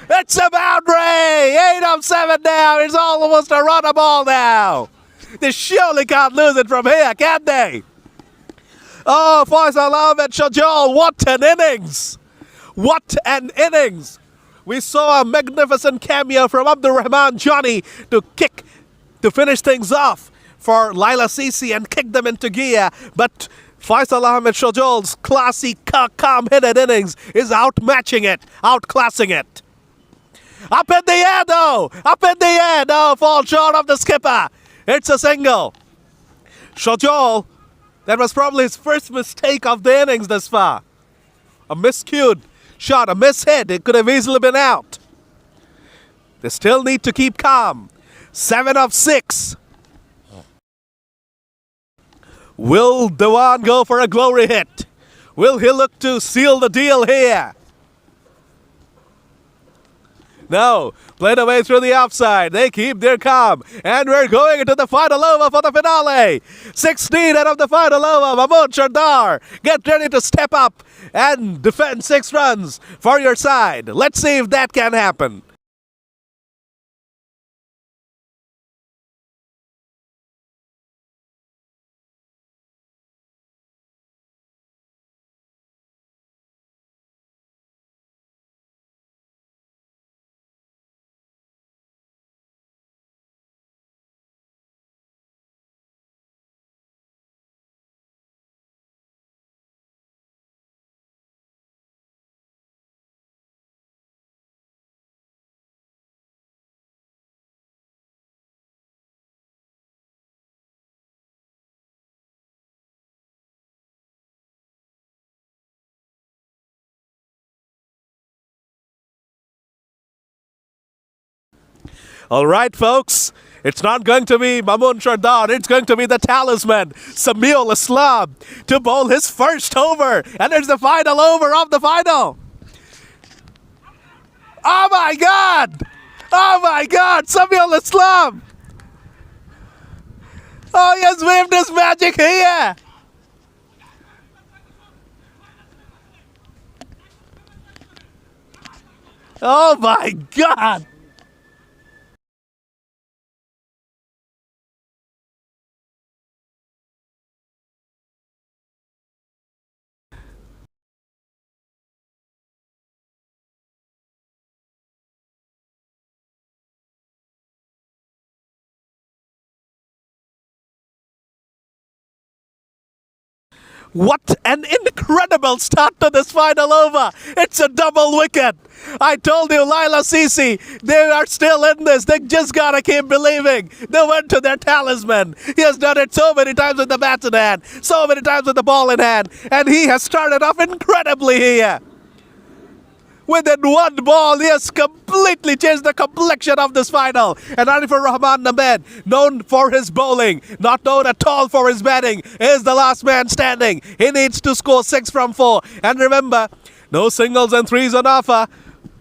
It's a boundary. 8 of 7 now. It's almost a run a ball now. They surely can't lose it from here, can they? Oh, Faisal Ahmed Shajal, what an innings. What an innings. We saw a magnificent cameo from Abdur Rahman Johnny to finish things off for Laila Sisi and kick them into gear. But Faisal Ahmed Shajal's classy, calm-headed innings is outmatching it, outclassing it. Up in the air though! Up in the air! No, fall short of the skipper. It's a single. Shajal, that was probably his first mistake of the innings thus far. A miscued shot, a mishit. It could have easily been out. They still need to keep calm. 7 of 6. Will Dewan go for a glory hit? Will he look to seal the deal here? No, played away through the offside. They keep their calm. And we're going into the final over for the finale. 16 out of the final over. Mamun Sardar, get ready to step up and defend 6 runs for your side. Let's see if that can happen. All right, folks. It's not going to be Mamun Sardar. It's going to be the talisman, Samiul Islam, to bowl his first over. And there's the final over of the final. Oh, my God. Oh my God, Samuel Islam! Oh, he has waved his magic here! Oh my God! What an incredible start to this final over. It's a double wicket. I told you, Laila Sisi, they are still in this. They just gotta keep believing. They went to their talisman. He has done it so many times with the bat in hand, so many times with the ball in hand, and he has started off incredibly here. Within one ball, he has completely changed the complexion of this final. And Arifur Rahman Named, known for his bowling, not known at all for his batting, is the last man standing. He needs to score 6 from 4. And remember, no singles and threes on offer.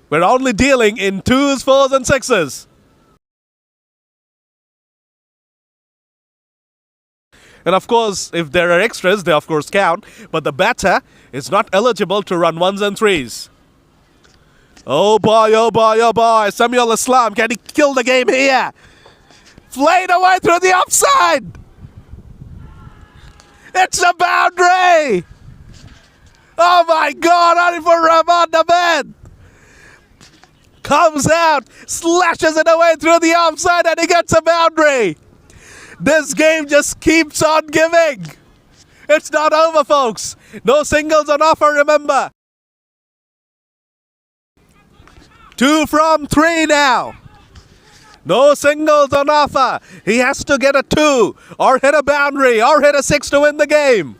We're only dealing in 2s, 4s and 6s. And of course, if there are extras, they of course count. But the batter is not eligible to run 1s and 3s. Oh boy, oh boy, oh boy. Samuel Islam, can he kill the game here? Flayed away through the offside. It's a boundary. Oh my God, Arifur Rahman Named comes out, slashes it away through the offside, and he gets a boundary. This game just keeps on giving. It's not over, folks. No singles on offer, remember. 2 from 3 now. No singles on offer. He has to get a 2 or hit a boundary or hit a 6 to win the game.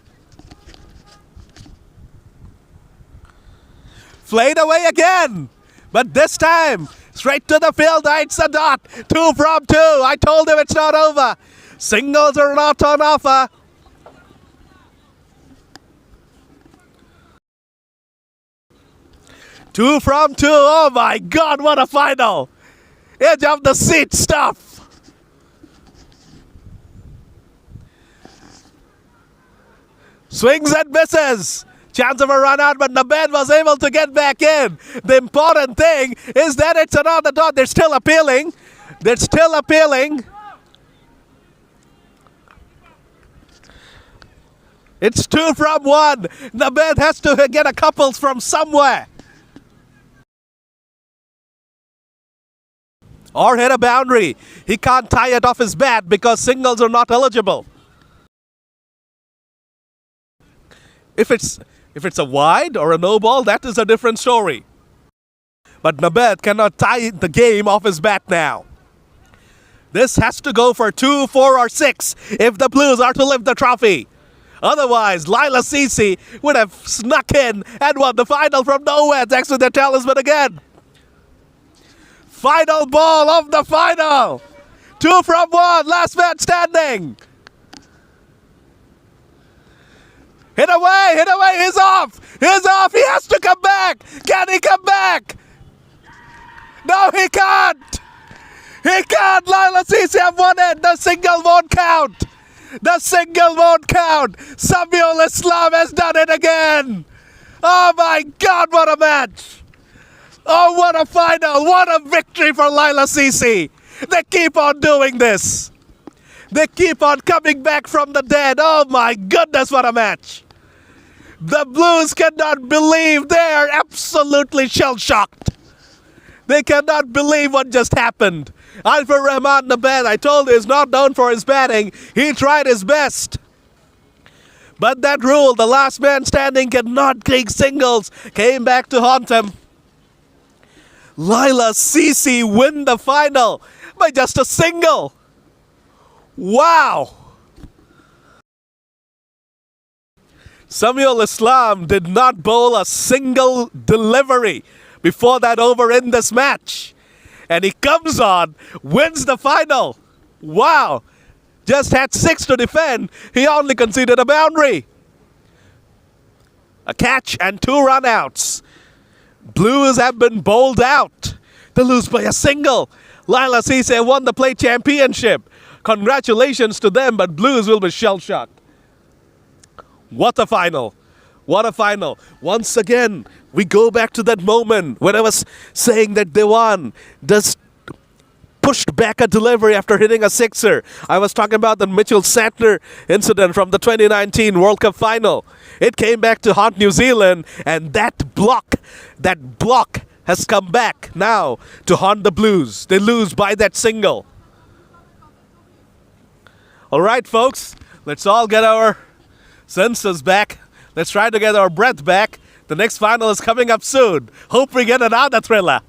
Flayed away again. But this time, straight to the field, it's a dot. 2 from 2. I told him it's not over. Singles are not on offer. Two from 2. Oh my God, what a final. Edge of the seat stuff. Swings and misses. Chance of a run out, but Named was able to get back in. The important thing is that it's another dot. They're still appealing. They're still appealing. It's 2 from 1. Named has to get a couple from somewhere. Or hit a boundary. He can't tie it off his bat because singles are not eligible. If it's a wide or a no ball, that is a different story. But Named cannot tie the game off his bat now. This has to go for 2, 4 or 6 if the Blues are to lift the trophy. Otherwise, Laila Sisi would have snuck in and won the final from nowhere thanks to their talisman again. Final ball of the final. 2 from 1. Last man standing. Hit away. He's off. He's off. He has to come back. Can he come back? No, he can't. He can't. Laila Sisi have won it. The single won't count. The single won't count. Samuel Islam has done it again. Oh my God, what a match. Oh, what a final. What a victory for Laila Sisi. They keep on doing this. They keep on coming back from the dead. Oh my goodness, what a match. The Blues cannot believe. They are absolutely shell-shocked. They cannot believe what just happened. Arifur Rahman Named, I told you, is not known for his batting. He tried his best. But that rule, the last man standing cannot take singles, came back to haunt him. Laila Sisi win the final by just a single. Wow. Samuel Islam did not bowl a single delivery before that over in this match. And he comes on, wins the final. Wow. Just had 6 to defend. He only conceded a boundary. A catch and 2 run-outs. Blues have been bowled out. They lose by a single. Laila Cisse won the play championship. Congratulations to them, but Blues will be shell-shocked. What a final. What a final. Once again, we go back to that moment when I was saying that they won. Just pushed back a delivery after hitting a sixer. I was talking about the Mitchell Santner incident from the 2019 World Cup final. It came back to haunt New Zealand, and that block has come back now to haunt the Blues. They lose by that single. All right, folks, let's all get our senses back. Let's try to get our breath back. The next final is coming up soon. Hope we get another thriller.